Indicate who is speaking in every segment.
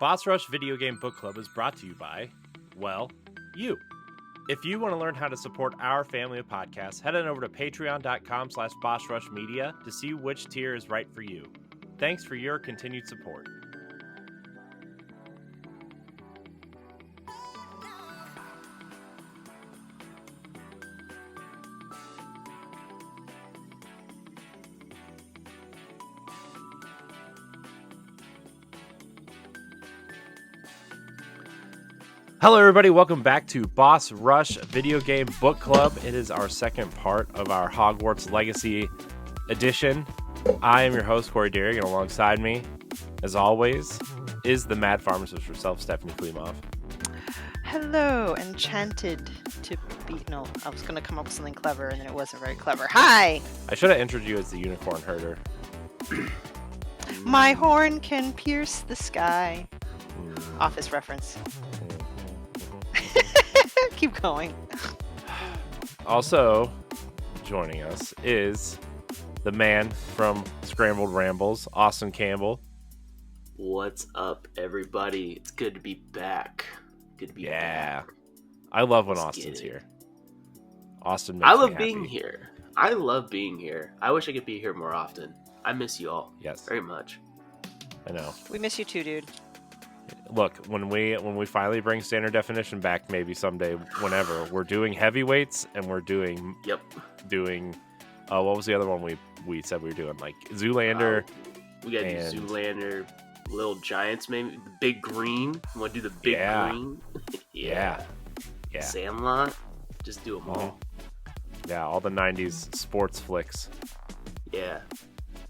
Speaker 1: Boss Rush Video Game Book Club is brought to you by, well, you. If you want to learn how to support our family of podcasts, head on over to patreon.com/bossrushmedia to see which tier is right for you. Thanks for your continued support. Hello, everybody. Welcome back to Boss Rush Video Game Book Club. It is our second part of our Hogwarts Legacy edition. I am your host, Corey Deering, and alongside me, as always, is the mad pharmacist herself, Stephanie Klimov.
Speaker 2: Hello, enchanted to be... No, I was going to come up with something clever, and then it wasn't very clever. Hi!
Speaker 1: I should have introduced you as the unicorn herder.
Speaker 2: My horn can pierce the sky. Office reference. Keep going.
Speaker 1: Also joining us is the man from Scrambled Rambles, Austin Campbell.
Speaker 3: What's up, everybody? It's good to be back. Good to be back.
Speaker 1: I love when Austin's here. Austin makes me
Speaker 3: love
Speaker 1: happy.
Speaker 3: being here. I love being here. I wish I could be here more often. I miss you all.
Speaker 1: Yes.
Speaker 3: Very much.
Speaker 1: I know.
Speaker 2: We miss you too, dude.
Speaker 1: Look, when we finally bring standard definition back, maybe someday, whenever, we're doing heavyweights and we're doing what was the other one we said we were doing? Like Zoolander.
Speaker 3: We gotta do Zoolander, Little Giants, maybe the Big Green. You want to do the Big Green?
Speaker 1: Yeah.
Speaker 3: Sandlot. Just do them all.
Speaker 1: Yeah, all the '90s sports flicks.
Speaker 3: Yeah.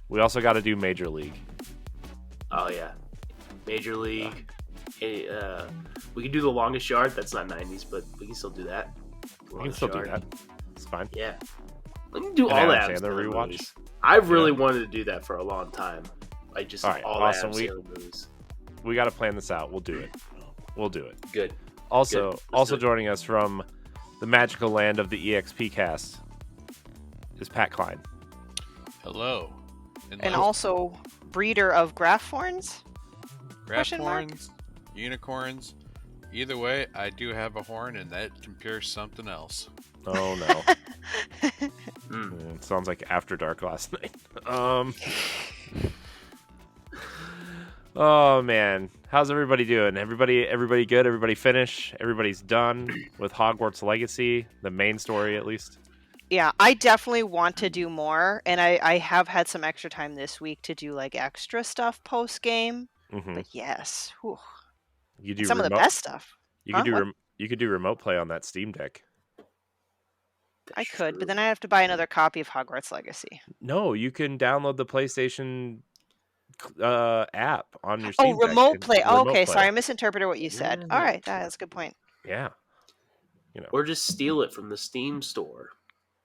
Speaker 1: We also got to do Major League.
Speaker 3: Oh yeah. Major League. We can do The Longest Yard. That's not 90s, but we can still do that.
Speaker 1: We can still do that. It's fine.
Speaker 3: Yeah. We can do all that.
Speaker 1: The rewatch.
Speaker 3: I've really wanted to do that for a long time. Like just all
Speaker 1: awesome.
Speaker 3: the Adam Sandler movies.
Speaker 1: We got to plan this out. We'll do it.
Speaker 3: Good.
Speaker 1: Also joining us from the magical land of the EXPcast is Pat Klein.
Speaker 4: Hello.
Speaker 2: And also breeder of Graphorns?
Speaker 4: Graphorns, unicorns. Either way, I do have a horn, and that can pierce something else.
Speaker 1: Oh no! It sounds like After Dark last night. Oh man, how's everybody doing? Everybody good? Everybody finish? Everybody's done with Hogwarts Legacy, the main story at least.
Speaker 2: Yeah, I definitely want to do more, and I have had some extra time this week to do like extra stuff post game.
Speaker 1: Mm-hmm.
Speaker 2: But yes,
Speaker 1: you do
Speaker 2: some of the best stuff.
Speaker 1: You could do remote play on that Steam Deck.
Speaker 2: I could, but then I have to buy another copy of Hogwarts Legacy.
Speaker 1: No, you can download the PlayStation app on your Steam Deck.
Speaker 2: Remote play.
Speaker 1: Remote
Speaker 2: Okay,
Speaker 1: play.
Speaker 2: sorry, I misinterpreted what you said.
Speaker 3: Yeah.
Speaker 2: All right, that's a good point.
Speaker 1: Yeah.
Speaker 3: Or just steal it from the Steam store.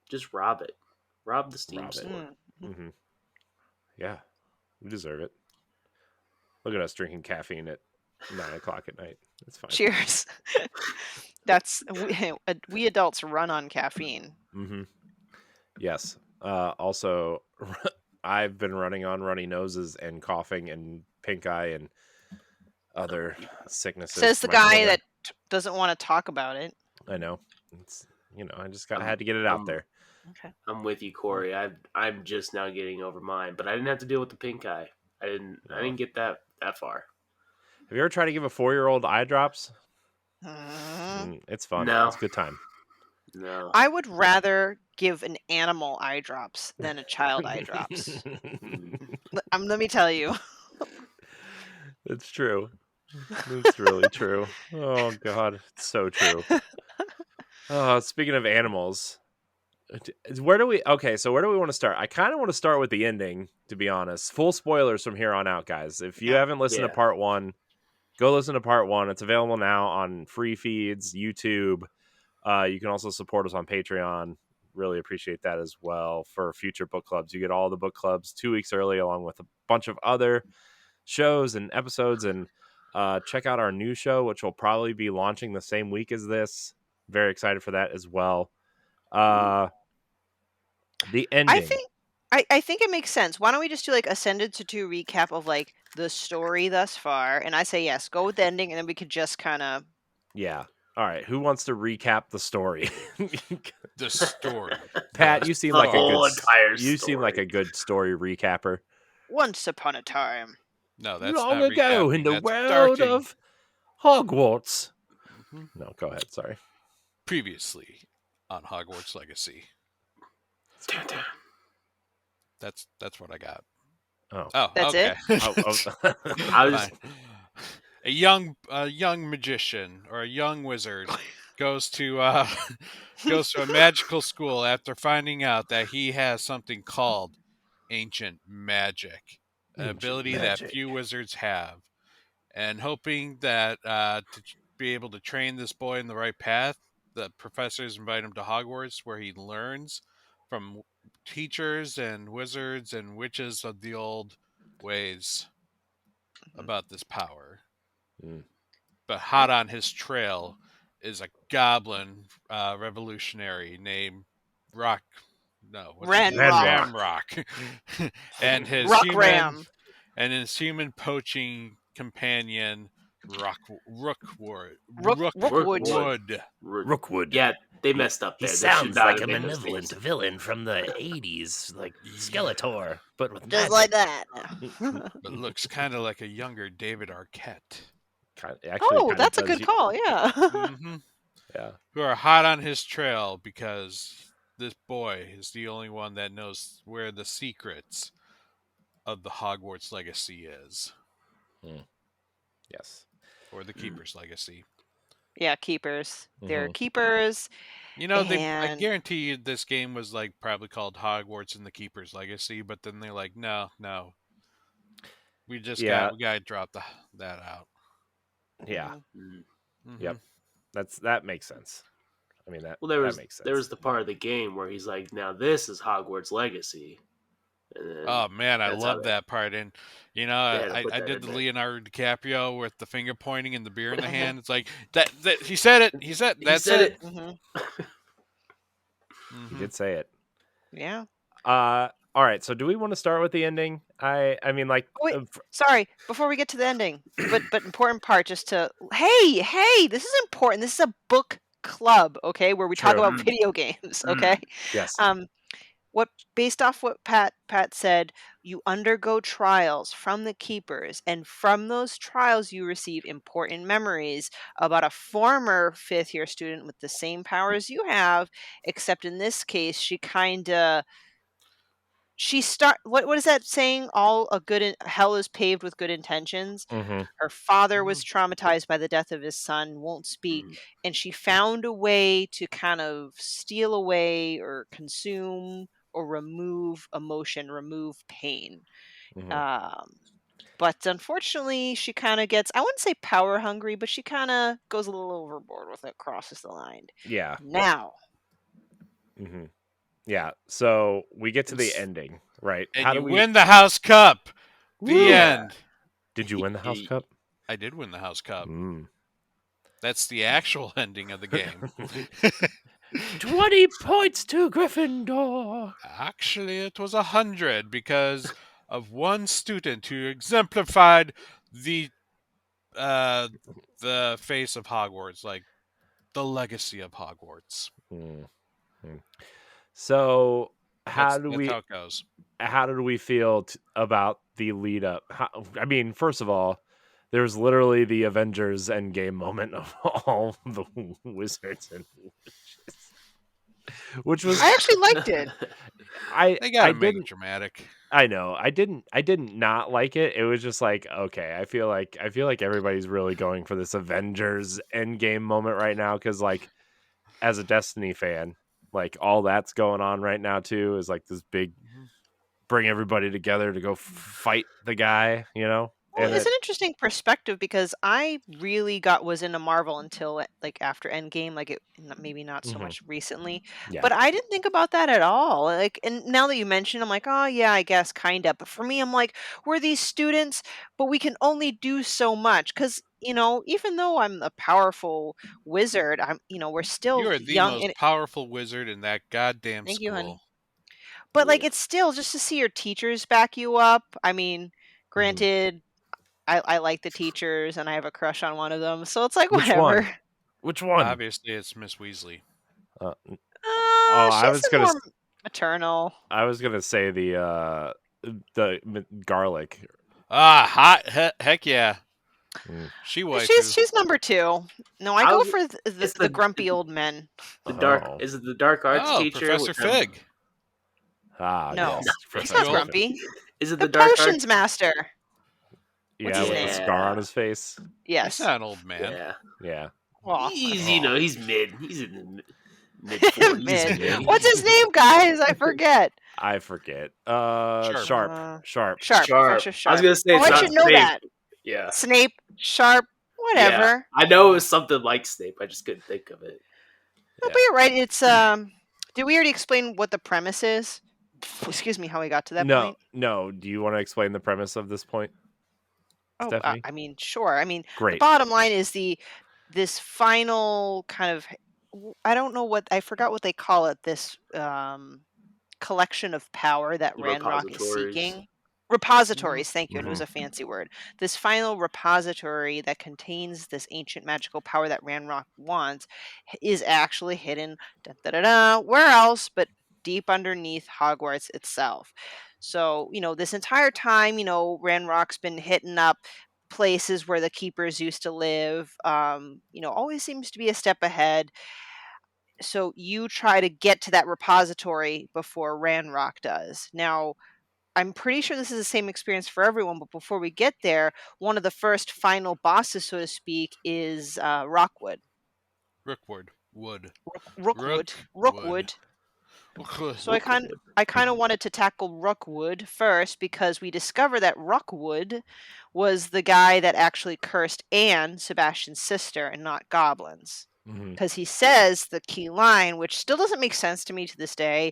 Speaker 3: Just rob it. Rob the Steam store.
Speaker 1: Mm-hmm. Yeah, we deserve it. Look at us drinking caffeine at 9:00 at night. It's fine.
Speaker 2: Cheers. That's we adults run on caffeine.
Speaker 1: Mm-hmm. Yes. Also, I've been running on runny noses and coughing and pink eye and other sicknesses.
Speaker 2: Says the guy that doesn't want to talk about it.
Speaker 1: I know. It's I just had to get it out there.
Speaker 2: Okay.
Speaker 3: I'm with you, Corey. I'm just now getting over mine, but I didn't have to deal with the pink eye. I didn't get that far.
Speaker 1: Have you ever tried to give a 4-year-old eye drops? It's fun.
Speaker 3: No.
Speaker 1: It's a good time.
Speaker 3: No.
Speaker 2: I would rather give an animal eye drops than a child eye drops. Let me tell you.
Speaker 1: It's true. It's really true. Oh God, it's so true. Speaking of animals, where do we want to start? I kind of want to start with the ending, to be honest. Full spoilers from here on out, guys. If you haven't listened to part 1, go listen to part 1. It's available now on free feeds, YouTube. You can also support us on Patreon. Really appreciate that as well for future book clubs. You get all the book clubs 2 weeks early, along with a bunch of other shows and episodes. And check out our new show, which will probably be launching the same week as this. Very excited for that as well. The ending.
Speaker 2: I think it makes sense. Why don't we just do like Ascended to 2 recap of like the story thus far? And I say yes, go with the ending, and then we could just kind of.
Speaker 1: Yeah. All right. Who wants to recap the story?
Speaker 4: The story.
Speaker 1: Pat, you seem
Speaker 3: The
Speaker 1: like
Speaker 3: whole
Speaker 1: a good.
Speaker 3: entire
Speaker 1: You seem like
Speaker 3: story.
Speaker 1: a good story recapper.
Speaker 2: Once upon a time.
Speaker 4: No, that's
Speaker 1: Long
Speaker 4: not
Speaker 1: ago
Speaker 4: recapping,
Speaker 1: in the
Speaker 4: that's
Speaker 1: world
Speaker 4: starting.
Speaker 1: of Hogwarts.
Speaker 4: Mhm.
Speaker 1: No, go ahead. Sorry.
Speaker 4: Previously on Hogwarts Legacy. That's what I got.
Speaker 1: Oh.
Speaker 2: That's
Speaker 4: okay.
Speaker 3: I was
Speaker 4: Fine. A young magician or a young wizard goes to a magical school after finding out that he has something called ancient magic, an
Speaker 1: Ancient
Speaker 4: ability
Speaker 1: magic.
Speaker 4: that few wizards have, and hoping that to be able to train this boy in the right path, the professors invite him to Hogwarts, where he learns from teachers and wizards and witches of the old ways about this power.
Speaker 1: Mm.
Speaker 4: But hot on his trail is a goblin revolutionary named Rock. No, what's his name?
Speaker 2: Ranrock.
Speaker 4: Ramrock, and his human poaching companion Rookwood.
Speaker 2: Rookwood.
Speaker 1: Rookwood.
Speaker 3: Yeah, they messed up
Speaker 1: He
Speaker 3: there. They should
Speaker 1: sounds
Speaker 3: not
Speaker 1: like a
Speaker 3: have made those
Speaker 1: malevolent
Speaker 3: names.
Speaker 1: villain from the 80s, like Skeletor, but with
Speaker 2: Just
Speaker 1: magic.
Speaker 2: like that.
Speaker 4: But looks kind of like a younger David Arquette.
Speaker 2: Oh, that's a good call. Yeah.
Speaker 4: hmm
Speaker 1: Yeah.
Speaker 4: Who are hot on his trail because this boy is the only one that knows where the secrets of the Hogwarts legacy is.
Speaker 1: Yes.
Speaker 4: Or the Keeper's legacy.
Speaker 2: Yeah, keepers. They're
Speaker 1: Mhm.
Speaker 2: keepers.
Speaker 4: You know, I
Speaker 2: And
Speaker 4: guarantee you this game was like probably called Hogwarts and the Keeper's Legacy, but then they're like, no. We just
Speaker 1: Yeah.
Speaker 4: gotta drop that out.
Speaker 1: Yeah.
Speaker 3: Mm.
Speaker 1: Yep. That makes sense. I mean
Speaker 3: Well,
Speaker 1: that makes sense.
Speaker 3: there was the part of the game where he's like, "Now this is Hogwarts Legacy." And then
Speaker 4: Oh man, I
Speaker 3: that's how
Speaker 4: love that part. And you know,
Speaker 3: they had to put
Speaker 4: I
Speaker 3: that
Speaker 4: did
Speaker 3: in
Speaker 4: the
Speaker 3: there.
Speaker 4: Leonardo DiCaprio with the finger pointing and the beer in the hand. It's like that he said it. He said
Speaker 3: He
Speaker 4: that's
Speaker 3: said
Speaker 4: it.
Speaker 3: it.
Speaker 1: He did say it.
Speaker 2: yeah.
Speaker 1: All right, so do we want to start with the ending? I mean, like,
Speaker 2: Oh, wait, sorry. Before we get to the ending, but important part, just to hey, this is important. This is a book club, okay, where we talk
Speaker 1: True.
Speaker 2: about video games, okay.
Speaker 1: Yes.
Speaker 2: What based off what Pat said, you undergo trials from the keepers, and from those trials you receive important memories about a former fifth year student with the same powers you have, except in this case what is that saying? Hell is paved with good intentions.
Speaker 1: Mm-hmm.
Speaker 2: Her father was traumatized by the death of his son, won't speak, and she found a way to kind of steal away or consume or remove emotion, remove pain.
Speaker 1: Mm-hmm.
Speaker 2: But unfortunately, she kind of gets, I wouldn't say power hungry, but she kind of goes a little overboard with it, crosses the line.
Speaker 1: Yeah.
Speaker 2: Now.
Speaker 1: Mm-hmm. Yeah. So we get to the ending, right?
Speaker 4: And
Speaker 1: How
Speaker 4: you
Speaker 1: do we
Speaker 4: win the House Cup. The
Speaker 3: Yeah.
Speaker 4: end.
Speaker 1: Did you win the House Cup?
Speaker 4: I did win the House Cup.
Speaker 1: Mm.
Speaker 4: That's the actual ending of the game.
Speaker 1: 20 points to Gryffindor.
Speaker 4: Actually, it was 100 because of one student who exemplified the face of Hogwarts, like the legacy of Hogwarts.
Speaker 1: Mm-hmm. So
Speaker 4: That's how it goes.
Speaker 1: How did we feel about the lead up? I mean, first of all, there's literally the Avengers Endgame moment of all the wizards and witches, which was
Speaker 2: I actually liked it.
Speaker 4: They gotta make it dramatic.
Speaker 1: I know. I didn't not like it. It was just like, okay, I feel like everybody's really going for this Avengers Endgame moment right now because, like, as a Destiny fan, like all that's going on right now too is like this big bring everybody together to go fight the guy, you know.
Speaker 2: Well,
Speaker 1: And
Speaker 2: it's an interesting perspective because I really was into Marvel until like after Endgame, maybe not so much recently,
Speaker 1: yeah.
Speaker 2: but I didn't think about that at all. Like, and now that you mention, I'm like, oh yeah, I guess kind of. But for me, I'm like, we're these students, but we can only do so much because even though I'm a powerful wizard, we're still
Speaker 4: You are the
Speaker 2: young.
Speaker 4: most powerful wizard in that goddamn
Speaker 2: Thank you,
Speaker 4: school.
Speaker 2: honey. But like,
Speaker 3: Yeah.
Speaker 2: it's still just to see your teachers back you up. I mean, granted, I like the teachers and I have a crush on one of them, so it's like
Speaker 1: Which one?
Speaker 2: whatever.
Speaker 1: Which one?
Speaker 4: Obviously, it's Miss Weasley.
Speaker 1: I
Speaker 2: She's
Speaker 1: was
Speaker 2: the
Speaker 1: gonna
Speaker 2: more maternal.
Speaker 1: say the garlic.
Speaker 4: Hot heck yeah,
Speaker 1: Mm.
Speaker 4: she waifu.
Speaker 2: She's number 2. No, I
Speaker 3: I
Speaker 2: go
Speaker 3: was-
Speaker 2: for
Speaker 3: it's
Speaker 2: the grumpy old men.
Speaker 3: The dark
Speaker 1: Oh.
Speaker 3: is it the dark arts
Speaker 4: Oh,
Speaker 3: teacher?
Speaker 4: Professor
Speaker 3: which I'm-
Speaker 4: Fig.
Speaker 1: Ah,
Speaker 2: No,
Speaker 1: yes,
Speaker 2: he's
Speaker 1: Professor
Speaker 2: not
Speaker 4: Fig.
Speaker 2: grumpy.
Speaker 3: Is it
Speaker 2: The
Speaker 3: the dark
Speaker 2: potions
Speaker 3: arts?
Speaker 2: master. What's
Speaker 1: Yeah,
Speaker 2: his
Speaker 1: with the
Speaker 2: name?
Speaker 1: scar on his face.
Speaker 4: He's
Speaker 2: Yes.
Speaker 4: not an old man.
Speaker 3: Yeah,
Speaker 1: Yeah.
Speaker 2: Well,
Speaker 3: he's mid. He's in the mid 40s.
Speaker 2: mid.
Speaker 1: Mid.
Speaker 2: What's his name, guys? I forget.
Speaker 1: I forget.
Speaker 4: Sharp.
Speaker 1: Sharp.
Speaker 2: Sharp.
Speaker 3: Sharp.
Speaker 2: Professor
Speaker 3: I was
Speaker 2: Sharp.
Speaker 3: gonna say
Speaker 2: Oh,
Speaker 3: it's
Speaker 2: I
Speaker 3: not
Speaker 2: should know
Speaker 3: Snape.
Speaker 2: that.
Speaker 3: Yeah,
Speaker 2: Snape, Sharp,
Speaker 3: yeah.
Speaker 2: whatever.
Speaker 3: I know it was something like Snape. I just couldn't think of it.
Speaker 2: No,
Speaker 1: Yeah.
Speaker 2: but you're right. It's Did we already explain what the premise is? Excuse me, how we got to that point?
Speaker 1: No. Do you want to explain the premise of this point,
Speaker 2: Oh,
Speaker 1: Stephanie?
Speaker 2: I mean, sure. I mean, the
Speaker 1: Great.
Speaker 2: bottom line is this final kind of, I don't know what, I forgot what they call it. This collection of power that
Speaker 3: The
Speaker 2: Ranrock is
Speaker 3: repositories.
Speaker 2: seeking. Repositories, thank you. And it was
Speaker 1: Mhm.
Speaker 2: a fancy word. This final repository that contains this ancient magical power that Ranrock wants is actually hidden, where else but deep underneath Hogwarts itself. So, this entire time, Ranrock's been hitting up places where the keepers used to live, always seems to be a step ahead. So you try to get to that repository before Ranrock does. Now, I'm pretty sure this is the same experience for everyone, but before we get there, one of the first final bosses, so to speak, is Rockwood.
Speaker 4: Rookwood. Wood.
Speaker 2: Rookwood.
Speaker 4: Rookwood.
Speaker 2: So I kind of wanted to tackle Rookwood first because we discover that Rookwood was the guy that actually cursed Anne, Sebastian's sister, and not goblins.
Speaker 1: Mhm.
Speaker 2: Because he says the key line, which still doesn't make sense to me to this day: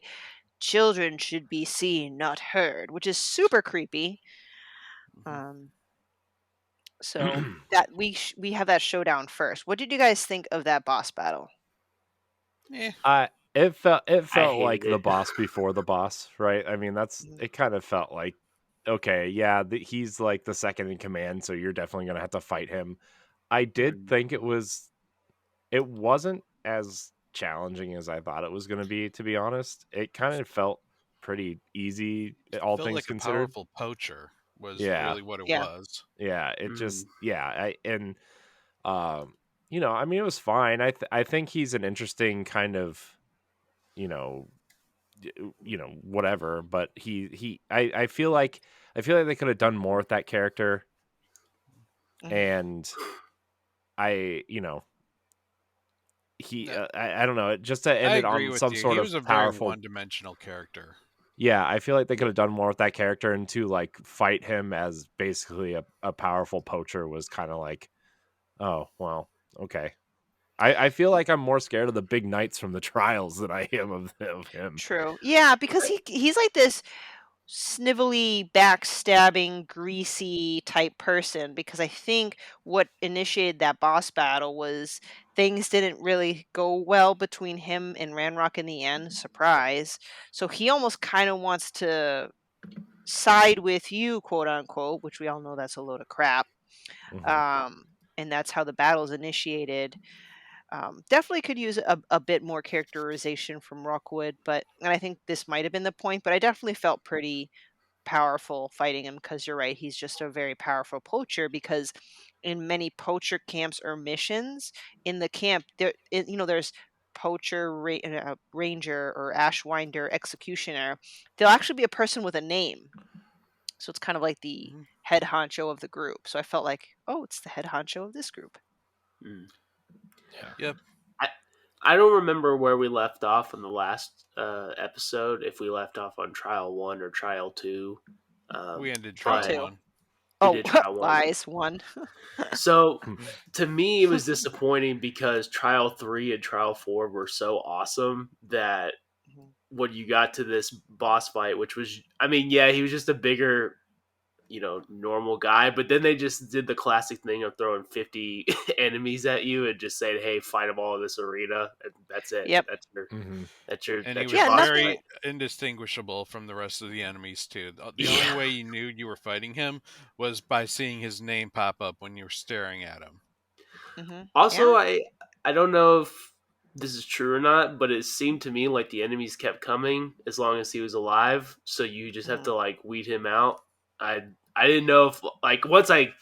Speaker 2: children should be seen, not heard, which is super creepy. So that we have that showdown first. What did you guys think of that boss battle?
Speaker 1: It felt
Speaker 3: hated
Speaker 1: like the
Speaker 3: it.
Speaker 1: boss before the boss, right? I mean, it kind of felt like, okay, yeah, he's like the second in command, so you're definitely gonna have to fight him. I did think it wasn't as challenging as I thought it was gonna be, to be honest. It kind of felt pretty easy, all
Speaker 4: Felt
Speaker 1: things
Speaker 4: like a
Speaker 1: considered.
Speaker 4: powerful poacher was
Speaker 1: Yeah.
Speaker 4: really what it
Speaker 2: Yeah.
Speaker 4: was.
Speaker 1: Yeah, it just I mean, it was fine. I think he's an interesting kind of, you know, whatever, but I feel like they could have done more with that character.
Speaker 2: Mhm.
Speaker 1: And I, he
Speaker 4: Yeah.
Speaker 1: I don't know, it just
Speaker 4: I
Speaker 1: ended
Speaker 4: agree
Speaker 1: on
Speaker 4: with
Speaker 1: some
Speaker 4: you.
Speaker 1: sort
Speaker 4: He
Speaker 1: of
Speaker 4: was a very
Speaker 1: powerful.
Speaker 4: one-dimensional character.
Speaker 1: Yeah, I feel like they could have done more with that character, and to like fight him as basically a powerful poacher was kind of like, oh well, okay. I feel like I'm more scared of the big knights from the trials than I am of him.
Speaker 2: True. Yeah, because he's like this snivelly, backstabbing, greasy type person. Because I think what initiated that boss battle was things didn't really go well between him and Ranrock in the end. Surprise. So he almost kind of wants to side with you, quote unquote, which we all know that's a load of crap.
Speaker 1: Mhm.
Speaker 2: And that's how the battle's initiated. Definitely could use a bit more characterization from Rockwood, and I think this might have been the point, but I definitely felt pretty powerful fighting him because you're right, he's just a very powerful poacher. Because in many poacher camps or missions in the camp, there's poacher, ranger, or ashwinder, executioner. There'll actually be a person with a name. So it's kind of like the head honcho of the group. So I felt like, oh, it's the head honcho of this group.
Speaker 4: Yep.
Speaker 3: I don't remember where we left off in the last episode. If we left off on trial 1 or trial 2.
Speaker 4: We ended
Speaker 2: Trial
Speaker 4: trial
Speaker 2: two.
Speaker 4: 1.
Speaker 2: Oh,
Speaker 3: did trial 1.
Speaker 2: lies, 1.
Speaker 3: So to me, it was disappointing because trial 3 and trial 4 were so awesome that when you got to this boss fight, which was, I mean, yeah, he was just a bigger normal guy. But then they just did the classic thing of throwing 50 enemies at you and just saying, "Hey, fight them all in this arena." And that's it.
Speaker 2: Yep.
Speaker 4: And he
Speaker 3: That's your
Speaker 4: was
Speaker 2: Yeah,
Speaker 3: boss
Speaker 2: nothing.
Speaker 3: fight.
Speaker 4: very indistinguishable from the rest of the enemies too. The
Speaker 3: Yeah.
Speaker 4: only way you knew you were fighting him was by seeing his name pop up when you were staring at him.
Speaker 3: Also,
Speaker 2: Yeah.
Speaker 3: I don't know if this is true or not, but it seemed to me like the enemies kept coming as long as he was alive. So you just have
Speaker 2: Mhm.
Speaker 3: to like weed him out. I didn't know if like once I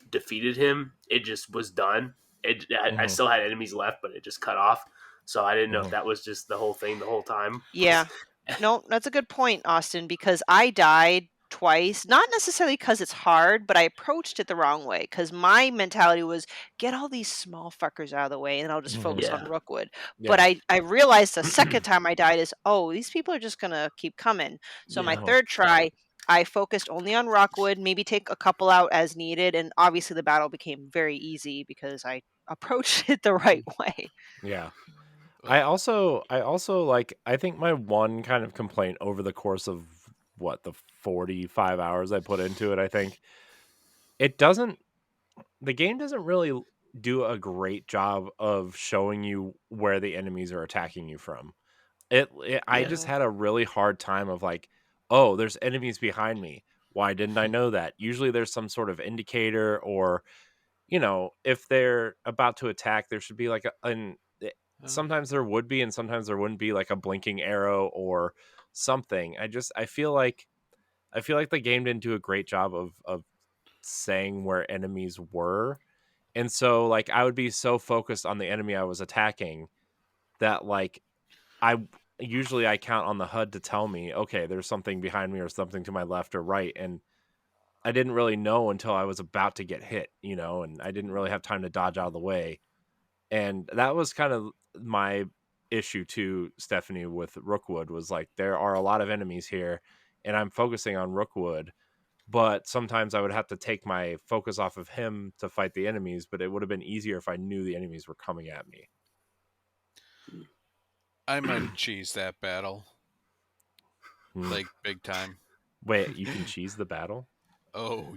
Speaker 3: defeated him, it just was done. I still had enemies left, but it just cut off. So I didn't know if that was just the whole thing the whole time.
Speaker 2: Yeah. No, that's a good point, Austin, because I died twice, not necessarily because it's hard, but I approached it the wrong way. Because my mentality was get all these small fuckers out of the way and I'll just focus on
Speaker 3: Yeah.
Speaker 2: Rookwood.
Speaker 1: Yeah.
Speaker 2: But I realized the second time I died is, oh, these people are just going to keep coming. So my
Speaker 3: Yeah.
Speaker 2: third try, I focused only on Rockwood, maybe take a couple out as needed. And obviously the battle became very easy because I approached it the right way.
Speaker 1: Yeah. I also like, I think my one kind of complaint over the course of the 45 hours I put into it, I think the game doesn't really do a great job of showing you where the enemies are attacking you from. I just
Speaker 3: Yeah.
Speaker 1: had a really hard time of like, oh, there's enemies behind me. Why didn't I know that? Usually there's some sort of indicator, or if they're about to attack, there should be like sometimes there would be, and sometimes there wouldn't be, like a blinking arrow or something. I feel like the game didn't do a great job of saying where enemies were. And so like I would be so focused on the enemy I was attacking that like I usually I count on the HUD to tell me, okay, there's something behind me or something to my left or right, and I didn't really know until I was about to get hit, and I didn't really have time to dodge out of the way. And that was kind of my issue too, Stephanie, with Rookwood, was like there are a lot of enemies here and I'm focusing on Rookwood, but sometimes I would have to take my focus off of him to fight the enemies, but it would have been easier if I knew the enemies were coming at me.
Speaker 4: I might have cheesed that battle. Like, big time.
Speaker 1: Wait, you can cheese the battle?
Speaker 4: Oh,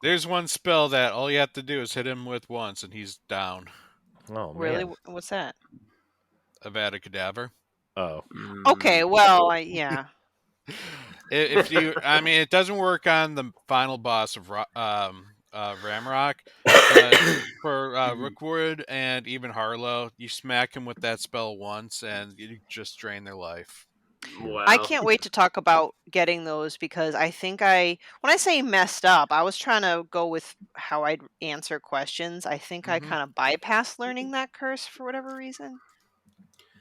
Speaker 4: there's one spell that all you have to do is hit him with once and he's down.
Speaker 1: Oh,
Speaker 2: Really?
Speaker 1: man.
Speaker 2: What's that?
Speaker 4: Avada Cadaver.
Speaker 1: Oh.
Speaker 2: Okay, well, yeah.
Speaker 4: If you, I mean, it doesn't work on the final boss of Ramrock, but for Rookwood and even Harlow, you smack him with that spell once and you just drain their life.
Speaker 3: Wow.
Speaker 2: I can't wait to talk about getting those because I think when I say messed up, I was trying to go with how I'd answer questions. I think I kind of bypassed learning that curse for whatever reason.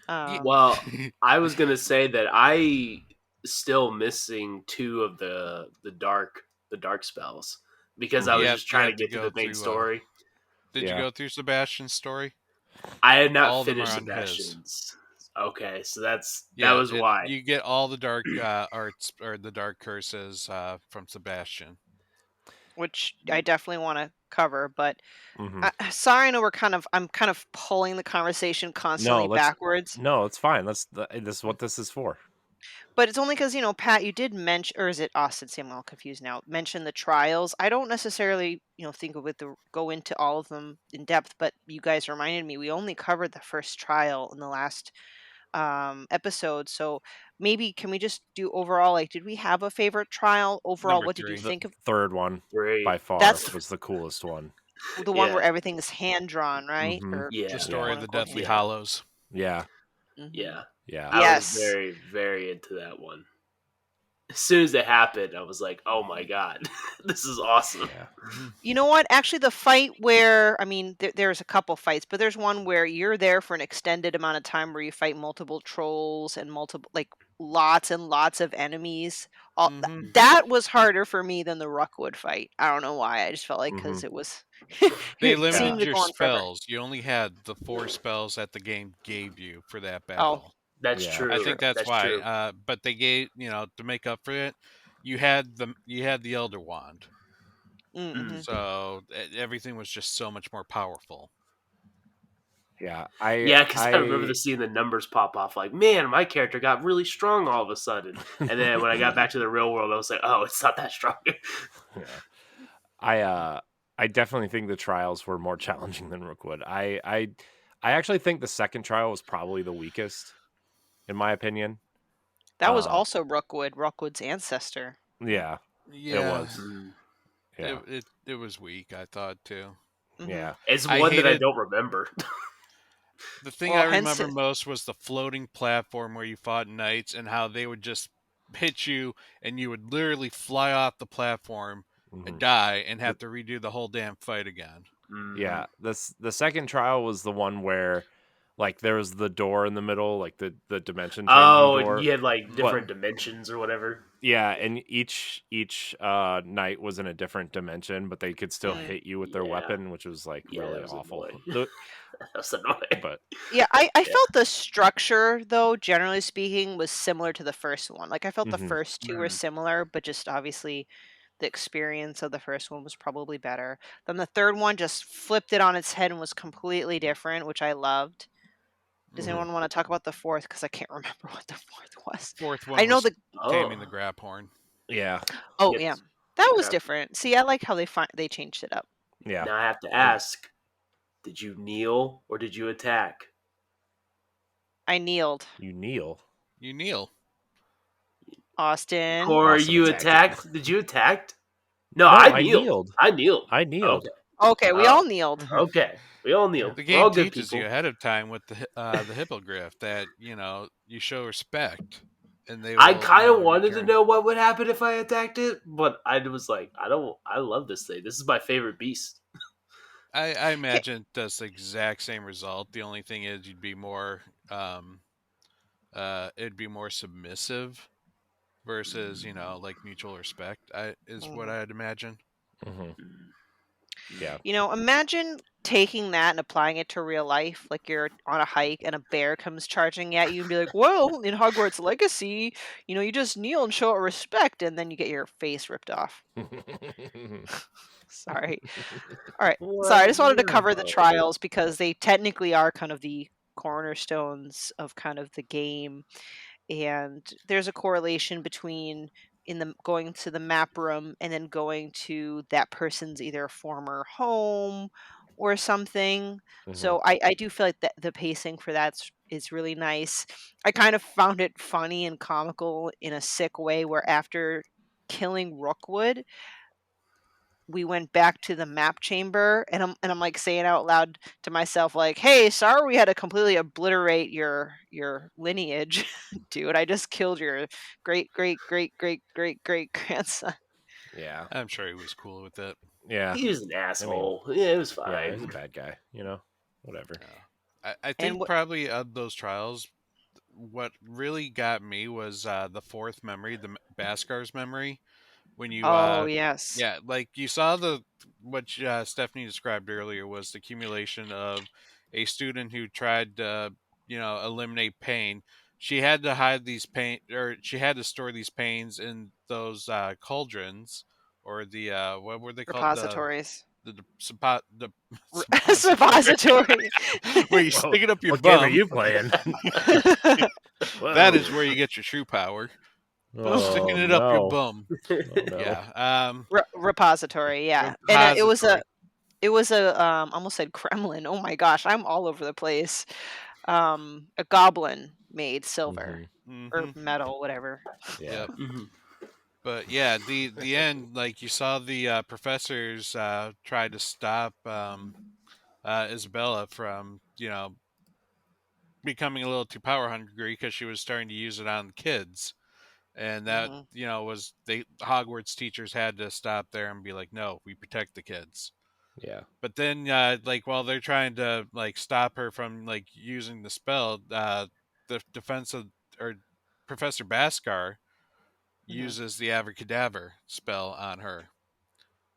Speaker 3: Well, I was gonna say that I still missing 2 of the dark spells because I was just
Speaker 4: You
Speaker 3: trying
Speaker 4: have
Speaker 3: to
Speaker 4: to
Speaker 3: get to
Speaker 4: go
Speaker 3: the main
Speaker 4: through.
Speaker 3: story.
Speaker 4: Did you go through Sebastian's story?
Speaker 3: I had not
Speaker 4: All of them
Speaker 3: finished
Speaker 4: are on his.
Speaker 3: Sebastian's. Okay, so that
Speaker 4: Yeah,
Speaker 3: was why.
Speaker 4: you get all the dark arts or the dark curses from Sebastian.
Speaker 2: Which I definitely want to cover, but sorry, I know I'm kind of pulling the conversation constantly backwards.
Speaker 1: No, it's fine. This is what this is for.
Speaker 2: But it's only because, Pat, you did mention, or is it Austin? See, I'm all confused now. Mention the trials. I don't necessarily, think of it to go into all of them in depth, but you guys reminded me we only covered the first trial in the last episode. So maybe can we just do overall? Like, did we have a favorite trial overall?
Speaker 4: Number
Speaker 2: What did you
Speaker 4: 3.
Speaker 1: The
Speaker 2: think of?
Speaker 1: third one
Speaker 3: 3.
Speaker 1: by far
Speaker 2: That's
Speaker 1: was the coolest one.
Speaker 2: the one where
Speaker 3: Yeah.
Speaker 2: everything is hand drawn, right? Or
Speaker 3: Yeah.
Speaker 4: The story of the
Speaker 2: quote-unquote
Speaker 4: Deathly
Speaker 2: hand-drawn.
Speaker 4: Hollows.
Speaker 1: Yeah.
Speaker 3: Yeah.
Speaker 1: Yeah.
Speaker 3: I was
Speaker 2: Yes.
Speaker 3: very, very into that one. As soon as it happened, I was like, "Oh my god, this is awesome!"
Speaker 1: Yeah.
Speaker 2: You know what? Actually, the fight where, I mean, there's a couple fights, but there's one where you're there for an extended amount of time where you fight multiple trolls and like lots and lots of enemies. That was harder for me than the Rookwood fight. I don't know why. I just felt like because it was,
Speaker 4: They
Speaker 2: it seemed
Speaker 4: limited
Speaker 2: to
Speaker 4: your
Speaker 2: go on forever.
Speaker 4: spells. You only had the 4 spells that the game gave you for that
Speaker 2: Oh,
Speaker 4: battle.
Speaker 3: That's
Speaker 1: Yeah.
Speaker 3: true.
Speaker 4: I think that's why.
Speaker 3: true.
Speaker 4: But they gave, to make up for it, you had the Elder Wand. So everything was just so much more powerful.
Speaker 1: Yeah.
Speaker 3: Because I remember seeing the numbers pop off. Like, man, my character got really strong all of a sudden. And then when I got back to the real world, I was like, oh, it's not that strong.
Speaker 1: Yeah. I definitely think the trials were more challenging than Rookwood. I actually think the second trial was probably the weakest, in my opinion.
Speaker 2: That was
Speaker 1: Uh,
Speaker 2: also Rookwood's ancestor.
Speaker 1: yeah, it
Speaker 4: Yeah,
Speaker 1: was.
Speaker 3: Mm.
Speaker 1: Yeah,
Speaker 4: it was weak. I thought too.
Speaker 2: Mm-hmm.
Speaker 1: yeah.
Speaker 3: It's
Speaker 4: I
Speaker 3: one that I
Speaker 4: hated
Speaker 3: don't remember.
Speaker 4: the thing I
Speaker 2: Well, hence
Speaker 4: remember most was the floating platform where you fought knights and how they would just hit you and you would literally fly off the platform and
Speaker 1: Mhm.
Speaker 4: die and have to redo the whole damn fight again.
Speaker 1: Yeah, the second trial was the one where, like, there was the door in the middle, like the dimension changing
Speaker 3: Oh, and
Speaker 1: door.
Speaker 3: you had like
Speaker 1: But
Speaker 3: different dimensions or whatever.
Speaker 1: yeah, and each knight was in a different dimension, but they could still
Speaker 2: Mm.
Speaker 1: hit you with their
Speaker 3: Yeah.
Speaker 1: weapon, which was like
Speaker 3: Yeah,
Speaker 1: really
Speaker 3: that was
Speaker 1: awful.
Speaker 3: annoying. That's annoying.
Speaker 1: But
Speaker 2: Yeah, I
Speaker 3: Yeah.
Speaker 2: felt the structure, though, generally speaking, was similar to the first one. Like, I felt the
Speaker 1: mhm,
Speaker 2: first two were similar, but just obviously the experience of the first one was probably better. Then the third one just flipped it on its head and was completely different, which I loved. Does
Speaker 1: mhm.
Speaker 2: anyone want to talk about the fourth? Because I can't remember what the fourth was.
Speaker 4: Fourth
Speaker 2: I
Speaker 4: one
Speaker 2: know
Speaker 4: was
Speaker 2: the.
Speaker 4: taming
Speaker 3: Oh,
Speaker 4: the grab horn.
Speaker 1: Yeah,
Speaker 2: Oh, yeah.
Speaker 3: yes.
Speaker 2: That was
Speaker 3: Crap.
Speaker 2: different. See, I like how they changed it up.
Speaker 1: yeah.
Speaker 3: Now I have to
Speaker 1: I,
Speaker 3: ask: did you kneel or did you attack?
Speaker 2: I kneeled.
Speaker 1: you kneel.
Speaker 4: You kneel.
Speaker 2: Austin.
Speaker 3: Corey,
Speaker 1: Austin
Speaker 3: you
Speaker 1: attacked it.
Speaker 3: attacked? Did you attack? No,
Speaker 1: No,
Speaker 3: I
Speaker 1: I
Speaker 3: kneeled.
Speaker 1: kneeled.
Speaker 3: I kneeled.
Speaker 1: I kneeled.
Speaker 3: Okay.
Speaker 2: Okay, we
Speaker 3: Oh,
Speaker 2: all kneeled.
Speaker 3: okay. We all kneel.
Speaker 4: The
Speaker 3: We're all
Speaker 4: game
Speaker 3: good
Speaker 4: teaches you
Speaker 3: people.
Speaker 4: ahead of time with the hippogriff that you show respect, and they
Speaker 3: I
Speaker 4: will
Speaker 3: kind of
Speaker 4: in
Speaker 3: wanted to
Speaker 4: return.
Speaker 3: know what would happen if I attacked it, but I was like, I don't. I love this thing. This is my favorite beast.
Speaker 4: I imagine it does the exact same result. The only thing is you'd be more it'd be more submissive versus like mutual respect. Is what
Speaker 2: Mhm.
Speaker 4: I'd imagine.
Speaker 1: hmm Yeah.
Speaker 2: Imagine taking that and applying it to real life. Like you're on a hike and a bear comes charging at you and be like, well, in Hogwarts Legacy, you just kneel and show it respect, and then you get your face ripped off. Sorry. All right. Sorry, I just wanted to cover the
Speaker 3: Whatever.
Speaker 2: trials because they technically are kind of the cornerstones of kind of the game. And there's a correlation between in the going to the map room and then going to that person's either former home or something.
Speaker 1: Mhm.
Speaker 2: So I do feel like the pacing for that is really nice. I kind of found it funny and comical in a sick way where after killing Rookwood, we went back to the map chamber and I'm like saying out loud to myself like, "Hey, sorry we had to completely obliterate your lineage, dude. I just killed your great great great great great great grandson."
Speaker 1: Yeah.
Speaker 4: I'm sure he was cool with it.
Speaker 1: Yeah.
Speaker 3: He was an
Speaker 1: I mean,
Speaker 3: asshole. Yeah, it was
Speaker 1: yeah, he's a
Speaker 3: fine.
Speaker 1: bad guy, whatever.
Speaker 4: I
Speaker 2: And
Speaker 4: think probably of those trials, what really got me was the fourth memory, the Baskar's memory. When you,
Speaker 2: oh, yes.
Speaker 4: yeah, like you saw what Stephanie described earlier was the accumulation of a student who tried to, eliminate pain. She had to hide these pain, or she had to store these pains in those cauldrons, or the what were they called?
Speaker 2: Repositories.
Speaker 4: The suppository,
Speaker 2: Suppository.
Speaker 4: where you
Speaker 1: Whoa,
Speaker 4: stick it up your
Speaker 1: what game are
Speaker 4: bum.
Speaker 1: you playing?
Speaker 4: That
Speaker 1: Whoa.
Speaker 4: is where you get your true power.
Speaker 1: Oh
Speaker 4: Sticking it up your
Speaker 1: no.
Speaker 4: bum.
Speaker 1: Oh no.
Speaker 4: Yeah.
Speaker 2: Repository, yeah. And
Speaker 4: Repository.
Speaker 2: it was a almost said Kremlin. Oh my gosh, I'm all over the place. A goblin made silver
Speaker 1: Mhm.
Speaker 2: or
Speaker 4: Hmm.
Speaker 2: metal, whatever.
Speaker 1: Yeah.
Speaker 4: Yep.
Speaker 3: Mhm.
Speaker 4: But yeah, the end, like you saw the professors try to stop Isabella from becoming a little too power hungry because she was starting to use it on kids, and that
Speaker 2: Hmm.
Speaker 4: was they Hogwarts teachers had to stop there and be like, no, we protect the kids.
Speaker 1: Yeah.
Speaker 4: But then, like while they're trying to like stop her from like using the spell, the defensive or Professor Baskar
Speaker 2: Hmm.
Speaker 4: uses the Abracadabra spell on her,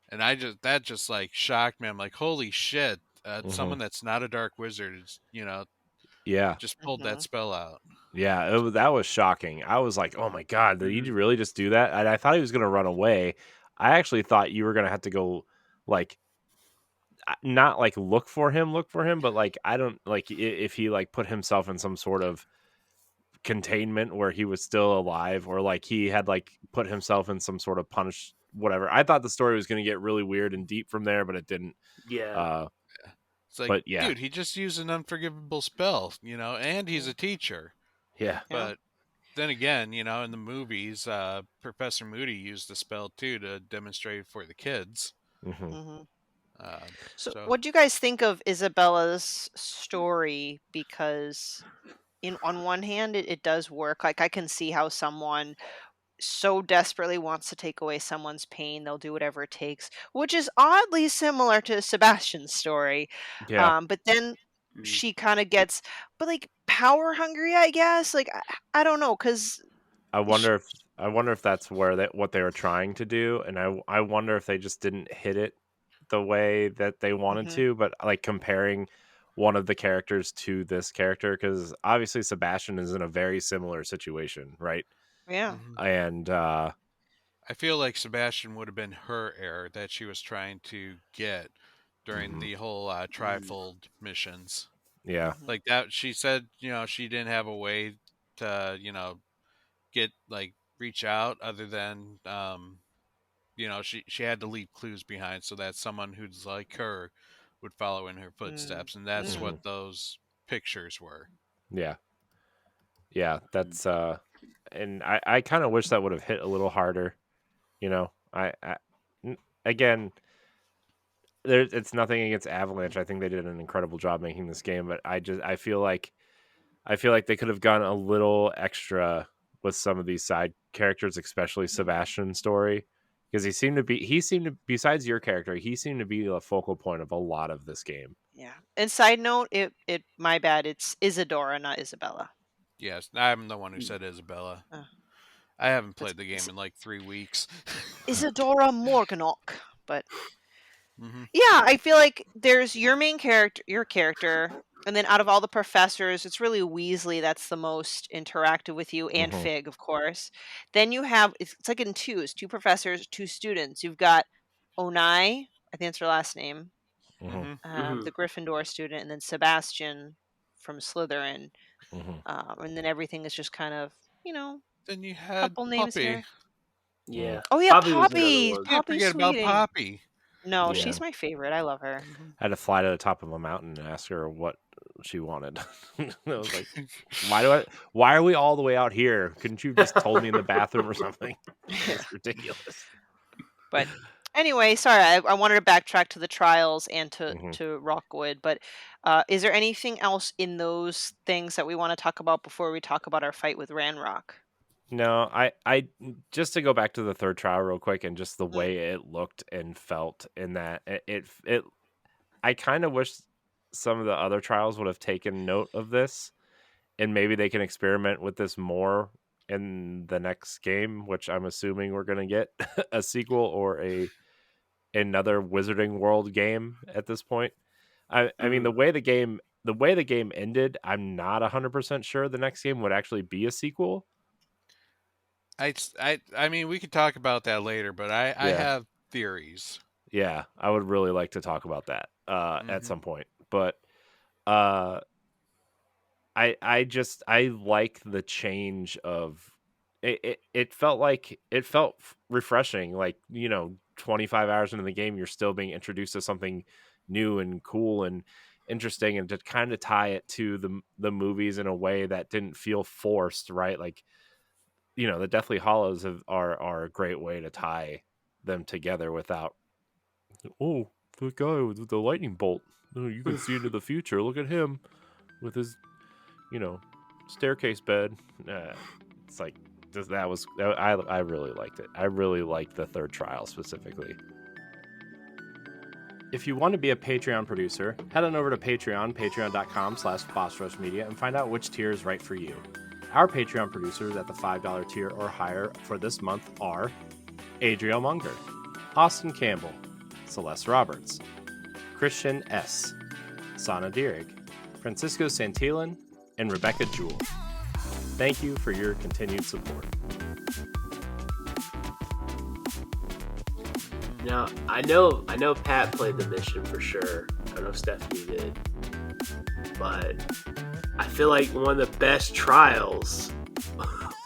Speaker 4: and that just like shocked me. I'm like, holy shit!
Speaker 1: Mhm.
Speaker 4: Someone that's not a dark wizard,
Speaker 1: Yeah.
Speaker 4: just pulled that
Speaker 2: Hmm.
Speaker 4: spell out.
Speaker 1: Yeah, that was shocking. I was like, "Oh my god, did
Speaker 3: Mhm.
Speaker 1: he really just do that?" And I thought he was gonna run away. I actually thought you were gonna have to go, like, not like look for him, but like I don't like if he like put himself in some sort of containment where he was still alive, or like he had like put himself in some sort of whatever. I thought the story was going to get really weird and deep from there, but it didn't.
Speaker 3: Yeah.
Speaker 4: It's like,
Speaker 1: But yeah.
Speaker 4: dude, he just used an unforgivable spell, and he's a teacher.
Speaker 1: Yeah.
Speaker 4: But then again, in the movies, Professor Moody used the spell too to demonstrate for the kids.
Speaker 1: Mm-hmm.
Speaker 2: So what do you guys think of Isabella's story? Because on one hand, it does work. Like, I can see how someone so desperately wants to take away someone's pain, they'll do whatever it takes, which is oddly similar to Sebastian's story.
Speaker 1: Yeah.
Speaker 2: But then she kind of gets, but like power hungry, I guess. Like, I don't know, because
Speaker 1: I wonder if that's what they were trying to do, and I wonder if they just didn't hit it the way that they wanted to. But like comparing one of the characters to this character, because obviously Sebastian is in a very similar situation, right?
Speaker 2: Yeah.
Speaker 1: And
Speaker 4: I feel like Sebastian would have been her heir that she was trying to get during the whole trifold missions.
Speaker 1: Yeah.
Speaker 4: Like that, she said, she didn't have a way to, get reach out other than, she had to leave clues behind so that someone who's like her would follow in her footsteps, and that's what those pictures were.
Speaker 1: Yeah. Yeah, that's and I kind of wish that would have hit a little harder. Again, it's nothing against Avalanche. I think they did an incredible job making this game, but I feel like they could have gone a little extra with some of these side characters, especially Sebastian's story, because he seemed to besides your character, he seemed to be the focal point of a lot of this game.
Speaker 2: Yeah. And side note, it my bad, it's Isadora, not Isabella.
Speaker 4: Yes, I'm the one who said Isabella. I haven't played the game in like 3 weeks.
Speaker 2: Isadora Morganok, but yeah, I feel like there's your main character, your character, and then out of all the professors, it's really Weasley that's the most interactive with you, and Fig, of course. Then you have, it's like in twos, 2 professors, 2 students. You've got Onai, I think that's her last name, the Gryffindor student, and then Sebastian from Slytherin. And then everything is just kind of,
Speaker 4: Then you had
Speaker 2: couple names
Speaker 4: Poppy.
Speaker 2: here.
Speaker 3: Yeah.
Speaker 2: Oh yeah,
Speaker 3: Poppy was another
Speaker 2: Poppy.
Speaker 3: one.
Speaker 4: Can't forget about
Speaker 2: Sweeting.
Speaker 4: Poppy.
Speaker 2: No,
Speaker 1: Yeah.
Speaker 2: she's my favorite. I love her.
Speaker 1: I had to fly to the top of a mountain and ask her what she wanted. I was like, why are we all the way out here? Couldn't you just told me in the bathroom or something? It's ridiculous.
Speaker 2: But anyway, sorry, I wanted to backtrack to the trials and to Rockwood. But is there anything else in those things that we want to talk about before we talk about our fight with Ranrock?
Speaker 1: No, I just to go back to the third trial real quick, and just the way it looked and felt in that it I kind of wish some of the other trials would have taken note of this, and maybe they can experiment with this more in the next game, which I'm assuming we're going to get a sequel or another Wizarding World game at this point. I mean, the way the game ended, I'm not 100% sure the next game would actually be a sequel.
Speaker 4: I mean, we could talk about that later, but I have theories.
Speaker 1: Yeah, I would really like to talk about that at some point. But I like the change of it. It felt refreshing. Like, 25 hours into the game, you're still being introduced to something new and cool and interesting, and to kind of tie it to the movies in a way that didn't feel forced, right? Like, the Deathly Hallows are a great way to tie them together without, oh, the guy with the lightning bolt, oh, you can see into the future, look at him with his staircase bed. It's like I really liked it. I really liked the third trial specifically. If you want to be a Patreon producer, head on over to patreon.com/bossrushmedia, and find out which tier is right for you. Our Patreon producers at the $5 tier or higher for this month are Adriel Munger, Austin Campbell, Celeste Roberts, Christian S., Sana Dierig, Francisco Santillan, and Rebecca Jewell. Thank you for your continued support.
Speaker 3: Now, I know Pat played the mission for sure. I don't know if Stephanie did. But I feel like one of the best trials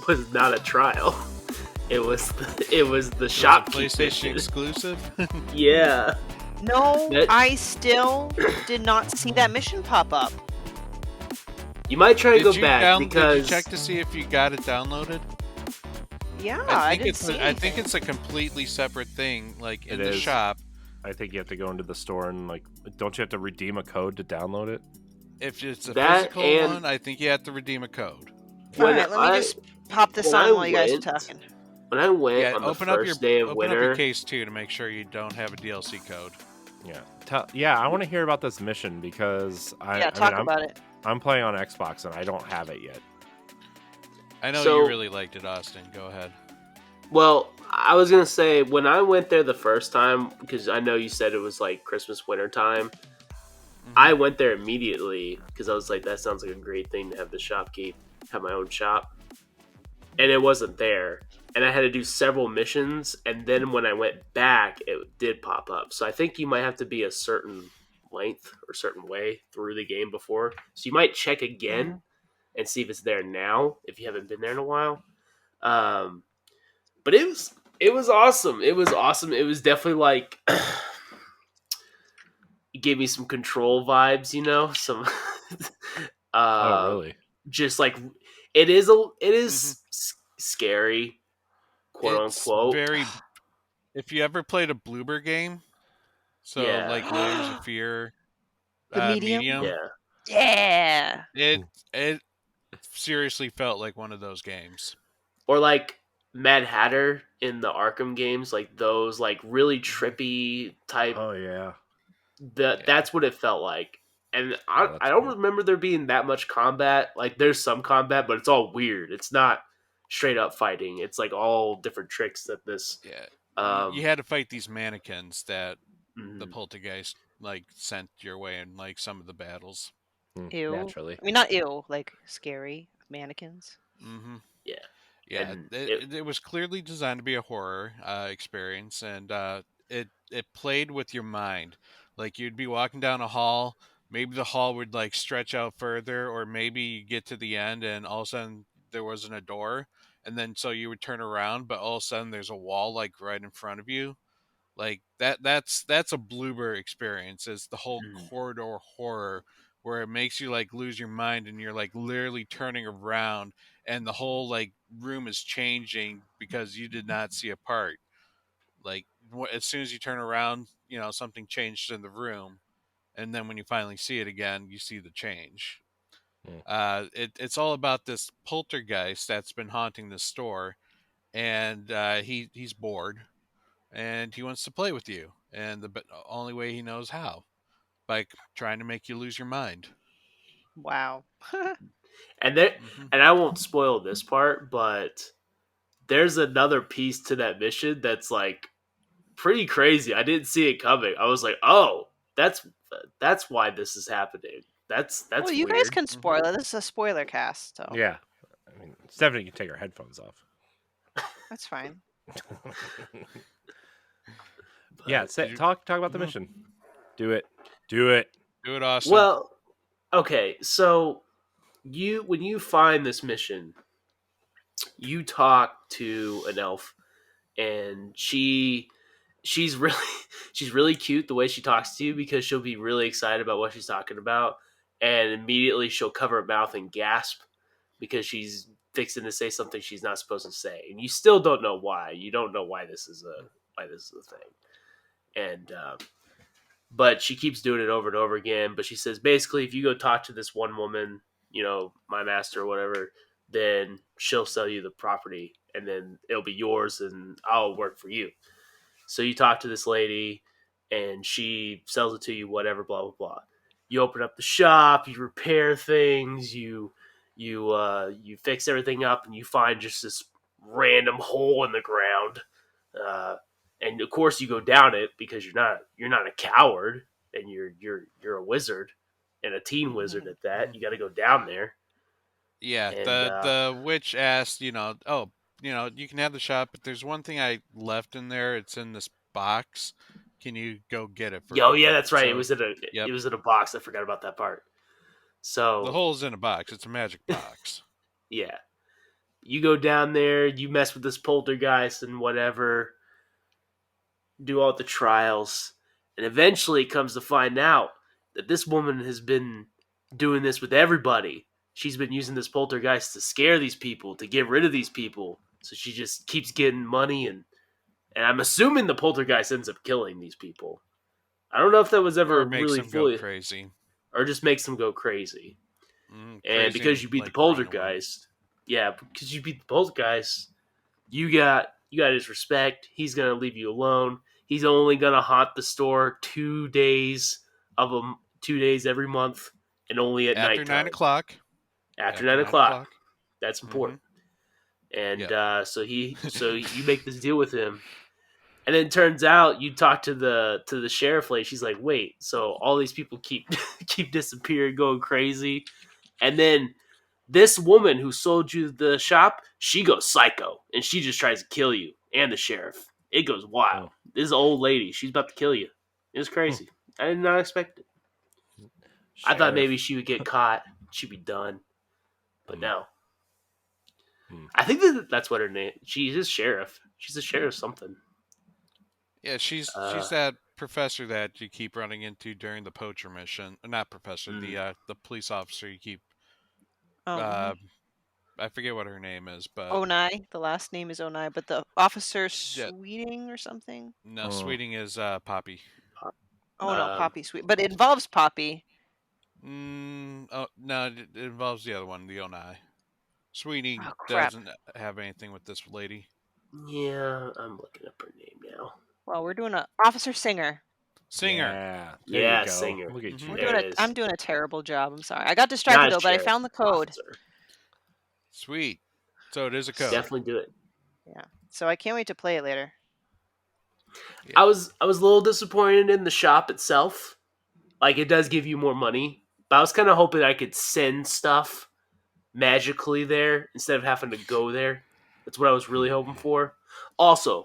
Speaker 3: was not a trial. It was the
Speaker 4: It was a
Speaker 3: shopkeep
Speaker 4: PlayStation
Speaker 3: mission.
Speaker 4: exclusive.
Speaker 3: Yeah.
Speaker 2: No,
Speaker 3: That-
Speaker 2: I still did not see that mission pop up.
Speaker 3: You might try to go back
Speaker 4: Did
Speaker 3: because
Speaker 4: you check to see if you got it downloaded?
Speaker 2: Yeah,
Speaker 4: I
Speaker 2: didn't see
Speaker 4: I think
Speaker 2: anything.
Speaker 4: it's a completely separate thing. Like in
Speaker 1: It
Speaker 4: the
Speaker 1: is.
Speaker 4: shop,
Speaker 1: I think you have to go into the store and don't you have to redeem a code to download it?
Speaker 4: if it's a
Speaker 3: That
Speaker 4: physical
Speaker 3: and-
Speaker 4: one, I think you have to redeem a code.
Speaker 2: All
Speaker 3: when
Speaker 2: right, let me just pop this
Speaker 3: when
Speaker 2: on
Speaker 3: I
Speaker 2: while you guys are
Speaker 3: went-
Speaker 2: talking.
Speaker 3: when I went
Speaker 4: Yeah,
Speaker 3: on the
Speaker 4: open up your
Speaker 3: first day of
Speaker 4: open up your
Speaker 3: winter,
Speaker 4: case too to make sure you don't have a DLC code.
Speaker 1: Yeah. I want to hear about this mission because
Speaker 2: Talk about it.
Speaker 1: I'm playing on Xbox and I don't have it yet.
Speaker 4: I know
Speaker 3: So-
Speaker 4: you really liked it, Austin. Go ahead.
Speaker 3: well, I was gonna say when I went there the first time, because I know you said it was like Christmas winter time. I went there immediately because I was like, that sounds like a great thing to have the shopkeep, have my own shop, and it wasn't there. And I had to do several missions, and then when I went back, it did pop up. So I think you might have to be a certain length or certain way through the game before. So you might check again and see if it's there now if you haven't been there in a while. But it was awesome. It was awesome. It was definitely like it gave me some Control vibes, some
Speaker 1: Oh, really?
Speaker 3: just like it is scary, quote
Speaker 4: It's
Speaker 3: unquote.
Speaker 4: very. If you ever played a Bloober game, so
Speaker 3: Yeah.
Speaker 4: like Layers of Fear,
Speaker 2: The medium?
Speaker 3: Yeah.
Speaker 2: Yeah.
Speaker 4: it seriously felt like one of those games.
Speaker 3: Or like Mad Hatter in the Arkham games, like those like really trippy type.
Speaker 1: Oh yeah.
Speaker 3: That's what it felt like. And
Speaker 1: Oh,
Speaker 3: I
Speaker 1: that's
Speaker 3: don't
Speaker 1: cool.
Speaker 3: remember there being that much combat. Like there's some combat, but it's all weird. It's not straight up fighting. It's like all different tricks that this.
Speaker 4: Yeah, you had to fight these mannequins that the
Speaker 3: mhm.
Speaker 4: poltergeist like sent your way in like some of the battles.
Speaker 2: Ew.
Speaker 1: Naturally.
Speaker 2: I mean, not ew, like scary mannequins.
Speaker 4: Mm-hmm.
Speaker 3: Yeah.
Speaker 4: Yeah,
Speaker 3: And
Speaker 4: it was clearly designed to be a horror experience, and it played with your mind. Like you'd be walking down a hall, maybe the hall would like stretch out further, or maybe you get to the end and all of a sudden there wasn't a door, and then so you would turn around, but all of a sudden there's a wall like right in front of you. Like that's a bloober experience. It's the whole
Speaker 3: Mm.
Speaker 4: corridor horror where it makes you like lose your mind and you're like literally turning around and the whole like room is changing because you did not see a part. Like as soon as you turn around, something changed in the room, and then when you finally see it again, you see the change. It's all about this poltergeist that's been haunting the store, and he's bored and he wants to play with you, and the only way he knows how by trying to make you lose your mind.
Speaker 2: Wow.
Speaker 3: And there,
Speaker 4: Mhm.
Speaker 3: and I won't spoil this part, but there's another piece to that mission that's like pretty crazy. I didn't see it coming. I was like, oh, that's why this is happening. That's
Speaker 2: Well, you
Speaker 3: weird.
Speaker 2: guys can spoil it. This is a spoiler cast, so
Speaker 1: Yeah. I mean, Stephanie can take her headphones off.
Speaker 2: that's fine.
Speaker 1: Yeah.
Speaker 4: Did you-
Speaker 1: Talk about the
Speaker 4: Mhm.
Speaker 1: mission. Do it. Do it.
Speaker 4: Do it, Austin.
Speaker 3: Well, okay, so when you find this mission, you talk to an elf, and she's really she's really cute the way she talks to you because she'll be really excited about what she's talking about, and immediately she'll cover her mouth and gasp because she's fixing to say something she's not supposed to say, and you still don't know why. You don't know why this is a thing, and but she keeps doing it over and over again. But she says basically, if you go talk to this one woman, my master or whatever, then she'll sell you the property, and then it'll be yours, and I'll work for you. So you talk to this lady, and she sells it to you, whatever, blah blah blah. You open up the shop, you repair things, you fix everything up, and you find just this random hole in the ground. And of course, you go down it because you're not a coward, and you're a wizard, and a teen wizard at that. You got to go down there.
Speaker 4: Yeah,
Speaker 3: And,
Speaker 4: the witch asked, you can have the shop, but there's one thing I left in there. It's in this box. Can you go get it for
Speaker 3: Oh
Speaker 4: me?
Speaker 3: yeah, that's right.
Speaker 4: So,
Speaker 3: it was in
Speaker 4: yep.
Speaker 3: a box. I forgot about that part. So
Speaker 4: The hole's in a box. It's a magic box.
Speaker 3: yeah. You go down there, you mess with this poltergeist and whatever, do all the trials, and eventually comes to find out that this woman has been doing this with everybody. She's been using this poltergeist to scare these people, to get rid of these people. So she just keeps getting money, and I'm assuming the poltergeist ends up killing these people. I don't know if that was ever
Speaker 4: Or makes
Speaker 3: really
Speaker 4: them go
Speaker 3: fully,
Speaker 4: crazy.
Speaker 3: or just makes them go crazy. And
Speaker 4: Crazy
Speaker 3: because you beat the
Speaker 4: like running away.
Speaker 3: poltergeist, because you beat the poltergeist, you got his respect. He's gonna leave you alone. He's only gonna haunt the store 2 days 2 days every month, and only at
Speaker 4: After
Speaker 3: nighttime.
Speaker 4: 9 o'clock.
Speaker 3: After 9 o'clock. That's
Speaker 4: Mm-hmm.
Speaker 3: important. And
Speaker 4: Yep.
Speaker 3: so you make this deal with him, and then it turns out you talk to the sheriff lady. She's like, wait, so all these people keep keep disappearing, going crazy, and then this woman who sold you the shop, she goes psycho, and she just tries to kill you and the sheriff. It goes wild. This old lady, she's about to kill you. It was crazy. I did not expect it. I thought maybe she would get caught, she'd be done, but no. I think that's what her name. She's a sheriff. She's a sheriff something.
Speaker 4: Yeah, she's that professor that you keep running into during the poacher mission. Not professor, the police officer you keep. I forget what her name is, but
Speaker 2: Onai. The last name is Onai, but the officer Sweeting or something.
Speaker 4: No, Sweeting is Poppy.
Speaker 2: Oh no, Poppy Sweet, but it involves Poppy.
Speaker 4: Oh no, it involves the other one, the Onai. Sweeting
Speaker 2: crap.
Speaker 4: doesn't have anything with this lady.
Speaker 3: Yeah, I'm looking up her name now.
Speaker 2: Well, we're doing Officer Singer.
Speaker 4: Singer.
Speaker 1: Yeah, you go.
Speaker 3: Singer.
Speaker 1: Look at you.
Speaker 2: I'm doing a terrible job. I'm sorry. I got distracted though, but I found the code.
Speaker 3: Officer.
Speaker 4: Sweet. So it is a code.
Speaker 3: Definitely do it.
Speaker 2: Yeah. So I can't wait to play it later.
Speaker 3: Yeah. I was a little disappointed in the shop itself. Like, it does give you more money, but I was kind of hoping I could send stuff magically there instead of having to go there. That's what I was really hoping for. Also,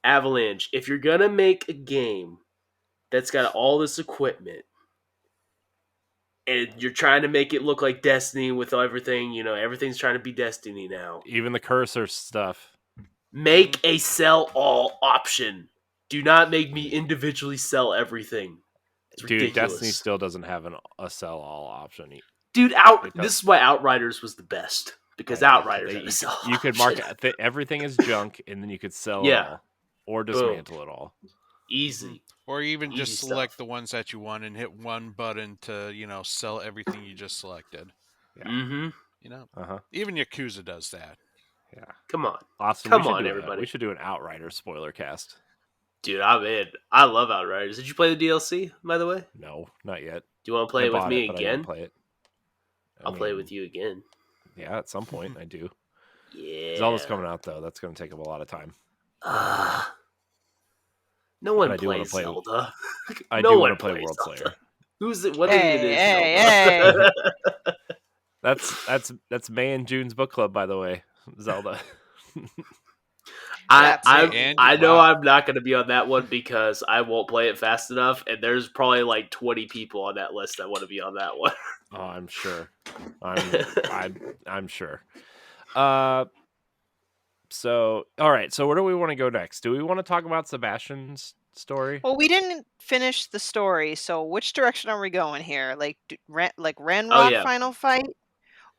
Speaker 3: Avalanche, if you're gonna make a game that's got all this equipment and you're trying to make it look like Destiny with everything, everything's trying to be Destiny now.
Speaker 1: Even the cursor stuff.
Speaker 3: Make a sell all option. Do not make me individually sell everything. It's ridiculous.
Speaker 1: Destiny still doesn't have a sell all option.
Speaker 3: Dude, this is why Outriders was the best. Because Outriders had a sell
Speaker 1: you could mark everything as junk, and then you could sell it all. Or dismantle it all.
Speaker 3: Easy.
Speaker 4: Or even just select the ones that you want and hit one button to, sell everything you just selected.
Speaker 1: Yeah.
Speaker 3: Mm-hmm.
Speaker 4: Even Yakuza does that.
Speaker 3: Yeah. Come on.
Speaker 1: Austin,
Speaker 3: Come on, everybody.
Speaker 1: We should do an Outriders spoiler cast.
Speaker 3: Dude, I'm in. I love Outriders. Did you play the DLC, by the way?
Speaker 1: No, not yet.
Speaker 3: Do you want to play it with me again?
Speaker 1: Play it.
Speaker 3: I'll play it with you again.
Speaker 1: Yeah, at some point I do.
Speaker 3: Yeah.
Speaker 1: Zelda's coming out, though. That's going to take up a lot of time.
Speaker 3: No one plays Zelda.
Speaker 1: I do want to play World Slayer.
Speaker 3: Who's it? What is
Speaker 2: Hey.
Speaker 1: That's May and June's book club, by the way. Zelda.
Speaker 3: I know I'm not going to be on that one because I won't play it fast enough, and there's probably like 20 people on that list that want to be on that one.
Speaker 1: Oh, I'm sure. I'm sure. So, all right. So, where do we want to go next? Do we want to talk about Sebastian's story?
Speaker 2: Well, we didn't finish the story, so which direction are we going here? Like Ranrock final fight,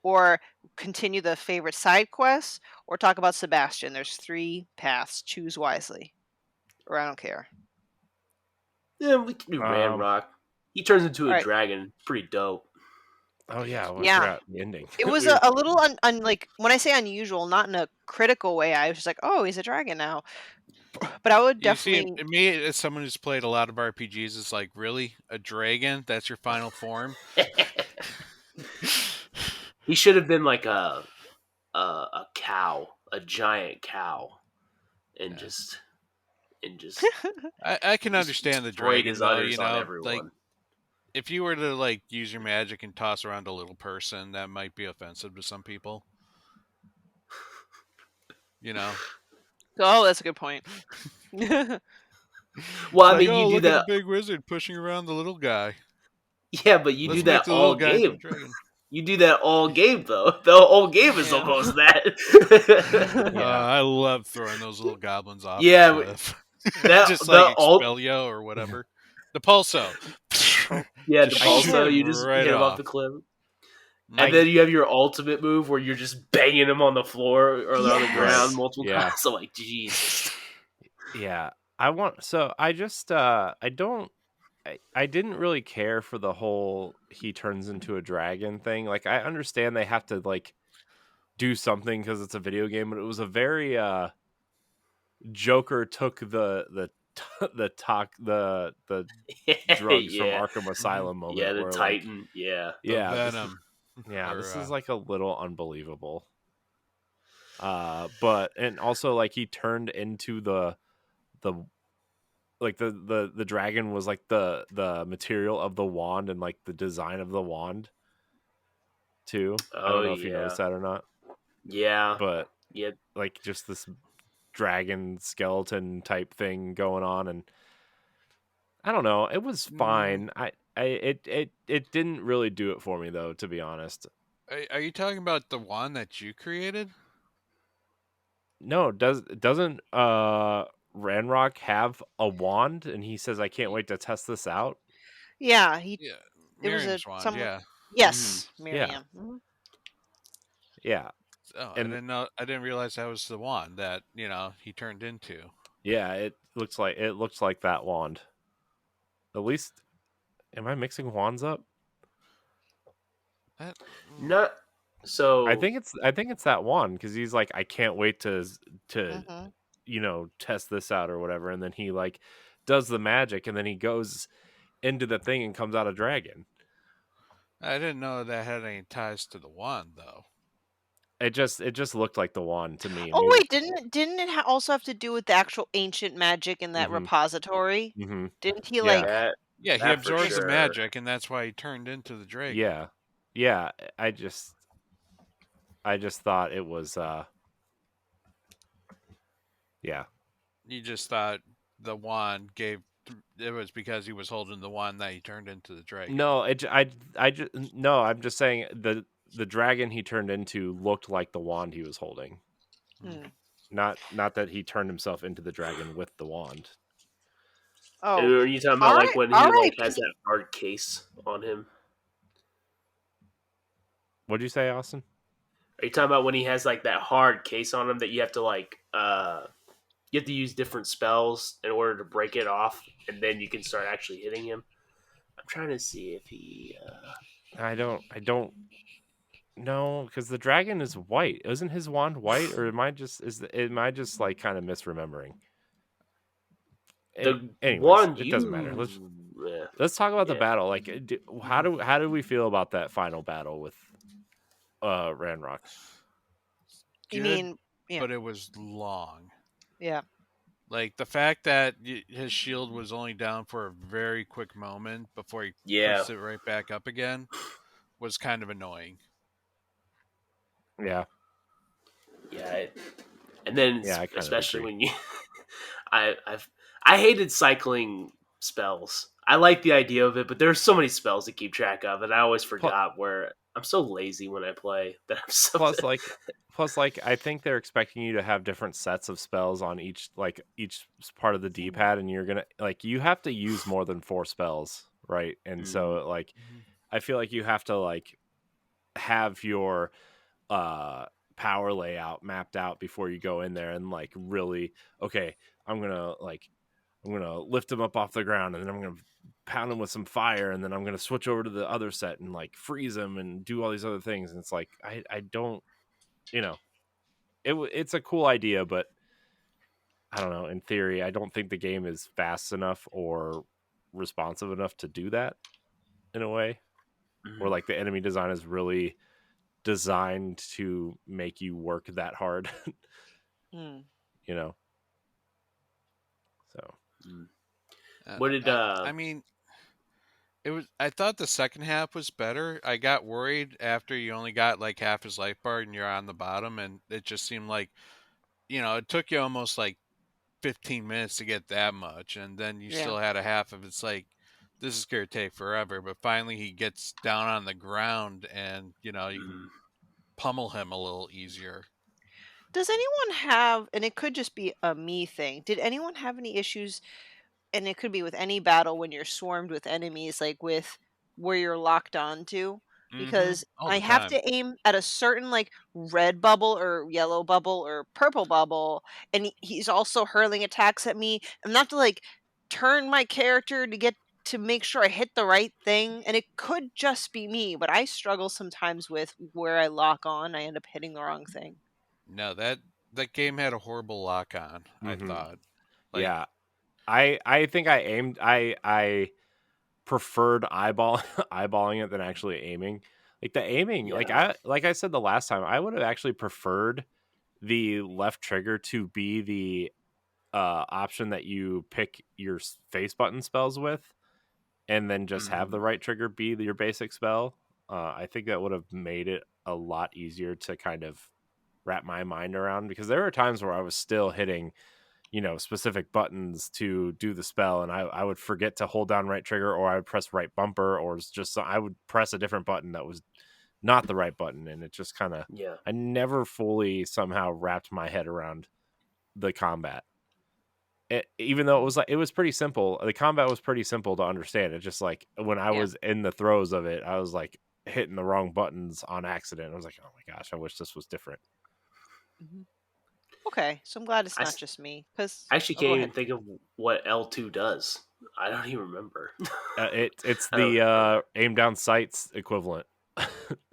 Speaker 2: or continue the favorite side quests, or talk about Sebastian? There's 3 paths. Choose wisely, or I don't care.
Speaker 3: Yeah, we can do Ranrock. He turns into a dragon. Pretty dope.
Speaker 1: Oh yeah, I forgot the ending.
Speaker 2: It was a little like when I say unusual, not in a critical way. I was just like, oh, he's a dragon now. But I would definitely.
Speaker 4: Me, as someone who's played a lot of RPGs, it's like, really, a dragon? That's your final form?
Speaker 3: He should have been like a cow, a giant cow, and just.
Speaker 4: I can understand the dragon, though.
Speaker 3: Like,
Speaker 4: if you were to use your magic and toss around a little person, that might be offensive to some people.
Speaker 2: Oh, that's a good point.
Speaker 3: Well, I mean, you do that.
Speaker 4: At the big wizard pushing around the little guy.
Speaker 3: Yeah, but you do that all game. You do that all game though. The whole game is
Speaker 4: Yeah.
Speaker 3: almost that.
Speaker 1: Yeah.
Speaker 4: I love throwing those little goblins off
Speaker 3: Yeah,
Speaker 4: the cliff.
Speaker 3: that
Speaker 4: Just
Speaker 3: the
Speaker 4: like Expelio or whatever. The Pulso.
Speaker 3: yeah,
Speaker 4: Just
Speaker 3: the
Speaker 4: shoot
Speaker 3: pulso,
Speaker 4: him
Speaker 3: you just
Speaker 4: right
Speaker 3: hit him off
Speaker 4: off.
Speaker 3: the cliff.
Speaker 4: I-
Speaker 3: And then you have your ultimate move where you're just banging him on the floor or on the
Speaker 2: Yes.
Speaker 3: ground
Speaker 1: Right.
Speaker 3: multiple
Speaker 1: Yeah.
Speaker 3: times. So like, jeez.
Speaker 1: Yeah. I just I didn't really care for the whole he turns into a dragon thing. Like I understand they have to like do something because it's a video game, but it was a very Joker took the drugs from
Speaker 3: Yeah.
Speaker 1: Arkham Asylum
Speaker 3: Yeah,
Speaker 1: moment
Speaker 3: the
Speaker 1: where like
Speaker 3: Titan. Yeah.
Speaker 4: the
Speaker 1: yeah this is,
Speaker 4: Venom.
Speaker 1: this is like a little unbelievable. But and also like he turned into the like the dragon was like the material of the wand and like the design of the wand too. I
Speaker 3: Oh
Speaker 1: don't know if you
Speaker 3: yeah.
Speaker 1: noticed that or not,
Speaker 3: Yeah.
Speaker 1: but
Speaker 3: Yeah.
Speaker 1: like just this dragon skeleton type thing going on, and I don't know, it was fine. It didn't really do it for me though, to be honest.
Speaker 4: Are you talking about the wand that you created?
Speaker 1: No, doesn't Ranrock have a wand and he says I can't wait to test this out?
Speaker 2: Yeah,
Speaker 4: Yeah.
Speaker 2: it was
Speaker 4: Miriam's wand,
Speaker 2: someone.
Speaker 4: yeah.
Speaker 2: Yes,
Speaker 1: Yeah.
Speaker 2: Miriam. Mhm.
Speaker 1: Yeah.
Speaker 4: Oh, I
Speaker 1: And
Speaker 4: didn't know. I didn't realize that was the wand that he turned into.
Speaker 1: yeah, it looks like that wand. At least, am I mixing wands up?
Speaker 4: That,
Speaker 3: Not so.
Speaker 1: I think it's that wand because he's like, I can't wait to
Speaker 2: Mhm.
Speaker 1: test this out or whatever, and then he like does the magic, and then he goes into the thing and comes out a dragon.
Speaker 4: I didn't know that had any ties to the wand though.
Speaker 1: It just looked like the wand to me. And
Speaker 2: Oh wait, didn't it also have to do with the actual ancient magic in that
Speaker 1: Mhm.
Speaker 2: repository?
Speaker 1: Mhm.
Speaker 2: Didn't he
Speaker 1: Yeah.
Speaker 2: like?
Speaker 3: That
Speaker 4: Yeah, he
Speaker 3: that for
Speaker 4: absorbed the
Speaker 3: sure.
Speaker 4: magic, and that's why he turned into the dragon.
Speaker 1: Yeah. I just thought it was yeah.
Speaker 4: You just thought the wand gave. It was because he was holding the wand that he turned into the dragon.
Speaker 1: No, no, I'm just saying the dragon he turned into looked like the wand he was holding.
Speaker 2: Hmm.
Speaker 1: Not that he turned himself into the dragon with the wand.
Speaker 2: Oh,
Speaker 3: Are you talking about like when he like has that hard case on him?
Speaker 1: What'd you say, Austin?
Speaker 3: Are you talking about when he has like that hard case on him that you have to like you have to use different spells in order to break it off, and then you can start actually hitting him? I'm trying to see if he.
Speaker 1: I don't know because the dragon is white. Isn't his wand white, or am I just like kind of misremembering?
Speaker 3: The
Speaker 1: Anyways,
Speaker 3: wand
Speaker 1: it doesn't matter.
Speaker 3: Yeah.
Speaker 1: Let's talk about the
Speaker 3: Yeah.
Speaker 1: battle. Like, how do we feel about that final battle with Ranrock?
Speaker 2: you
Speaker 4: Good,
Speaker 2: mean yeah,
Speaker 4: but it was long.
Speaker 2: yeah.
Speaker 4: Like the fact that his shield was only down for a very quick moment before he
Speaker 3: Yeah.
Speaker 4: puts it right back up again was kind of annoying.
Speaker 1: Yeah.
Speaker 3: Yeah. And then
Speaker 1: Yeah, I kind of
Speaker 3: especially
Speaker 1: agree.
Speaker 3: when you, I hated cycling spells. I like the idea of it, but there's so many spells to keep track of, and I always forgot where I'm so lazy when I play that I'm so
Speaker 1: plus like I think they're expecting you to have different sets of spells on each part of the D-pad, and you're gonna like you have to use more than 4 spells, right? And so like I feel like you have to like have your power layout mapped out before you go in there and like really okay, I'm gonna lift him up off the ground, and then I'm gonna pound him with some fire, and then I'm gonna switch over to the other set and like freeze him and do all these other things. And it's like I don't, it's a cool idea, but I don't know. In theory, I don't think the game is fast enough or responsive enough to do that in a way, or like the enemy design is really designed to make you work that hard. So
Speaker 3: what did
Speaker 4: I mean, it was. I thought the second half was better. I got worried after you only got like half his life bar and you're on the bottom, and it just seemed like, it took you almost like 15 minutes to get that much, and then you still had a half of it's like this is going to take forever. But finally, he gets down on the ground, and you can
Speaker 3: Mm.
Speaker 4: pummel him a little easier.
Speaker 2: Does anyone have, and it could just be a me thing, did anyone have any issues, and it could be with any battle when you're swarmed with enemies, like with where you're locked onto? Because
Speaker 4: All
Speaker 2: I
Speaker 4: the
Speaker 2: have
Speaker 4: time.
Speaker 2: to aim at a certain like red bubble or yellow bubble or purple bubble, and he's also hurling attacks at me. I'm not to like turn my character to get to make sure I hit the right thing, and it could just be me, but I struggle sometimes with where I lock on. I end up hitting the wrong thing.
Speaker 4: No, that game had a horrible lock on. I
Speaker 1: Mm-hmm.
Speaker 4: thought, like,
Speaker 1: Yeah, I think I aimed. I preferred eyeballing it than actually aiming. Like the aiming,
Speaker 3: Yeah.
Speaker 1: like I said the last time, I would have actually preferred the left trigger to be the option that you pick your face button spells with, and then just have the
Speaker 3: Mm.
Speaker 1: right trigger be your basic spell. I think that would have made it a lot easier to kind of wrap my mind around, because there were times where I was still hitting specific buttons to do the spell, and I would forget to hold down right trigger, or I would press right bumper, or it's just I would press a different button that was not the right button, and it just kind of,
Speaker 3: Yeah.
Speaker 1: I never fully somehow wrapped my head around the combat. Even though it was pretty simple, the combat was pretty simple to understand. It's just like when I
Speaker 2: Yeah.
Speaker 1: was in the throes of it, I was like hitting the wrong buttons on accident. I was like, oh my gosh, I wish this was different.
Speaker 2: hmm Okay, so I'm glad it's
Speaker 3: I
Speaker 2: not just me. Because
Speaker 3: actually
Speaker 2: oh, go
Speaker 3: can't
Speaker 2: ahead.
Speaker 3: even think of what L2 does. I don't even remember.
Speaker 1: It's
Speaker 3: I don't
Speaker 1: the
Speaker 3: remember.
Speaker 1: aim down sights equivalent.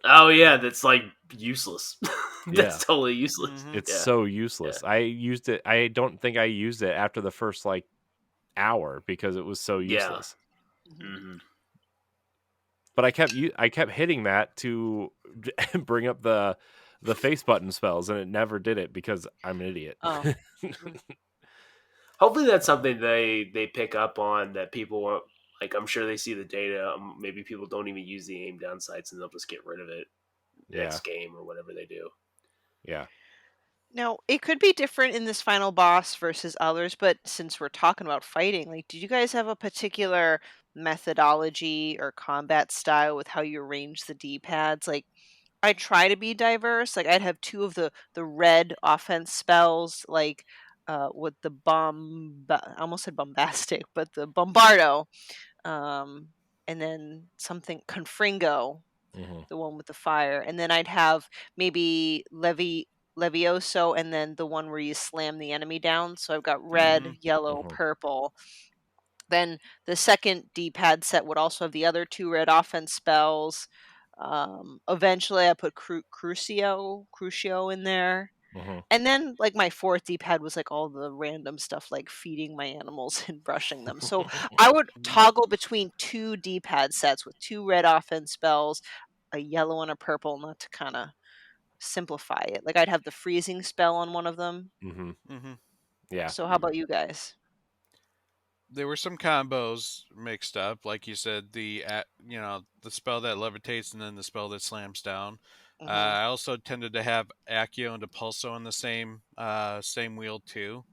Speaker 3: Oh yeah, that's like useless.
Speaker 1: Yeah.
Speaker 3: That's totally useless.
Speaker 4: mm-hmm.
Speaker 1: It's
Speaker 3: Yeah.
Speaker 1: so
Speaker 3: Yeah.
Speaker 1: useless. I used it. I don't think I used it after the first like hour because it was so
Speaker 3: Yeah.
Speaker 1: useless.
Speaker 2: hmm
Speaker 3: Hmm.
Speaker 1: But I kept hitting that to bring up the face button spells, and it never did it because I'm an idiot.
Speaker 2: Oh. Mhm.
Speaker 3: Hopefully that's something they pick up on, that people won't, like, I'm sure they see the data. Maybe people don't even use the aim down sights and they'll just get rid of it
Speaker 1: Yeah.
Speaker 3: next game or whatever they do.
Speaker 1: Yeah.
Speaker 2: Now, it could be different in this final boss versus others, but since we're talking about fighting, like, did you guys have a particular methodology or combat style with how you arrange the D-pads? Like, I try to be diverse. Like, I'd have two of the red offense spells, like with the I almost said bombastic, but the bombardo, um, and then something confringo,
Speaker 1: Hmm.
Speaker 2: the one with the fire, and then I'd have maybe Levioso, and then the one where you slam the enemy down. So I've got
Speaker 4: Mm-hmm.
Speaker 2: red, yellow,
Speaker 1: Hmm.
Speaker 2: purple. Then the second D-pad set would also have the other two red offense spells. Eventually, I put Crucio in there.
Speaker 1: Hmm.
Speaker 2: And then, like, my fourth D-pad was like all the random stuff, like feeding my animals and brushing them. So I would toggle between two D-pad sets with two red offense spells, a yellow and a purple, not to kind of simplify it. Like I'd have the freezing spell on one of them.
Speaker 1: Hmm.
Speaker 4: Mm-hmm.
Speaker 1: Yeah.
Speaker 2: So how about you guys?
Speaker 4: There were some combos mixed up, like you said, the spell that levitates and then the spell that slams down.
Speaker 2: Mhm.
Speaker 4: I also tended to have Accio and Depulso in the same wheel too.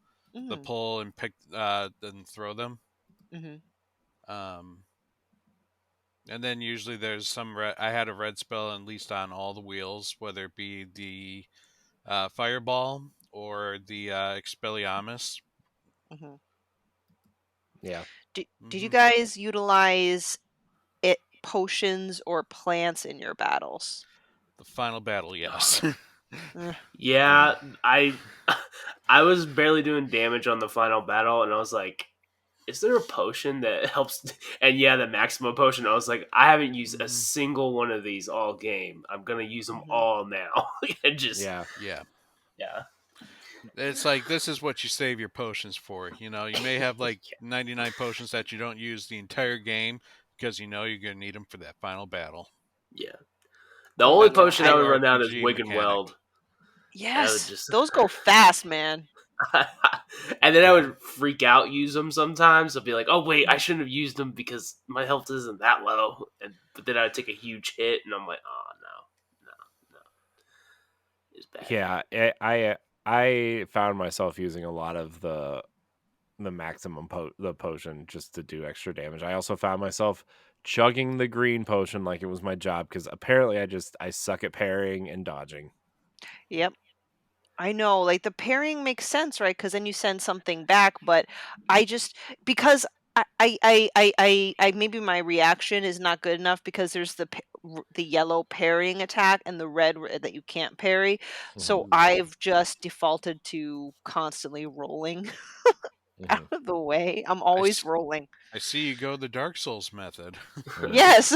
Speaker 4: The
Speaker 2: Mhm.
Speaker 4: pull and pick, then throw them.
Speaker 2: Mhm.
Speaker 4: Um, and then usually there's some red. I had a red spell at least on all the wheels, whether it be the Fireball or the Expelliarmus.
Speaker 2: Mhm.
Speaker 1: Yeah.
Speaker 2: Did you
Speaker 4: Hmm.
Speaker 2: guys utilize potions or plants in your battles?
Speaker 4: The final battle, yes.
Speaker 2: Eh,
Speaker 3: Yeah, I was barely doing damage on the final battle, and I was like, "Is there a potion that helps?" And yeah, the maximum potion. I was like, "I haven't used a
Speaker 4: Hmm.
Speaker 3: single one of these all game. I'm gonna use them
Speaker 2: mhm.
Speaker 3: all now." And just
Speaker 1: Yeah.
Speaker 4: Yeah.
Speaker 3: yeah,
Speaker 4: It's like this is what you save your potions for. You may have like 99 potions that you don't use the entire game because you're going to need them for that final battle.
Speaker 3: yeah. The
Speaker 2: Oh
Speaker 3: only
Speaker 4: That's a
Speaker 2: yeah.
Speaker 3: potion I
Speaker 2: I
Speaker 3: would
Speaker 4: true
Speaker 3: run down is
Speaker 4: RPG
Speaker 3: Wig and
Speaker 4: mechanic.
Speaker 3: Weld. I would
Speaker 2: Yes.
Speaker 3: just,
Speaker 2: Those go fast, man.
Speaker 3: and then I
Speaker 1: Yeah.
Speaker 3: would freak out, use them sometimes. I'd be like, "Oh wait, I
Speaker 2: Mhm.
Speaker 3: shouldn't have used them because my health isn't that low." And but then I'd take a huge hit, and I'm like, "Oh no, no, no, it's bad."
Speaker 1: Yeah. I found myself using a lot of the the maximum the potion just to do extra damage. I also found myself chugging the green potion like it was my job because apparently I suck at parrying and dodging.
Speaker 2: Yep. I know, like the pairing makes sense, right? Because then you send something back. But I just because I maybe my reaction is not good enough because there's the yellow parrying attack and the red that you can't parry. So
Speaker 1: Mhm.
Speaker 2: I've just defaulted to constantly rolling out
Speaker 1: Mhm.
Speaker 2: of the way. I'm always rolling.
Speaker 4: I see you go the Dark Souls method.
Speaker 1: Mhm.
Speaker 2: Yes.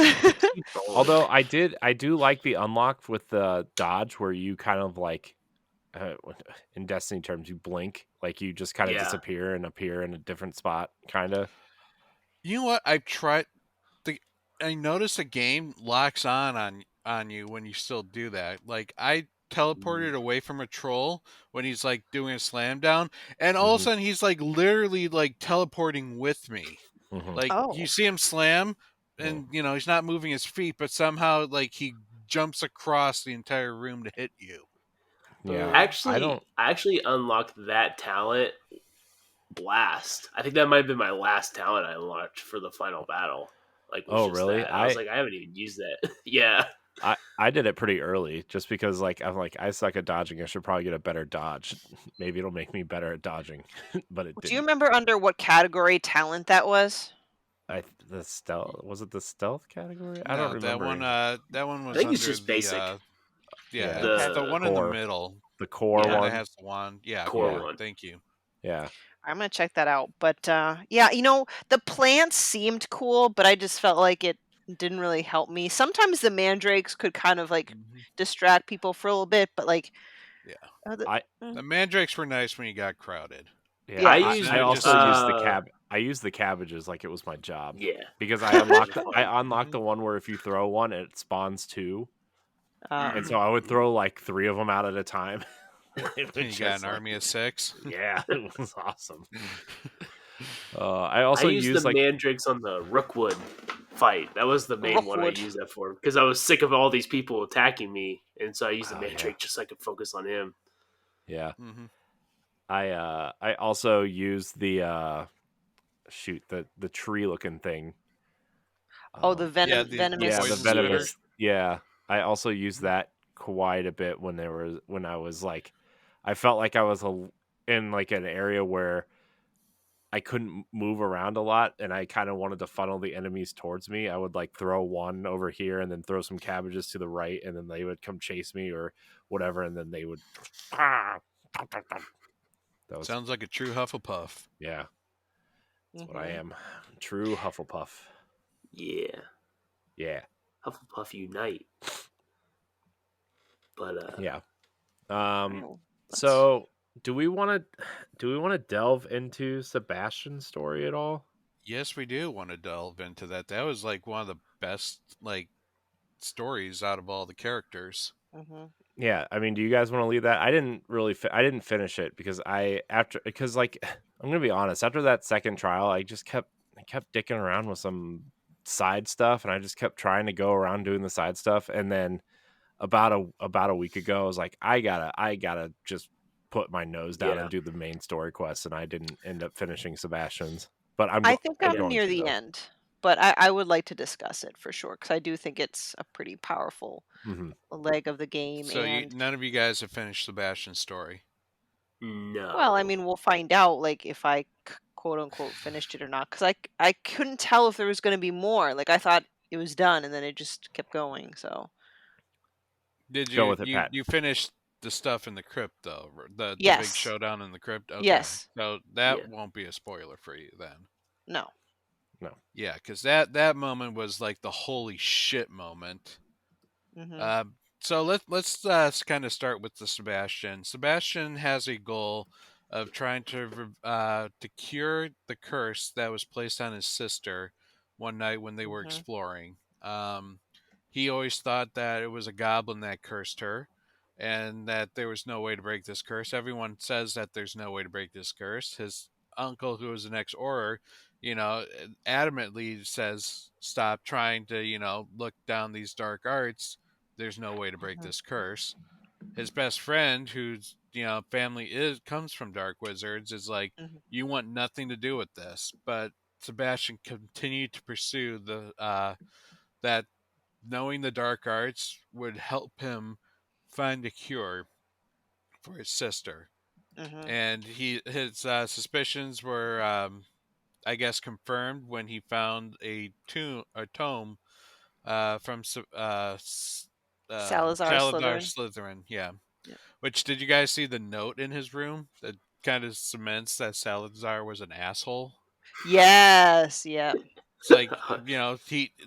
Speaker 3: Keep rolling.
Speaker 1: Although I do like the unlock with the dodge where you kind of like in Destiny terms you blink, like you just kind of
Speaker 3: Yeah.
Speaker 1: disappear and appear in a different spot, kind of.
Speaker 4: You know what? I've tried. I noticed the game locks on you when you still do that. Like I teleported away from a troll when he's like doing a slam down, and all of a
Speaker 1: Mhm.
Speaker 4: sudden he's like literally like teleporting with me.
Speaker 1: Mhm.
Speaker 4: Like you
Speaker 2: Oh.
Speaker 4: see him slam,
Speaker 1: Mhm.
Speaker 4: and he's not moving his feet, but somehow like he jumps across the entire room to hit you.
Speaker 1: Yeah. I don't
Speaker 3: I actually unlocked that talent last. I think that might have been my last talent I unlocked for the final battle. Like was
Speaker 1: Oh,
Speaker 3: just
Speaker 1: really?
Speaker 3: that. I was like, I haven't even used that. Yeah.
Speaker 1: I did it pretty early just because like I'm like I suck at dodging. I should probably get a better dodge. Maybe it'll make me better at dodging, but it
Speaker 2: Do you
Speaker 1: didn't.
Speaker 2: remember under what category talent that was?
Speaker 1: The stealth was it the stealth category? I don't
Speaker 4: No,
Speaker 1: remember.
Speaker 4: that one
Speaker 3: I
Speaker 4: was
Speaker 3: think it's
Speaker 4: under
Speaker 3: just
Speaker 4: the
Speaker 3: basic.
Speaker 4: yeah, it's
Speaker 2: Okay.
Speaker 4: the
Speaker 3: The
Speaker 4: one in the
Speaker 1: Core,
Speaker 4: middle.
Speaker 1: the core
Speaker 4: The one
Speaker 3: yeah,
Speaker 4: that
Speaker 1: one.
Speaker 4: has the wand. Yeah,
Speaker 3: core
Speaker 1: Yeah,
Speaker 4: core.
Speaker 3: one.
Speaker 4: Thank you.
Speaker 1: yeah.
Speaker 2: I'm gonna check that out. But yeah, the plants seemed cool, but I just felt like it didn't really help me. Sometimes the mandrakes could kind of like
Speaker 4: Hmm.
Speaker 2: distract people for a little bit, but like,
Speaker 4: Yeah.
Speaker 1: I
Speaker 2: mm,
Speaker 4: The mandrakes were nice when you got crowded.
Speaker 1: yeah.
Speaker 3: I
Speaker 2: yeah,
Speaker 4: Because then
Speaker 3: used
Speaker 1: I
Speaker 4: it just
Speaker 1: also used the
Speaker 3: uh
Speaker 1: cab. I used the cabbages like it was my job
Speaker 3: yeah.
Speaker 1: because
Speaker 3: Cabbages are fun.
Speaker 1: I unlocked
Speaker 4: hmm
Speaker 1: the one where if you throw one, it spawns two, and so
Speaker 3: Mm.
Speaker 1: I would
Speaker 3: Mm.
Speaker 1: throw like 3 of them out at a time. It was
Speaker 4: you got
Speaker 1: just
Speaker 4: an
Speaker 1: like,
Speaker 4: army of 6.
Speaker 1: yeah, it was awesome. I
Speaker 3: I
Speaker 1: also
Speaker 3: used the
Speaker 1: used like,
Speaker 3: mandrakes on the Rookwood fight. That was the main one I
Speaker 2: Rookwood.
Speaker 3: used that for because I was sick of all these people attacking me, and so I used the
Speaker 1: oh yeah,
Speaker 3: mandrake just so I could focus on him.
Speaker 1: yeah.
Speaker 4: hmm
Speaker 1: I also used the shoot the tree looking thing.
Speaker 2: Oh, the
Speaker 4: Yeah, the
Speaker 1: Yeah, the
Speaker 2: venomous
Speaker 4: poison spitter.
Speaker 2: sphere.
Speaker 1: venomous. Yeah, I also used
Speaker 4: Mhm.
Speaker 1: that quite a bit when I was like, I felt like I was in like an area where I couldn't move around a lot, and I kind of wanted to funnel the enemies towards me. I would like throw one over here, and then throw some cabbages to the right, and then they would come chase me or whatever, and then they would. That was
Speaker 4: Sounds like a true Hufflepuff.
Speaker 1: yeah. That's what I
Speaker 2: Hmm.
Speaker 1: am. True Hufflepuff.
Speaker 3: Yeah,
Speaker 1: Yeah.
Speaker 3: Hufflepuff unite. But
Speaker 1: Yeah. Um
Speaker 2: Oh, that's
Speaker 1: so do we want to delve into Sebastian's story at all?
Speaker 4: Yes, we do want to delve into that. That was like one of the best like stories out of all the characters.
Speaker 2: hmm
Speaker 1: Yeah, I mean, do you guys want to leave that? I didn't really I didn't finish it because like I'm going to be honest, after that second trial, I kept dicking around with some side stuff and I just kept trying to go around doing the side stuff and then about a week ago, I was like, I gotta just put my nose down
Speaker 3: yeah,
Speaker 1: and do the main story quest, and I didn't end up finishing Sebastian's. But
Speaker 2: I think
Speaker 3: I
Speaker 1: I'm
Speaker 2: I'm
Speaker 3: got
Speaker 1: going
Speaker 2: near
Speaker 1: to
Speaker 2: the
Speaker 1: though.
Speaker 2: end, but I would like to discuss it for sure because I do think it's a pretty powerful
Speaker 1: Hmm.
Speaker 2: leg of the game.
Speaker 4: So you
Speaker 2: And
Speaker 4: none of you guys have finished Sebastian's story.
Speaker 2: well, I
Speaker 3: no.
Speaker 2: mean, we'll find out like if I quote unquote finished it or not because I couldn't tell if there was going to be more. Like I thought it was done, and then it just kept going. So
Speaker 4: Did
Speaker 1: Go
Speaker 4: you
Speaker 1: with it,
Speaker 4: you
Speaker 1: Pat.
Speaker 4: you finished the stuff in the crypt though? The big
Speaker 2: yes,
Speaker 4: showdown in the crypt. Okay,
Speaker 2: yes,
Speaker 4: so that
Speaker 3: Yeah,
Speaker 4: won't be a spoiler for you then.
Speaker 2: no.
Speaker 1: No.
Speaker 4: Yeah, because that moment was like the holy shit moment.
Speaker 2: Hmm.
Speaker 4: Uh, so let's kind of start with the Sebastian. Sebastian has a goal of trying to cure the curse that was placed on his sister one night when they were
Speaker 2: Hmm.
Speaker 4: exploring. He always thought that it was a goblin that cursed her, and that there was no way to break this curse. Everyone says that there's no way to break this curse. His uncle, who was an ex-Auror, adamantly says, "Stop trying to, look down these dark arts. There's no way to break
Speaker 2: Hmm.
Speaker 4: this curse." His best friend, who's family comes from dark wizards, is like,
Speaker 2: Mhm.
Speaker 4: you want nothing to do with this. But Sebastian continued to pursue that knowing the dark arts would help him find a cure for his sister.
Speaker 2: Mhm.
Speaker 4: And his suspicions were, I guess, confirmed when he found a tome from
Speaker 2: Salazar
Speaker 4: Salazar
Speaker 2: Slytherin.
Speaker 4: Slytherin. Yeah.
Speaker 2: Yeah.
Speaker 4: Which, did you guys see the note in his room that kind of cements that Salazar was an asshole?
Speaker 2: Yes. Yeah.
Speaker 4: It's like,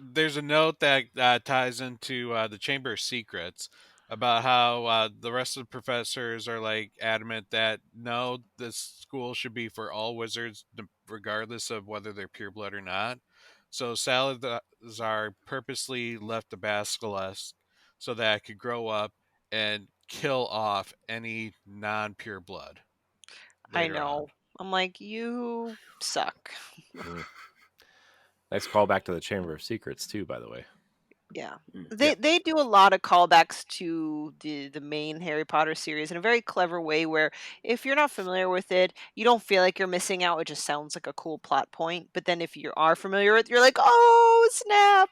Speaker 4: there's a note that ties into the Chamber of Secrets about how the rest of the professors are like adamant that no, this school should be for all wizards, regardless of whether they're pureblood or not. So Salazar purposely left the basilisk so that it could grow up and kill off any non-pure blood
Speaker 2: I
Speaker 4: later on.
Speaker 2: know. I'm like, you suck.
Speaker 1: Mm. Nice callback to the Chamber of Secrets too, by the way.
Speaker 2: Yeah.
Speaker 1: Yeah.
Speaker 2: They do a lot of callbacks to the main Harry Potter series in a very clever way where if you're not familiar with it, you don't feel like you're missing out. It just sounds like a cool plot point. But then if you are familiar with it, you're like, oh snap.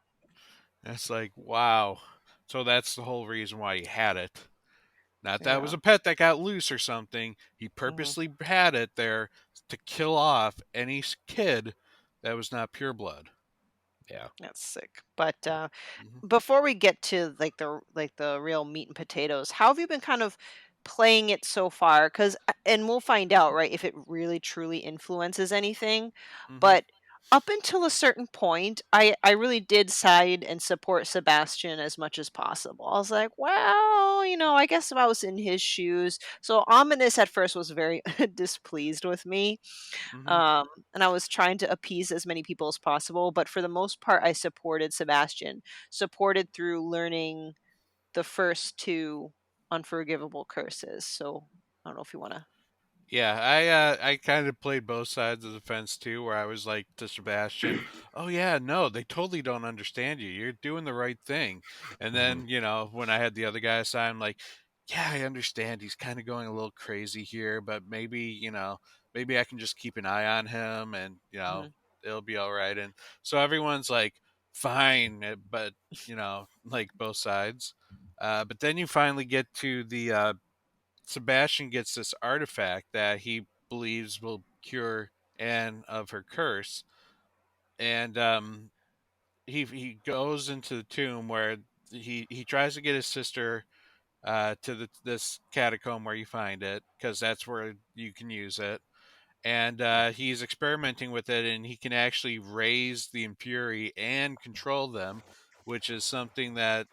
Speaker 4: And it's like, wow. So that's the whole reason why he had it. Not that it was
Speaker 2: Yeah.
Speaker 4: a pet that got loose or something. He
Speaker 2: Hmm.
Speaker 4: purposely had it there to kill off any kid that was not pureblood.
Speaker 1: Yeah.
Speaker 2: That's sick. But
Speaker 4: Mm-hmm.
Speaker 2: before we get to like the real meat and potatoes, how have you been kind of playing it so far? Because and we'll find out, right, if it really truly influences anything.
Speaker 4: Mm-hmm.
Speaker 2: But up until a certain point, I really did side and support Sebastian as much as possible. I was like, well, I guess if I was in his shoes. So Ominous at first was very displeased with me.
Speaker 4: Mm-hmm.
Speaker 2: um, and I was trying to appease as many people as possible. But for the most part, I supported Sebastian, supported through learning the first two unforgivable curses. So I don't know if you want to.
Speaker 4: Yeah, I kind of played both sides of the fence too, where I was like to Sebastian, "Oh yeah, no, they totally don't understand you. You're doing the right thing." And
Speaker 1: Mm-hmm.
Speaker 4: then when I had the other guy aside, I'm like, "Yeah, I understand. He's kind of going a little crazy here, but maybe I can just keep an eye on him, and
Speaker 2: Mhm.
Speaker 4: it'll be all right." And so everyone's like, "Fine," but like both sides. But then you finally get to the Sebastian gets this artifact that he believes will cure Anne of her curse, and he goes into the tomb where he tries to get his sister to this catacomb where you find it, because that's where you can use it. And he's experimenting with it, and he can actually raise the Impuri and control them, which is something that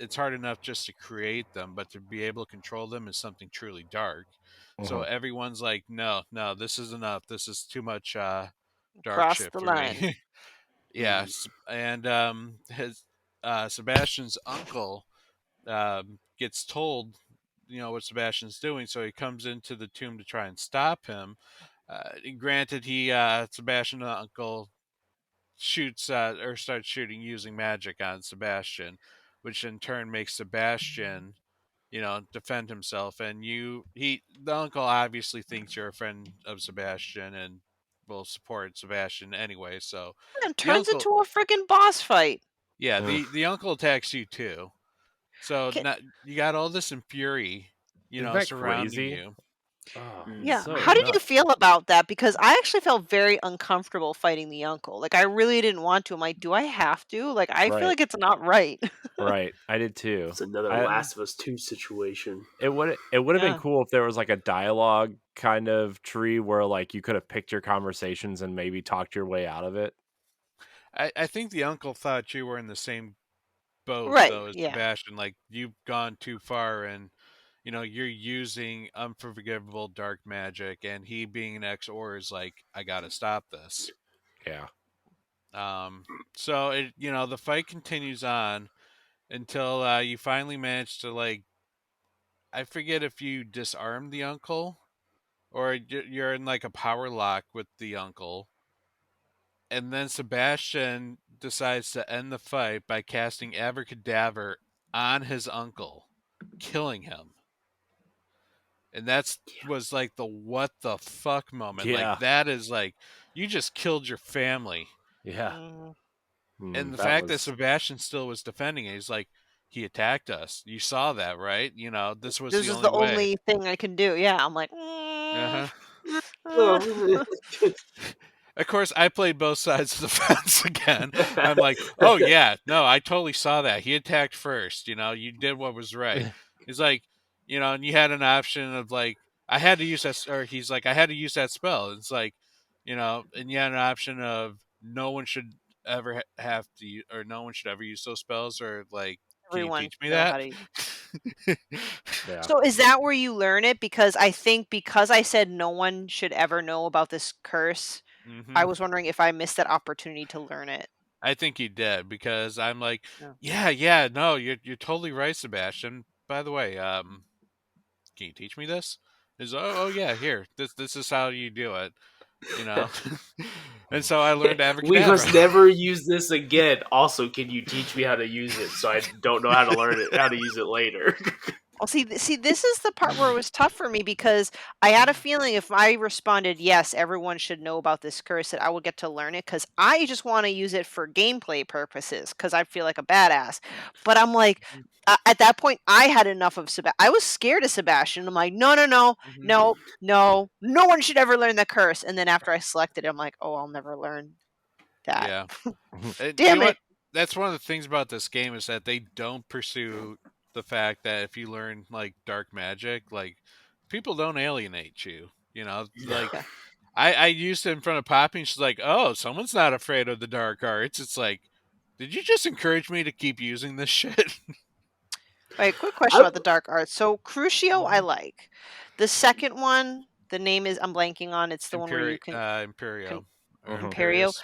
Speaker 4: it's hard enough just to create them, but to be able to control them is something truly dark. So
Speaker 1: Mm-hmm.
Speaker 4: everyone's like, no, no, this is enough. This is too much dark
Speaker 2: Cross
Speaker 4: shit
Speaker 2: the
Speaker 4: for
Speaker 2: line.
Speaker 4: me.
Speaker 3: Mhm.
Speaker 4: Yes, and his Sebastian's uncle gets told, what Sebastian's doing, so he comes into the tomb to try and stop him. Granted, Sebastian's uncle shoots or starts shooting using magic on Sebastian, which in turn makes Sebastian, defend himself. And the uncle obviously thinks you're a friend of Sebastian and will support Sebastian anyway. So
Speaker 2: And
Speaker 4: the
Speaker 2: turns
Speaker 4: uncle,
Speaker 2: into a freaking boss fight.
Speaker 4: yeah,
Speaker 1: Mm.
Speaker 4: the uncle attacks you too. So
Speaker 2: Ca-
Speaker 4: you got all this in fury,
Speaker 1: Isn't that
Speaker 4: surrounding
Speaker 1: crazy?
Speaker 4: you.
Speaker 1: Oh,
Speaker 3: Mm.
Speaker 2: Yeah.
Speaker 1: so
Speaker 2: How did you
Speaker 1: nuts.
Speaker 2: feel about that? Because I actually felt very uncomfortable fighting the uncle. Like I really didn't want to. I'm like, do I have to? Like I feel
Speaker 1: Right.
Speaker 2: like it's not right.
Speaker 1: Right. I did too.
Speaker 3: It's another
Speaker 1: I
Speaker 3: Last of Us 2 situation.
Speaker 1: it would have been
Speaker 2: Yeah.
Speaker 1: cool if there was like a dialogue kind of tree where like you could have picked your conversations and maybe talked your way out of it.
Speaker 4: I think the uncle thought you were in the same boat
Speaker 2: Right.
Speaker 4: though as
Speaker 2: Yeah.
Speaker 4: Sebastian. Like, you've gone too far, and you're using unforgivable dark magic, and he being an ex-or is like, I gotta stop this.
Speaker 1: Yeah.
Speaker 4: Um, so the fight continues on until you finally manage to, like, I forget if you disarm the uncle or you're in like a power lock with the uncle, and then Sebastian decides to end the fight by casting Abracadabra on his uncle, killing him. And that's was like the what the fuck moment. Like
Speaker 1: Yeah.
Speaker 4: that is like you just killed your family.
Speaker 1: Yeah.
Speaker 4: And the
Speaker 1: That
Speaker 4: fact that
Speaker 1: was
Speaker 4: Sebastian still was defending it, he's like, he attacked us. You saw that, right? You know, this was
Speaker 2: This
Speaker 4: the
Speaker 2: is
Speaker 4: only
Speaker 2: the
Speaker 4: way.
Speaker 2: only thing I can do. Yeah, I'm like,
Speaker 4: Uh-huh.
Speaker 2: uh,
Speaker 4: Of course, I played both sides of the fence again. I'm like, oh yeah, no, I totally saw that. He attacked first. You know, you did what was right. He's like, you know, and you had an option of like, I had to use that, or he's like, I had to use that spell. It's like, you know, and you had an option of no one should ever have to, or no one should ever use those spells, or like, can you
Speaker 2: everyone
Speaker 4: teach me
Speaker 2: know
Speaker 4: that?
Speaker 2: how to.
Speaker 1: yeah.
Speaker 2: So is that where you learn it? Because I think because I said no one should ever know about this curse, I
Speaker 4: hmm
Speaker 2: was wondering if I missed that opportunity to learn it.
Speaker 4: I think he did because I'm like,
Speaker 2: No.
Speaker 4: yeah, no, you're totally right, Sebastian. By the way, can you teach me this? Is oh yeah, here. This is how you do it, you know. And so I learned
Speaker 3: We must
Speaker 4: abracadabra.
Speaker 3: never use this again. Also, can you teach me how to use it so I don't know how to learn it, how to use it later?
Speaker 2: Well, see, this is the part where it was tough for me because I had a feeling if I responded yes, everyone should know about this curse, that I would get to learn it because I just want to use it for gameplay purposes because I feel like a badass. But I'm like, at that point, I had enough of Sebastian. I was scared of Sebastian. I'm like, no, no, no,
Speaker 4: Mhm.
Speaker 2: no, no, no one should ever learn the curse. And then after I selected it, I'm like, oh, I'll never learn that.
Speaker 4: Yeah, and you
Speaker 2: Damn
Speaker 4: know
Speaker 2: it.
Speaker 4: what? That's one of the things about this game is that they don't pursue the fact that if you learn like dark magic, like people don't alienate you. You know, like
Speaker 2: Yeah.
Speaker 4: I used it in front of Poppy, and she's like, "Oh, someone's not afraid of the dark arts." It's like, did you just encourage me to keep using this shit?
Speaker 2: Wait, quick question
Speaker 3: I,
Speaker 2: about the dark arts. So Crucio, I
Speaker 4: Mhm.
Speaker 2: like. The second one, the name is I'm blanking on. It's the one where you can
Speaker 4: Imperio or
Speaker 2: Imperio.
Speaker 4: Imperius.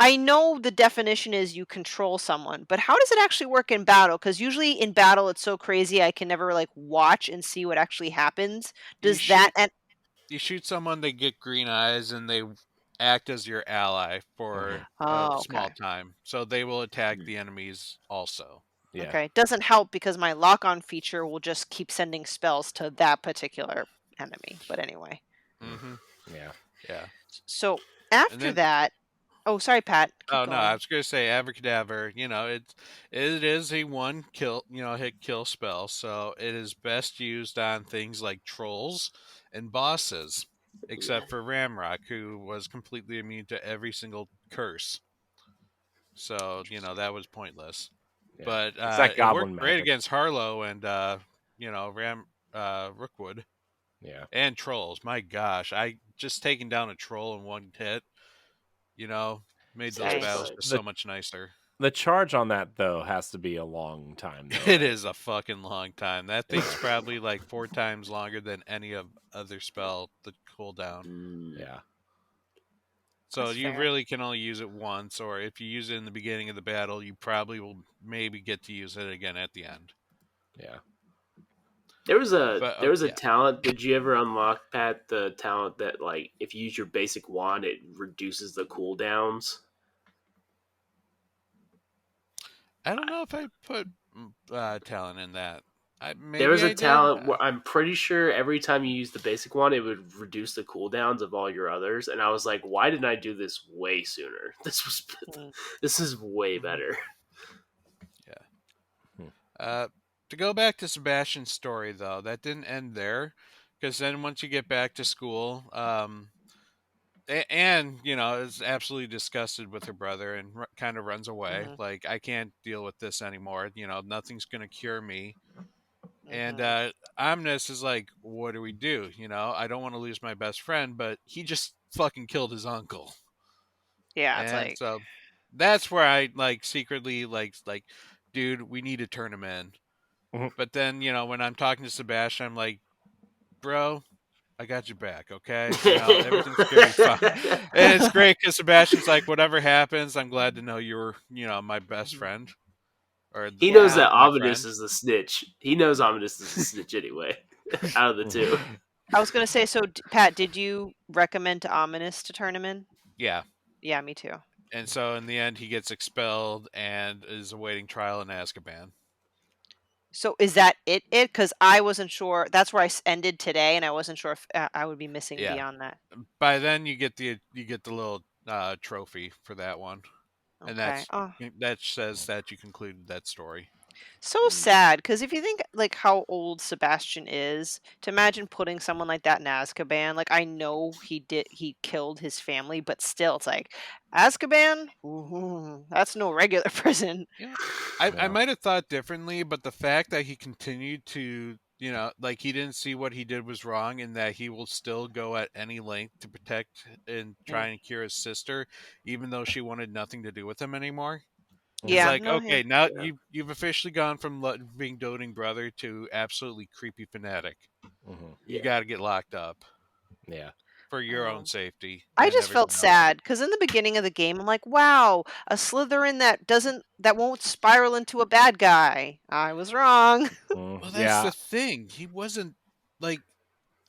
Speaker 2: I know the definition is you control someone, but how does it actually work in battle? Because usually in battle it's so crazy I can never like watch and see what actually happens.
Speaker 4: You
Speaker 2: Does that
Speaker 4: shoot
Speaker 2: and
Speaker 4: you shoot someone, they get green eyes, and they act as your ally for a
Speaker 2: oh
Speaker 4: small
Speaker 2: okay.
Speaker 4: time. So they will attack the enemies also.
Speaker 1: Yeah.
Speaker 2: Okay. Doesn't help because my lock on feature will just keep sending spells to that particular enemy. But anyway.
Speaker 4: hmm
Speaker 1: Yeah.
Speaker 4: Yeah.
Speaker 2: So
Speaker 4: And
Speaker 2: after
Speaker 4: then
Speaker 2: that, oh sorry, Pat, keep
Speaker 4: oh no, I
Speaker 2: going.
Speaker 4: was gonna say abracadabra. You know, it is a one kill, hit kill spell, so it is best used on things like trolls and bosses, except for Ramrock, who was completely immune to every single curse. So that was pointless.
Speaker 1: Yeah.
Speaker 4: But
Speaker 1: It's that
Speaker 4: it worked
Speaker 1: goblin
Speaker 4: great
Speaker 1: magic.
Speaker 4: against Harlow and Ram Rookwood
Speaker 1: Yeah.
Speaker 4: and trolls. My gosh, I just taking down a troll in one hit. Made those battles
Speaker 3: satisfying.
Speaker 4: just
Speaker 1: The
Speaker 4: so much nicer.
Speaker 1: the charge on that though has to be a long time though,
Speaker 4: It
Speaker 1: right?
Speaker 4: is a fucking long time. That thing's probably like 4 times longer than any of other spell the cooldown.
Speaker 1: Yeah.
Speaker 4: So
Speaker 2: That's
Speaker 4: you
Speaker 2: fair.
Speaker 4: really can only use it once, or if you use it in the beginning of the battle, you probably will maybe get to use it again at the end.
Speaker 1: Yeah.
Speaker 3: There was a
Speaker 4: But
Speaker 3: there was a
Speaker 4: yeah,
Speaker 3: talent. Did you ever unlock, Pat, the talent that like if you use your basic wand, it reduces the cooldowns?
Speaker 4: I don't know if I put talent in that.
Speaker 3: There
Speaker 4: Maybe
Speaker 3: was a
Speaker 4: I did.
Speaker 3: talent where I'm pretty sure every time you use the basic one, it would reduce the cooldowns of all your others. And I was like, why didn't I do this way sooner?
Speaker 2: Mm.
Speaker 3: This is way
Speaker 4: Mhm.
Speaker 3: better.
Speaker 4: Yeah.
Speaker 1: Hmm.
Speaker 4: To go back to Sebastian's story, though, that didn't end there, because then once you get back to school, and is absolutely disgusted with her brother and kind of runs away.
Speaker 2: Mhm.
Speaker 4: Like, I can't deal with this anymore. Nothing's gonna cure me. And
Speaker 2: Mhm.
Speaker 4: Omnis is like, what do we do? I don't want to lose my best friend, but he just fucking killed his uncle.
Speaker 2: Yeah, it's
Speaker 4: And
Speaker 2: like
Speaker 4: so that's where I like secretly like, dude, we need to turn him in.
Speaker 1: Mhm.
Speaker 4: But then, when I'm talking to Sebastian, I'm like, bro, I got your back, okay? Everything's gonna be fine. And it's great because Sebastian's like, whatever happens, I'm glad to know you're, my best friend or
Speaker 3: He knows
Speaker 2: yeah.
Speaker 3: that
Speaker 4: my
Speaker 3: Ominous
Speaker 4: friend.
Speaker 3: is the snitch. He knows Ominous is the snitch anyway. Out of the two.
Speaker 2: I was gonna say, so Pat, did you recommend to Ominous to turn him in?
Speaker 4: Yeah.
Speaker 2: Yeah, me too.
Speaker 4: And so in the end, he gets expelled and is awaiting trial in Azkaban.
Speaker 2: So is that it? Because I wasn't sure. That's where I ended today, and I wasn't sure if I would be missing
Speaker 4: Yeah.
Speaker 2: beyond that.
Speaker 4: By then you get the little trophy for that one, and
Speaker 2: Okay. Oh,
Speaker 4: that says that you concluded that story.
Speaker 2: so sad. Because if you think like how old Sebastian is, to imagine putting someone like that in Azkaban. Like I know he killed his family, but still, it's like Azkaban. Ooh, that's no regular prison.
Speaker 4: Yeah, I
Speaker 1: Yeah.
Speaker 4: might have thought differently, but the fact that he continued to, like he didn't see what he did was wrong, and that he will still go at any length to protect and try and cure his sister, even though she wanted nothing to do with him anymore. It's
Speaker 2: Yeah.
Speaker 4: like,
Speaker 2: No. Yeah.
Speaker 4: okay, now
Speaker 3: Yeah.
Speaker 4: you've officially gone from being doting brother to absolutely creepy fanatic.
Speaker 1: Mhm.
Speaker 4: You
Speaker 3: Yeah.
Speaker 4: got to get locked up
Speaker 1: Yeah.
Speaker 4: for your own safety
Speaker 2: I
Speaker 4: and
Speaker 2: just felt
Speaker 4: everyone else.
Speaker 2: sad because in the beginning of the game, I'm like, wow, a Slytherin that won't spiral into a bad guy. I was wrong.
Speaker 4: Well, that's
Speaker 1: Yeah.
Speaker 4: the thing. He wasn't like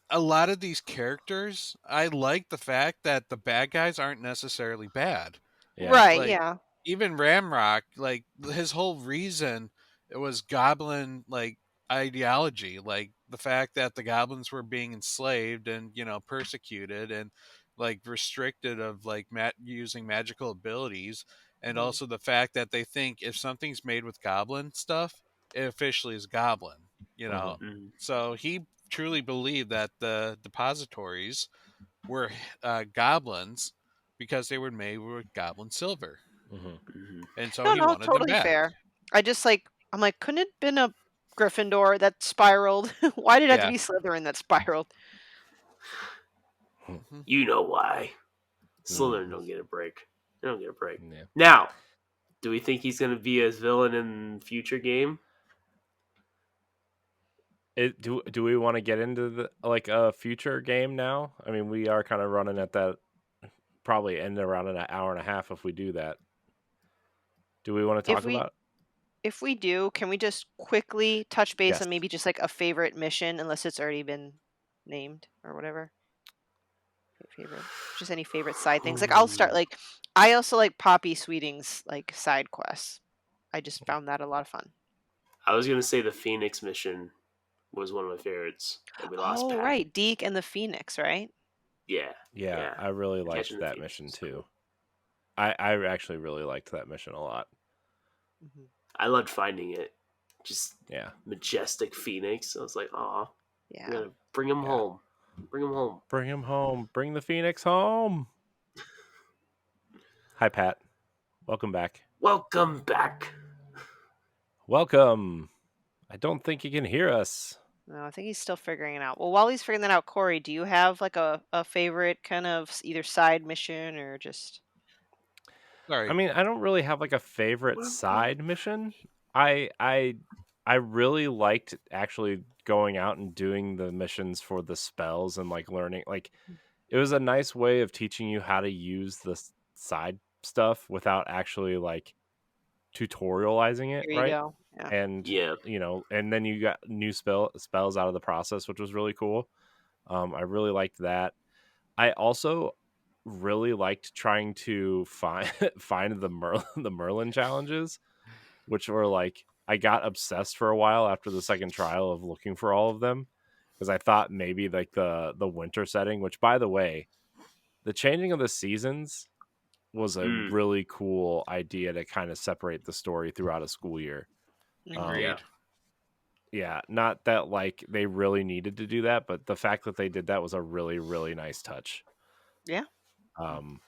Speaker 4: a lot of these characters. I like the fact that the bad guys aren't necessarily bad.
Speaker 1: Yeah.
Speaker 2: Right,
Speaker 4: Like
Speaker 2: yeah.
Speaker 4: even Ramrock, like his whole reason it was goblin like ideology, like the fact that the goblins were being enslaved and persecuted and like restricted of like using magical abilities, and
Speaker 2: Mhm.
Speaker 4: also the fact that they think if something's made with goblin stuff, it officially is goblin. You know,
Speaker 1: Mhm.
Speaker 3: Mhm.
Speaker 4: so he truly believed that the depositories were goblins because they were made with goblin silver,
Speaker 1: Mhm.
Speaker 3: Mhm.
Speaker 4: and so
Speaker 2: No,
Speaker 4: he
Speaker 2: no,
Speaker 4: wanted them
Speaker 2: totally
Speaker 4: back.
Speaker 2: fair. I just I'm like, couldn't it have been a Gryffindor that spiraled? Why did it have to
Speaker 4: Yeah.
Speaker 2: be Slytherin that spiraled?
Speaker 4: Hmm.
Speaker 3: You know why? Slytherin
Speaker 1: Mhm.
Speaker 3: don't get a break. They don't get a break.
Speaker 1: Yeah.
Speaker 3: Now, do we think he's going to be a villain in future game?
Speaker 1: Do we want to get into the like a future game now? I mean, we are kind of running at that probably end around an hour and a half if we do that. Do we want to
Speaker 2: If
Speaker 1: talk
Speaker 2: we
Speaker 1: about?
Speaker 2: if we do, can we just quickly touch base
Speaker 1: Yes.
Speaker 2: on maybe just like a favorite mission, unless it's already been named or whatever? Favorite, just any favorite side things. Like I'll start.
Speaker 3: Ooh.
Speaker 2: Like I also like Poppy Sweeting's like side quests. I just found that a lot of fun.
Speaker 3: I was going to say the Phoenix mission was one of my favorites. That we lost
Speaker 2: Oh
Speaker 3: Pat.
Speaker 2: right, Deke and the Phoenix, right?
Speaker 3: Yeah.
Speaker 1: Yeah,
Speaker 3: Yeah.
Speaker 1: I really liked
Speaker 3: Catching the
Speaker 1: that
Speaker 3: Phoenix
Speaker 1: mission
Speaker 3: was
Speaker 1: too.
Speaker 3: cool.
Speaker 1: I actually really liked that mission a lot.
Speaker 2: Mhm.
Speaker 3: I loved finding it. Just
Speaker 1: Yeah.
Speaker 3: majestic Phoenix. I was like, aw, I'm
Speaker 2: Yeah.
Speaker 3: going to bring him
Speaker 1: Yeah.
Speaker 3: home. Bring him home.
Speaker 1: Bring him home. Bring the Phoenix home. Hi, Pat. Welcome back.
Speaker 3: Welcome back.
Speaker 1: Welcome. I don't think you can hear us.
Speaker 2: No, I think he's still figuring it out. Well, while he's figuring that out, Corey, do you have like a favorite kind of either side mission or just?
Speaker 1: I
Speaker 4: Sorry.
Speaker 1: mean, I don't really have like a favorite side mission. I I I really liked actually going out and doing the missions for the spells and like learning like it was a nice way of teaching you how to use the side stuff without actually like tutorializing it,
Speaker 2: Here you
Speaker 1: right?
Speaker 2: go. Yeah.
Speaker 1: And
Speaker 3: Yeah.
Speaker 1: and then you got new spells out of the process, which was really cool. I really liked that. I also really liked trying to find find the Merlin challenges, which were like I got obsessed for a while after the second trial of looking for all of them because I thought maybe like the winter setting, which by the way, the changing of the seasons was a
Speaker 3: Mm,
Speaker 1: really cool idea to kind of separate the story throughout a school year.
Speaker 2: Mhm.
Speaker 3: yeah.
Speaker 4: Agreed.
Speaker 1: Yeah, not that like they really needed to do that, but the fact that they did that was a really, really nice touch.
Speaker 2: Yeah.
Speaker 1: Um,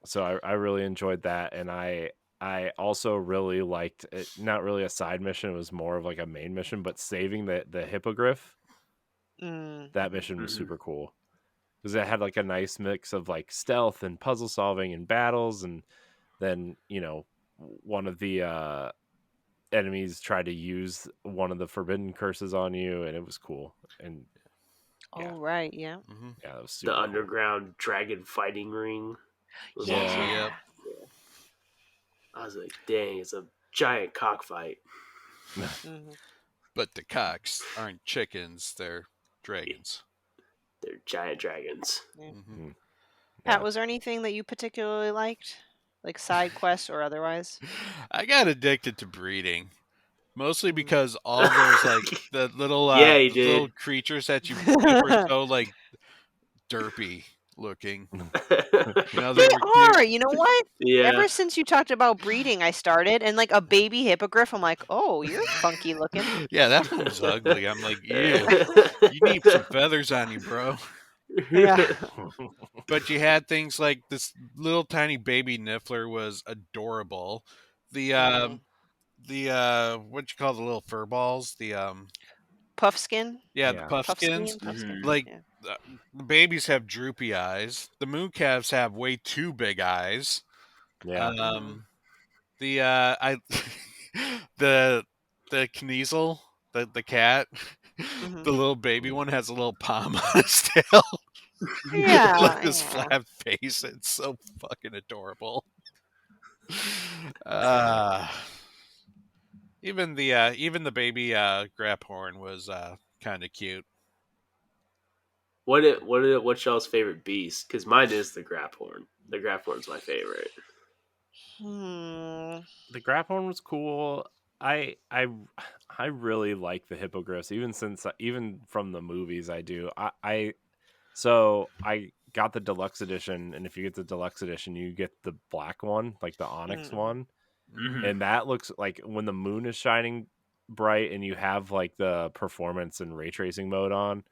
Speaker 1: so I really enjoyed that, and I also really liked it. Not really a side mission; it was more of like a main mission. But saving the hippogriff, that
Speaker 2: Mm-hmm.
Speaker 1: mission was
Speaker 3: Hmm.
Speaker 1: super cool because it had like a nice mix of like stealth and puzzle solving and battles, and then one of the enemies tried to use one of the forbidden curses on you, and it was cool. And yeah,
Speaker 2: Oh right. Yeah.
Speaker 4: Hmm.
Speaker 1: yeah, that was
Speaker 3: The
Speaker 1: super cool.
Speaker 3: underground dragon fighting ring was
Speaker 2: Yeah.
Speaker 3: awesome.
Speaker 4: Yep.
Speaker 3: Yeah. I was like, dang, it's a giant cockfight.
Speaker 2: Hmm.
Speaker 4: But the cocks aren't chickens; they're
Speaker 3: Yeah,
Speaker 4: dragons.
Speaker 3: they're giant dragons.
Speaker 2: Yeah.
Speaker 4: Hmm.
Speaker 1: Mm,
Speaker 2: Pat,
Speaker 1: yeah.
Speaker 2: was there anything that you particularly liked, like side quests or otherwise?
Speaker 4: I got addicted to breeding. Mostly because all those like the little
Speaker 3: Yeah, he
Speaker 4: little
Speaker 3: did.
Speaker 4: creatures that you whip were so like derpy looking. You know,
Speaker 2: They
Speaker 4: they were cute.
Speaker 2: are. You know what?
Speaker 3: Yeah.
Speaker 2: Ever since you talked about breeding, I started, and like a baby hippogriff, I'm like, oh, you're funky looking.
Speaker 4: Yeah, that one was ugly. I'm like, ew. You need some feathers on you, bro.
Speaker 2: Yeah.
Speaker 4: But you had things like this little tiny baby Niffler was adorable. The
Speaker 2: Mhm.
Speaker 4: what you call the little fur balls?
Speaker 2: Puffskin,
Speaker 4: The
Speaker 1: Yeah.
Speaker 4: puffskins.
Speaker 2: puffskin.
Speaker 3: Mhm.
Speaker 4: Like
Speaker 2: Yeah.
Speaker 4: the babies have droopy eyes. The moon calves have way too big eyes.
Speaker 1: Yeah.
Speaker 4: The I the Kniezel, the cat,
Speaker 2: Mhm.
Speaker 4: the little baby one has a little palm on his tail. Like
Speaker 2: Yeah.
Speaker 4: this
Speaker 2: Yeah.
Speaker 4: flat face. It's so fucking adorable. Uh even the baby Graphorn was kind of cute.
Speaker 3: What's y'all's favorite beast? Because mine is the Graphorn. The Graphorn's my favorite.
Speaker 2: Hmm.
Speaker 1: The Graphorn was cool. I really like the hippogriffs, even from the movies. I do. So I got the deluxe edition, and if you get the deluxe edition, you get the black one, like the onyx
Speaker 2: Mhm.
Speaker 1: one,
Speaker 3: Mhm.
Speaker 1: and that looks like when the moon is shining bright, and you have like the performance and ray tracing mode on.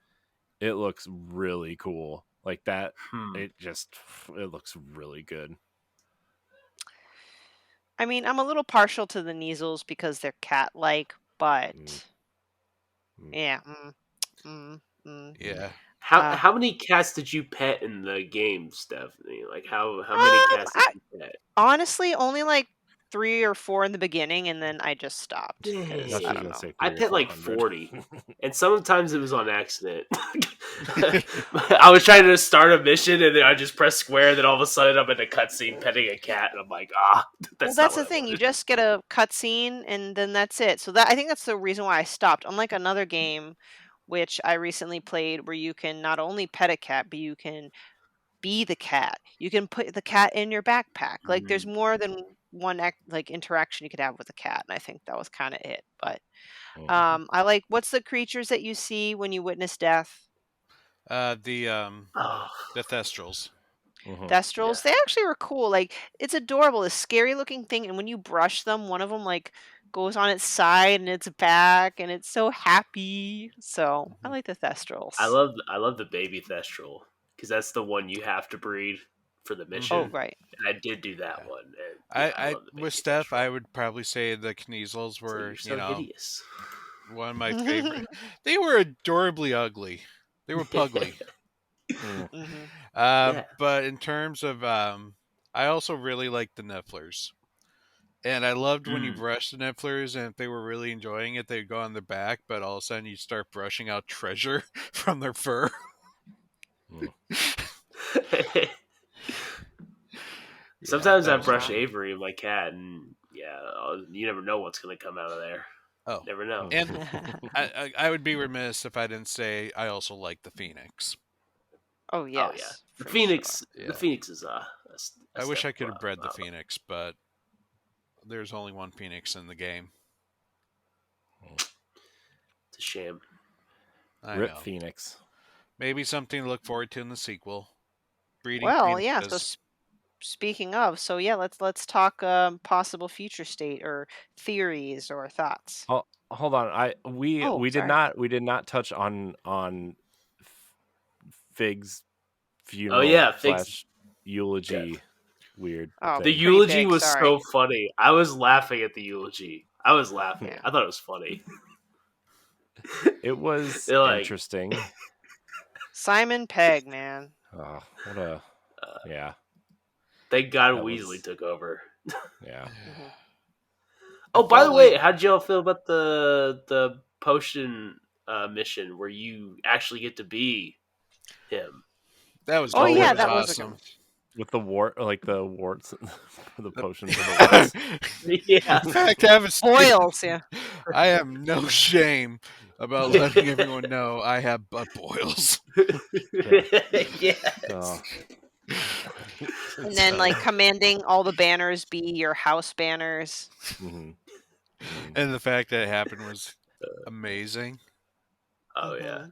Speaker 1: It looks really cool. Like that.
Speaker 3: Hmm.
Speaker 1: It looks really good.
Speaker 2: I mean, I'm a little partial to the Kneazles because they're cat-like, but
Speaker 1: Mm, mm,
Speaker 2: yeah. Mm, mm.
Speaker 4: Yeah.
Speaker 3: How
Speaker 2: Uh,
Speaker 3: how many cats did you pet in the game, Stephanie? Like how many cats did
Speaker 2: I
Speaker 3: you pet?
Speaker 2: honestly only like 3 or 4 in the beginning, and then I just stopped
Speaker 1: I
Speaker 2: because
Speaker 1: thought
Speaker 2: I
Speaker 1: she was
Speaker 2: don't
Speaker 3: Dang.
Speaker 1: gonna
Speaker 2: know.
Speaker 1: say
Speaker 3: I
Speaker 1: 3 or
Speaker 3: pet like
Speaker 1: 400.
Speaker 3: 40. And sometimes it was on accident. I was trying to start a mission and then I just press square, and then all of a sudden I'm in a cutscene petting a cat, and I'm like,
Speaker 2: Well,
Speaker 3: that's not
Speaker 2: that's
Speaker 3: what
Speaker 2: the
Speaker 3: I
Speaker 2: thing. You
Speaker 3: wanted.
Speaker 2: just get a cutscene, and then that's it. So I think that's the reason why I stopped. Unlike another game, which I recently played, where you can not only pet a cat, but you can be the cat. You can put the cat in your backpack. Like there's
Speaker 3: Mm.
Speaker 2: more than one like interaction you could have with a cat, and I think that was kind of it. But
Speaker 1: Mm,
Speaker 2: I like what's the creatures that you see when you witness death?
Speaker 4: The
Speaker 3: Oh,
Speaker 4: Thestrals.
Speaker 1: mhm.
Speaker 3: yeah.
Speaker 2: Thestrals. They actually were cool. Like it's adorable, this scary looking thing, and when you brush them, one of them like goes on its side and its back, and it's so happy. So I
Speaker 1: Mhm.
Speaker 2: like the
Speaker 3: I
Speaker 2: Thestrals.
Speaker 3: love I love the baby Thestral because that's the one you have to breed for the
Speaker 2: Oh
Speaker 3: mission.
Speaker 2: right.
Speaker 3: And I did do that
Speaker 4: Yeah.
Speaker 3: one, and yeah, I
Speaker 4: I
Speaker 3: love the
Speaker 4: with
Speaker 3: baby
Speaker 4: Steph,
Speaker 3: Thestral.
Speaker 4: I would probably say the Kneazles
Speaker 3: It's like
Speaker 4: were,
Speaker 3: you're so hideous.
Speaker 4: one of my favorite. They were adorably ugly. They were pugly.
Speaker 1: Mm.
Speaker 2: hmm
Speaker 3: Yeah.
Speaker 4: But in terms of, I also really liked the Nifflers. And I loved when you
Speaker 3: Mm.
Speaker 4: brush the Nifflers, and if they were really enjoying it, they'd go on their back, but all of a sudden you start brushing out treasure from their fur.
Speaker 1: Mm.
Speaker 4: Yeah,
Speaker 3: Sometimes
Speaker 4: that
Speaker 3: I
Speaker 4: was
Speaker 3: brush
Speaker 4: fun.
Speaker 3: Avery, my cat, and yeah, you never know what's gonna come out of there.
Speaker 4: Oh,
Speaker 3: Never know.
Speaker 4: and I would be remiss if I didn't say I also like the Phoenix.
Speaker 2: Oh
Speaker 3: Oh yeah,
Speaker 2: yes,
Speaker 3: the
Speaker 2: for sure.
Speaker 3: Phoenix. The
Speaker 4: Yeah.
Speaker 3: Phoenix is a
Speaker 4: I wish
Speaker 3: step
Speaker 4: I could have
Speaker 3: above.
Speaker 4: bred the Phoenix, but there's only one Phoenix in the game.
Speaker 3: It's a shame.
Speaker 4: I
Speaker 1: Rip
Speaker 4: know.
Speaker 1: Phoenix.
Speaker 4: Maybe something to look forward to in the sequel. Breeding
Speaker 2: Well, yeah. So
Speaker 4: Phoenixes.
Speaker 2: speaking of, so yeah, let's talk possible future state or theories or thoughts.
Speaker 1: Oh, hold on.
Speaker 2: Oh,
Speaker 1: We
Speaker 2: sorry.
Speaker 1: did not touch on Fig's
Speaker 3: Oh
Speaker 1: funeral
Speaker 3: yeah, fix
Speaker 1: slash
Speaker 3: death.
Speaker 1: eulogy weird
Speaker 2: Oh,
Speaker 3: The
Speaker 1: thing.
Speaker 2: pretty
Speaker 3: eulogy
Speaker 2: big.
Speaker 3: was
Speaker 2: Sorry.
Speaker 3: so funny. I was laughing at the eulogy. I was laughing.
Speaker 2: Yeah.
Speaker 3: I thought it was funny.
Speaker 1: It was
Speaker 3: They're like,
Speaker 1: interesting.
Speaker 2: Simon Pegg, man.
Speaker 1: Oh, what a
Speaker 3: uh,
Speaker 1: yeah.
Speaker 3: thank God
Speaker 1: That
Speaker 3: Weasley
Speaker 1: was
Speaker 3: took over.
Speaker 1: yeah.
Speaker 2: hmm
Speaker 4: I
Speaker 3: Oh, by
Speaker 4: felt
Speaker 3: the
Speaker 4: like
Speaker 3: way, how did y'all feel about the potion mission where you actually get to be him?
Speaker 4: that was
Speaker 2: Oh
Speaker 1: Oh,
Speaker 2: yeah,
Speaker 1: with
Speaker 2: that was a good
Speaker 4: awesome.
Speaker 2: one.
Speaker 1: the wart, like the warts, the potion for the warts.
Speaker 3: Yeah,
Speaker 4: In fact, I have a
Speaker 2: Boils, yeah.
Speaker 4: I have no shame about letting everyone know I have butt boils.
Speaker 3: yes.
Speaker 1: Oh,
Speaker 2: And
Speaker 1: it's
Speaker 2: then
Speaker 1: so.
Speaker 2: like commanding all the banners be your house banners.
Speaker 1: Mhm.
Speaker 4: And the fact that it happened was amazing.
Speaker 3: Oh yeah.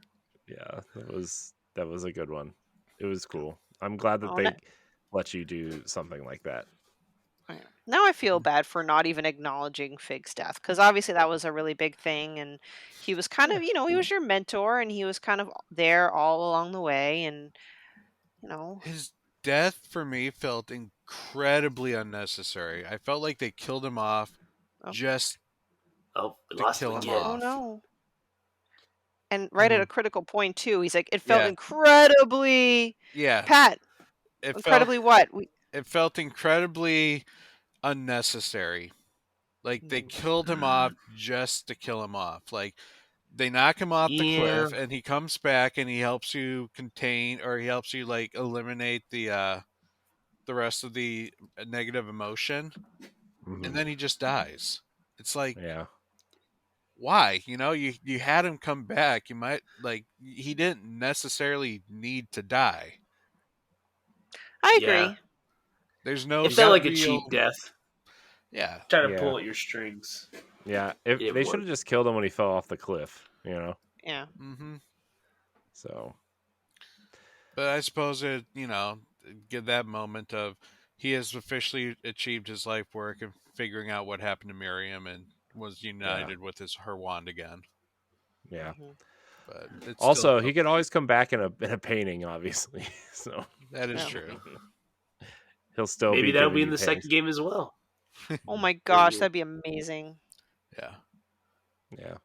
Speaker 1: Yeah, that was a good one. It was cool. I'm glad that
Speaker 2: Oh,
Speaker 1: they let you do something like that.
Speaker 2: now I feel bad for not even acknowledging Fig's death because obviously that was a really big thing, and he was kind of, he was your mentor, and he was kind of there all along the way, and you know,
Speaker 4: His death for me felt incredibly unnecessary. I felt like they killed him off
Speaker 2: oh,
Speaker 4: just
Speaker 3: Oh, we
Speaker 4: to
Speaker 3: lost him
Speaker 4: kill him
Speaker 3: again.
Speaker 2: oh
Speaker 4: off.
Speaker 2: no. And right at a critical point too, he's like, it felt
Speaker 4: Yeah.
Speaker 2: incredibly,
Speaker 4: Yeah.
Speaker 2: Pat,
Speaker 4: It felt
Speaker 2: incredibly what?
Speaker 4: it felt incredibly unnecessary. Like they
Speaker 2: Mhm.
Speaker 4: killed him off just to kill him off. Like they knock him off the
Speaker 3: Yeah.
Speaker 4: cliff and he comes back and he helps you contain or he helps you like eliminate the rest of the negative emotion and then he just dies. It's like
Speaker 1: Yeah.
Speaker 4: why? You had him come back. You might like he didn't necessarily need to die.
Speaker 2: I
Speaker 3: Yeah.
Speaker 2: agree.
Speaker 4: There's no
Speaker 3: It
Speaker 1: You
Speaker 3: felt
Speaker 1: got
Speaker 3: like a
Speaker 4: real
Speaker 3: cheap death.
Speaker 4: yeah.
Speaker 3: Trying to
Speaker 1: yeah.
Speaker 3: pull at your strings.
Speaker 1: Yeah.
Speaker 3: It
Speaker 1: If
Speaker 3: didn't
Speaker 1: they should
Speaker 3: work.
Speaker 1: have just killed him when he fell off the cliff, you know.
Speaker 2: Yeah.
Speaker 4: Mhm.
Speaker 1: So,
Speaker 4: But I suppose it, give that moment of he has officially achieved his life work and figuring out what happened to Miriam and was
Speaker 1: yeah.
Speaker 4: united with her wand again.
Speaker 1: Yeah.
Speaker 2: Mhm.
Speaker 4: But it still
Speaker 1: Also, he
Speaker 4: felt
Speaker 1: could always
Speaker 4: cheap.
Speaker 1: come back in a painting, obviously. So
Speaker 4: That is
Speaker 2: Yeah.
Speaker 4: true.
Speaker 1: he'll still
Speaker 3: Maybe
Speaker 1: be
Speaker 3: that'll be
Speaker 1: giving
Speaker 3: in
Speaker 1: you
Speaker 3: the second
Speaker 1: panties.
Speaker 3: game as well.
Speaker 2: Oh my gosh,
Speaker 3: Maybe.
Speaker 2: that'd be amazing.
Speaker 4: Yeah.
Speaker 1: Yeah.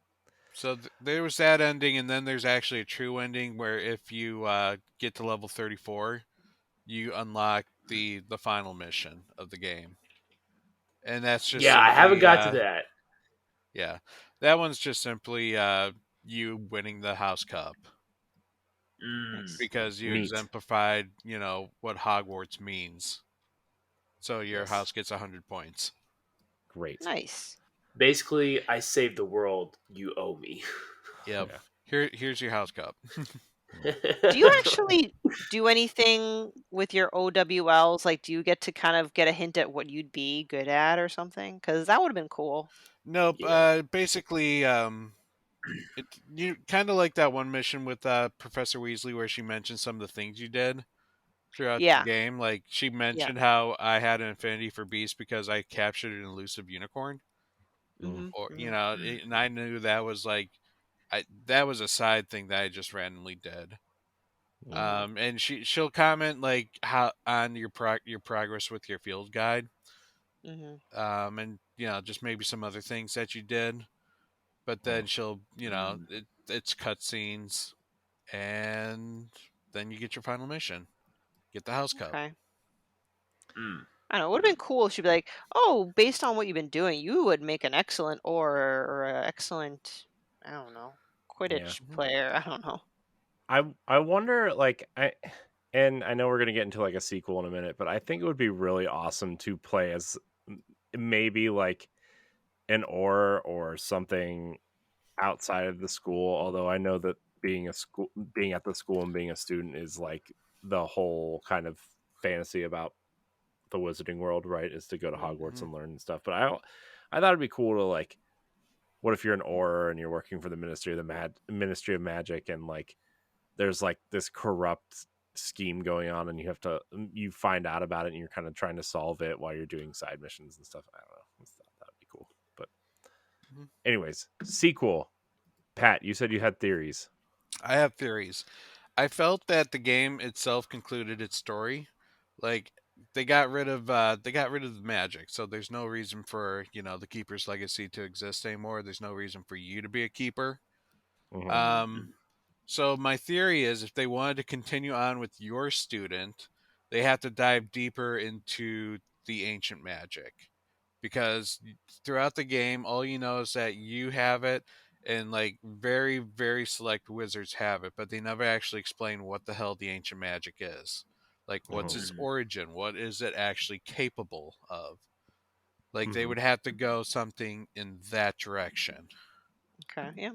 Speaker 4: So there was that ending, and then there's actually a true ending where if you get to level 34, you unlock the final mission of the game, and that's just
Speaker 3: Yeah, I haven't
Speaker 4: simply
Speaker 3: got to that.
Speaker 4: yeah, that one's just simply you winning the House Cup
Speaker 3: Mm.
Speaker 2: Nice.
Speaker 4: because you
Speaker 1: Neat.
Speaker 4: exemplified what Hogwarts means. So your
Speaker 3: Yes.
Speaker 4: house gets 100 points.
Speaker 1: Great.
Speaker 2: Nice.
Speaker 3: Basically, I saved the world. You owe me.
Speaker 4: Yep.
Speaker 1: Yeah.
Speaker 4: Here's your House Cup.
Speaker 2: Do you actually do anything with your OWLs? Like, do you get to kind of get a hint at what you'd be good at or something? Because that would have been cool.
Speaker 4: Nope.
Speaker 3: Yeah.
Speaker 4: Basically, you kind of like that one mission with Professor Weasley where she mentioned some of the things you did throughout the
Speaker 2: Yeah.
Speaker 4: game. Like she
Speaker 2: Yeah.
Speaker 4: mentioned how I had an affinity for Beast because I captured an elusive unicorn,
Speaker 1: Mm.
Speaker 4: or
Speaker 2: Hmm.
Speaker 4: and I knew that was like that was a side thing that I just randomly did.
Speaker 1: Mm.
Speaker 4: And she'll comment like how on your progress with your field guide,
Speaker 2: Hmm.
Speaker 4: and just maybe some other things that you did. But then
Speaker 1: Mm.
Speaker 4: she'll it's cutscenes, and then you get your final mission, get the House Cup.
Speaker 2: Okay.
Speaker 3: Mm.
Speaker 2: I don't know. It would have been cool if she'd be like, "Oh, based on what you've been doing, you would make an excellent or an excellent, I don't know,
Speaker 1: Yeah.
Speaker 2: Quidditch
Speaker 4: Mhm.
Speaker 2: player." I don't know.
Speaker 1: I wonder like and I know we're gonna get into like a sequel in a minute, but I think it would be really awesome to play as maybe like an auror or something outside of the school. Although I know that being at the school and being a student is like the whole kind of fantasy about the wizarding world, right? Is to go to Hogwarts
Speaker 4: Mhm.
Speaker 1: and learn and stuff. But I thought it'd be cool to like, what if you're an auror and you're working for the Ministry of Magic, and like there's like this corrupt scheme going on, and you find out about it, and you're kind of trying to solve it while you're doing side missions and stuff. I don't know. I thought that'd be cool. But
Speaker 4: Mhm.
Speaker 1: anyways, sequel. Pat, you said you had theories.
Speaker 4: I have theories. I felt that the game itself concluded its story. Like they got rid of the magic, so there's no reason for the Keeper's Legacy to exist anymore. There's no reason for you to be a keeper.
Speaker 1: Mm-hmm.
Speaker 2: Hmm.
Speaker 4: Um, so my theory is if they wanted to continue on with your student, they have to dive deeper into the ancient magic because throughout the game, all you know is that you have it, and like very, very select wizards have it, but they never actually explain what the hell the ancient magic is. Like, what's its
Speaker 3: Mm.
Speaker 4: origin? What is it actually capable of? Like, they
Speaker 1: Mm-hmm.
Speaker 4: would have to go something in that direction.
Speaker 2: Okay. Yeah.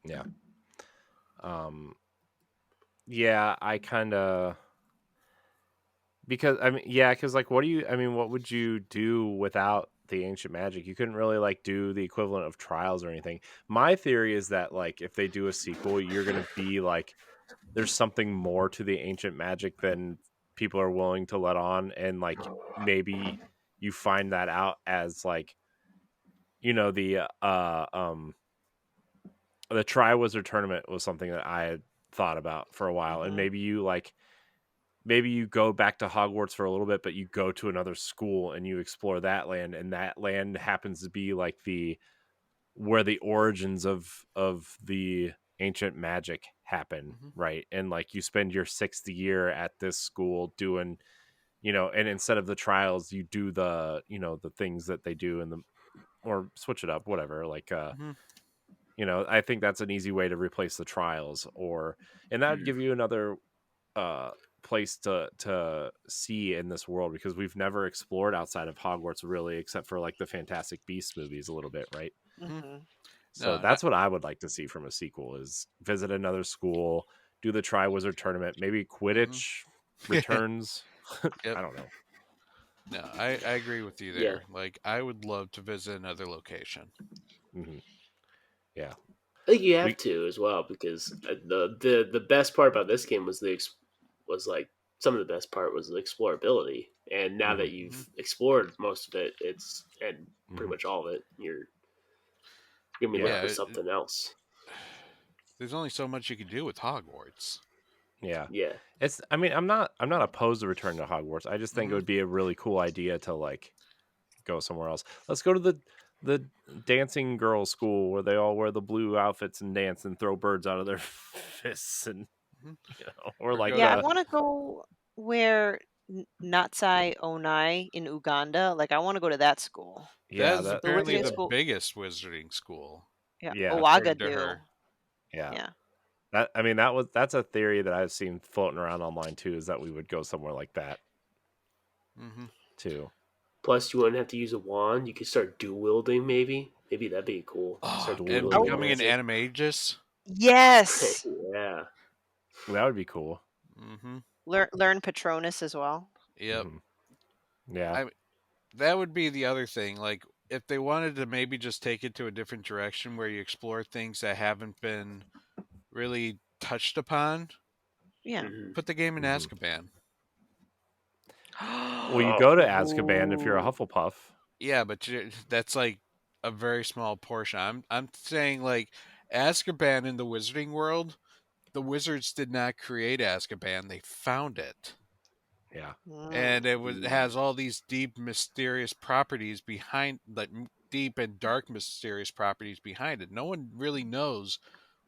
Speaker 1: Yeah. Um. Yeah, I kind of, because I mean, yeah, because like, what do you? I mean, what would you do without the ancient magic. You couldn't really like do the equivalent of trials or anything. My theory is that like if they do a sequel, you're gonna be like there's something more to the ancient magic than people are willing to let on, and like maybe you find that out as like the Triwizard Tournament was something that I had thought about for a while, and maybe you go back to Hogwarts for a little bit, but you go to another school and you explore that land, and that land happens to be like where the origins of the ancient magic happen, right? And like you spend your 6th year at this school doing, and instead of the trials, you do the things that they do in the or switch it up, whatever. Like I think that's an easy way to replace the trials, and that would give you another uh place to see in this world, because we've never explored outside of Hogwarts really, except for like the Fantastic Beasts movies a little bit, right?
Speaker 2: Mhm.
Speaker 1: So
Speaker 4: No,
Speaker 1: that's what I would like to see from a sequel, is visit another school, do the Triwizard Tournament, maybe Quidditch returns.
Speaker 4: Yep.
Speaker 1: I don't know.
Speaker 4: No, I agree with you
Speaker 3: Yeah.
Speaker 4: there. Like, I would love to visit another location.
Speaker 1: Yeah.
Speaker 3: I think you have
Speaker 1: We
Speaker 3: to as well, because the best part about this game was was like some of the best part was the explorability, and now that you've explored most of it, and pretty much all of it, you're gonna be
Speaker 1: Yeah.
Speaker 3: left with
Speaker 4: Yeah,
Speaker 3: something else.
Speaker 4: there's only so much you can do with Hogwarts.
Speaker 1: Yeah.
Speaker 3: Yeah,
Speaker 1: I mean, I'm not opposed to return to Hogwarts. I just think it would be a really cool idea to like go somewhere else. Let's go to the dancing girl school where they all wear the blue outfits and dance and throw birds out of their fists, and or
Speaker 4: Or
Speaker 1: like
Speaker 4: go
Speaker 2: Yeah, I
Speaker 4: to
Speaker 2: want to go where Natsai Onai in Uganda. Like, I want to go to that school.
Speaker 4: that
Speaker 1: yeah,
Speaker 4: is
Speaker 1: that
Speaker 2: The
Speaker 4: apparently
Speaker 2: wizarding
Speaker 4: the
Speaker 2: school.
Speaker 4: biggest wizarding school,
Speaker 2: Yeah,
Speaker 1: yeah,
Speaker 4: according to
Speaker 2: Ouagadougou.
Speaker 4: her.
Speaker 1: yeah.
Speaker 2: Yeah.
Speaker 1: That I mean that's a theory that I've seen floating around online too, is that we would go somewhere like that too.
Speaker 3: plus you wouldn't have to use a wand. You could start dual wielding, maybe. Maybe that'd be cool.
Speaker 4: Oh,
Speaker 3: Start
Speaker 1: Dual
Speaker 3: dual
Speaker 4: and
Speaker 1: wielding
Speaker 3: wielding
Speaker 4: becoming an
Speaker 1: magic.
Speaker 3: magic.
Speaker 4: animagus.
Speaker 2: Yes.
Speaker 3: Yeah.
Speaker 1: That would be cool.
Speaker 2: Learn Patronus as well.
Speaker 4: Yep.
Speaker 1: Yeah.
Speaker 4: That would be the other thing. Like, if they wanted to maybe just take it to a different direction where you explore things that haven't been really touched upon,
Speaker 2: Yeah.
Speaker 3: Mhm.
Speaker 4: put the game in Azkaban.
Speaker 1: Well, you go to
Speaker 3: Oh.
Speaker 1: Azkaban if you're a
Speaker 2: Ooh.
Speaker 1: Hufflepuff.
Speaker 4: Yeah, but that's like a very small portion. I'm saying like Azkaban in the wizarding world, the wizards did not create Azkaban; they found it,
Speaker 1: Yeah.
Speaker 4: and it
Speaker 3: Mm.
Speaker 4: has all these deep, mysterious properties behind, like deep and dark, mysterious properties behind it. No one really knows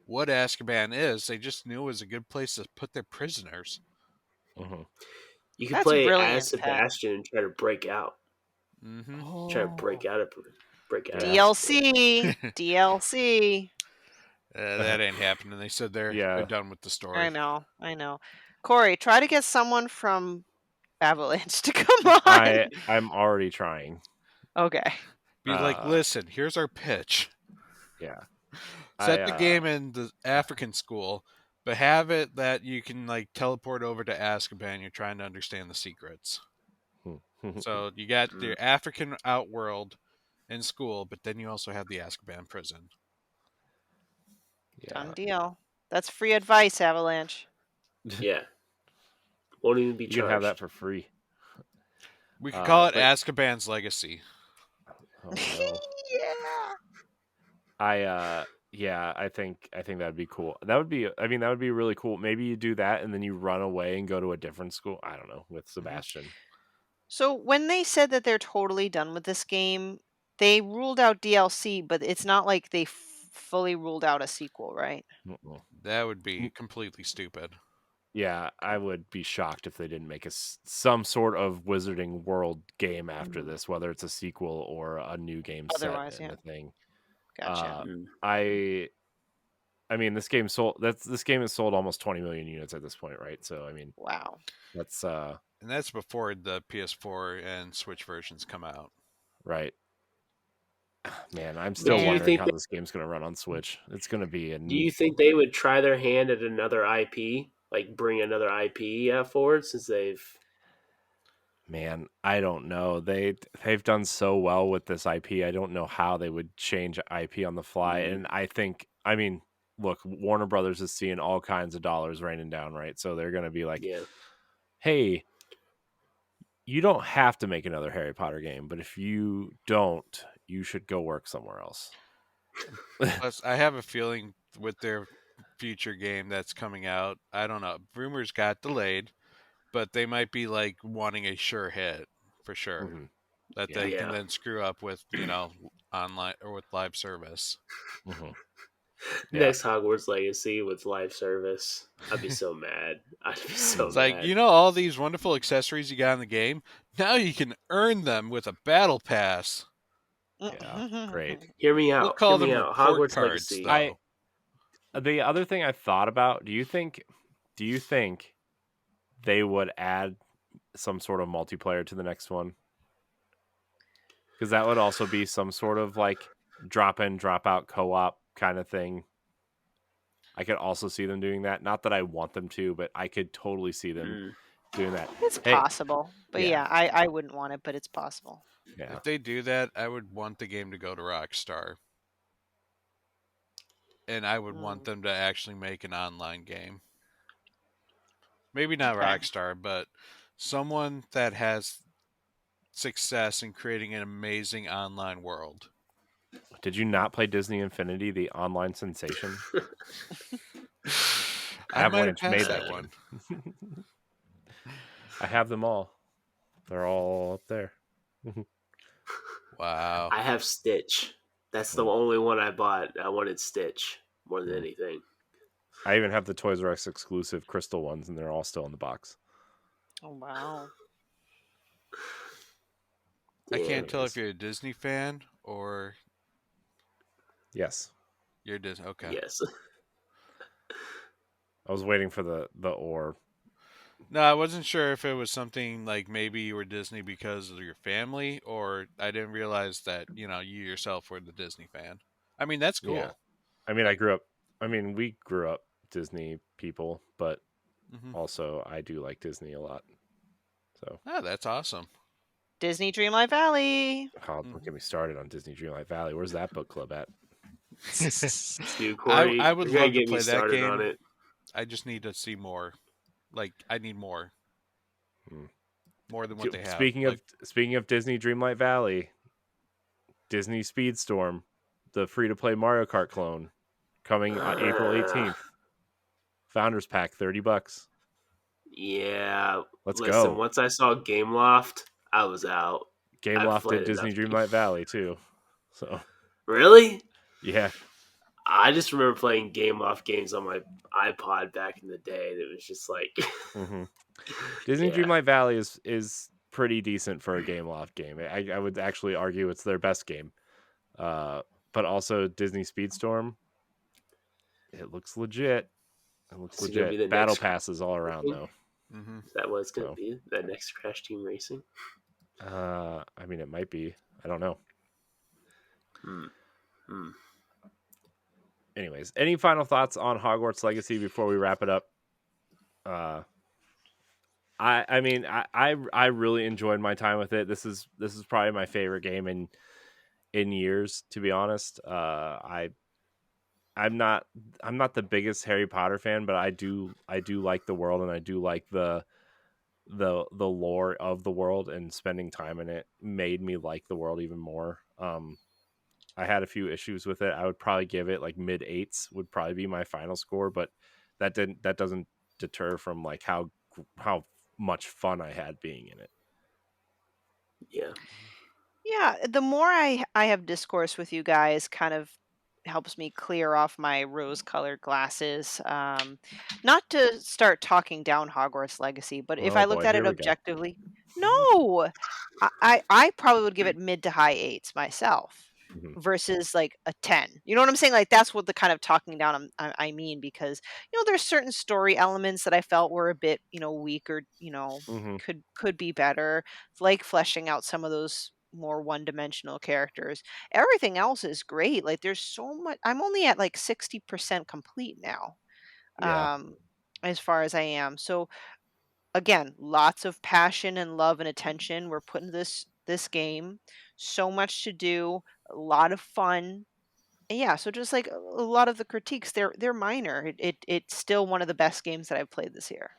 Speaker 4: what Azkaban is. They just knew it was a good place to put their prisoners.
Speaker 1: hmm
Speaker 3: You could
Speaker 2: That's
Speaker 3: play as
Speaker 2: brilliant, Pat.
Speaker 3: Sebastian and try to break out. Try to
Speaker 2: Oh.
Speaker 3: break out of
Speaker 1: Yeah.
Speaker 2: DLC.
Speaker 4: Mm-hmm.
Speaker 2: DLC.
Speaker 4: That ain't happening. They said they're
Speaker 1: Yeah.
Speaker 4: done with the
Speaker 2: I
Speaker 4: story.
Speaker 2: know. I know. Corey, try to get someone from Avalanche to come on.
Speaker 1: I'm already trying.
Speaker 2: Okay.
Speaker 4: Be like, listen, here's our pitch.
Speaker 1: Yeah.
Speaker 4: Set the game in the African school, but have it that you can like teleport over to Azkaban. You're trying to understand the secrets. So you got the African outworld in school, but then you also have the Azkaban prison.
Speaker 1: yeah.
Speaker 2: Done deal. That's free advice, Avalanche.
Speaker 3: Yeah. Won't even be
Speaker 1: You can have that
Speaker 3: charged.
Speaker 1: for free.
Speaker 4: We could call it
Speaker 1: but-
Speaker 4: Azkaban's Legacy.
Speaker 1: Oh no.
Speaker 2: Yeah.
Speaker 1: I think that'd be cool. That would be really cool. Maybe you do that and then you run away and go to a different school. I don't know, with Sebastian.
Speaker 2: So when they said that they're totally done with this game, they ruled out DLC, but it's not like they fully ruled out a sequel, right?
Speaker 4: That would be completely stupid.
Speaker 1: Yeah, I would be shocked if they didn't make some sort of Wizarding World game after this, whether it's a sequel or a new game
Speaker 2: Otherwise,
Speaker 1: set and
Speaker 2: yeah.
Speaker 1: a thing.
Speaker 2: Gotcha.
Speaker 1: I mean, this game has sold almost 20 million units at this point, right? So I mean,
Speaker 2: Wow.
Speaker 1: that's
Speaker 4: And that's before the PS4 and Switch versions come out.
Speaker 1: right. Man, I'm still
Speaker 3: Do you
Speaker 1: wondering
Speaker 3: think
Speaker 1: how this game's going to run on Switch. It's going to be
Speaker 3: Do you think they would try their hand at another IP, like bring another IP forward, since they've
Speaker 1: Man, I don't know. They've done so well with this IP. I don't know how they would change IP on the fly. And I mean, look, Warner Brothers is seeing all kinds of dollars raining down, right? So they're going to be like,
Speaker 3: Yeah.
Speaker 1: "Hey, you don't have to make another Harry Potter game, but if you don't, you should go work somewhere else."
Speaker 4: Plus, I have a feeling with their future game that's coming out, I don't know. Rumors got delayed, but they might be like wanting a sure hit for sure
Speaker 1: Mhm.
Speaker 4: that
Speaker 1: Yeah.
Speaker 4: they can
Speaker 3: Yeah.
Speaker 4: then screw up with, online or with live service.
Speaker 1: Mhm. Yeah.
Speaker 3: Next Hogwarts Legacy with live service. I'd be so mad. I'd be so
Speaker 4: It's like,
Speaker 3: mad.
Speaker 4: all these wonderful accessories you got in the game, now you can earn them with a battle pass.
Speaker 1: Yeah. Great.
Speaker 3: Hear me
Speaker 4: We'll
Speaker 3: out. Hear
Speaker 4: call
Speaker 3: me
Speaker 4: them
Speaker 3: out.
Speaker 4: report
Speaker 3: Hogwarts
Speaker 4: cards,
Speaker 3: Legacy.
Speaker 4: though.
Speaker 1: The other thing I thought about, do you think they would add some sort of multiplayer to the next one? Because that would also be some sort of like drop in, drop out co-op kind of thing. I could also see them doing that. Not that I want them to, but I could totally see them
Speaker 3: Mm.
Speaker 1: doing that.
Speaker 2: It's
Speaker 1: Hey,
Speaker 2: possible, but
Speaker 1: yeah,
Speaker 2: yeah, I wouldn't want it, but it's possible.
Speaker 1: yeah.
Speaker 4: If they do that, I would want the game to go to Rockstar. And I would want
Speaker 2: Mm,
Speaker 4: them to actually make an online game. Maybe not
Speaker 2: okay.
Speaker 4: Rockstar, but someone that has success in creating an amazing online world.
Speaker 1: Did you not play Disney Infinity, the online sensation?
Speaker 4: I might have
Speaker 1: Avalanche made
Speaker 4: passed
Speaker 1: that
Speaker 4: that one.
Speaker 1: game. I have them all. They're all up there.
Speaker 4: Wow.
Speaker 3: I have Stitch. That's the only one I bought. I wanted Stitch more than anything.
Speaker 1: I even have the Toys R Us exclusive crystal ones, and they're all still in the box.
Speaker 2: Oh wow.
Speaker 4: I can't tell
Speaker 1: Anyways.
Speaker 4: if you're a Disney fan or
Speaker 1: Yes.
Speaker 4: you're Disney. Okay.
Speaker 3: Yes.
Speaker 1: I was waiting for the or.
Speaker 4: No, I wasn't sure if it was something like maybe you were Disney because of your family, or I didn't realize that, you yourself were the Disney fan. I mean, that's cool.
Speaker 1: Yeah. I mean, we grew up Disney people, but also I do like Disney a lot. So,
Speaker 4: Oh, that's awesome.
Speaker 2: Disney Dreamlight Valley.
Speaker 1: don't get me started on Disney Dreamlight Valley. Where's that book club at?
Speaker 3: Dude, Corey,
Speaker 4: I would
Speaker 3: you're gonna
Speaker 4: love to
Speaker 3: get me
Speaker 4: play that
Speaker 3: started
Speaker 4: game.
Speaker 3: on it.
Speaker 4: I just need to see more. Like, I need more. More than what they have.
Speaker 1: Speaking of Disney Dreamlight Valley, Disney Speedstorm, the free-to-play Mario Kart clone, coming on April 18th. Founders pack, $30.
Speaker 3: Yeah.
Speaker 1: Let's
Speaker 3: Listen,
Speaker 1: go.
Speaker 3: once I saw Gameloft, I was out.
Speaker 1: Gameloft did Disney Dreamlight Valley too. So
Speaker 3: really?
Speaker 1: yeah.
Speaker 3: I just remember playing Gameloft games on my iPod back in the day. And it was just like
Speaker 1: Disney
Speaker 3: Yeah.
Speaker 1: Dreamlight Valley is pretty decent for a Gameloft game. I would actually argue it's their best game. But also Disney Speedstorm, it looks legit. It looks
Speaker 3: Is it gonna be
Speaker 1: legit.
Speaker 3: the
Speaker 1: Battle
Speaker 3: next
Speaker 1: passes all around though.
Speaker 3: Is that what it's gonna be? That next Crash Team Racing?
Speaker 1: I mean, it might be. I don't know. Anyways, any final thoughts on Hogwarts Legacy before we wrap it up? I mean, I really enjoyed my time with it. This is probably my favorite game in years, to be honest. I'm not the biggest Harry Potter fan, but I do like the world, and I do like the lore of the world, and spending time in it made me like the world even more. I had a few issues with it. I would probably give it like mid 8s would probably be my final score, but that doesn't deter from like how much fun I had being in it.
Speaker 3: Yeah.
Speaker 2: Yeah, the more I have discourse with you guys, kind of helps me clear off my rose-colored glasses. Not to start talking down Hogwarts Legacy, but if I
Speaker 1: Oh
Speaker 2: looked
Speaker 1: boy,
Speaker 2: at
Speaker 1: here
Speaker 2: it
Speaker 1: we go.
Speaker 2: objectively, no, I probably would give it mid to high 8s myself versus like a 10. You know what I'm saying? Like that's what the kind of talking down I mean, because there's certain story elements that I felt were a bit weaker. Could be better, like fleshing out some of those more one-dimensional characters. Everything else is great. Like there's so much. I'm only at like 60% complete now.
Speaker 1: Yeah.
Speaker 2: As far as I am. So again, lots of passion and love and attention were put into this game. So much to do, a lot of fun. And yeah, so just like a lot of the critiques, they're minor. It's still one of the best games that I've played this year.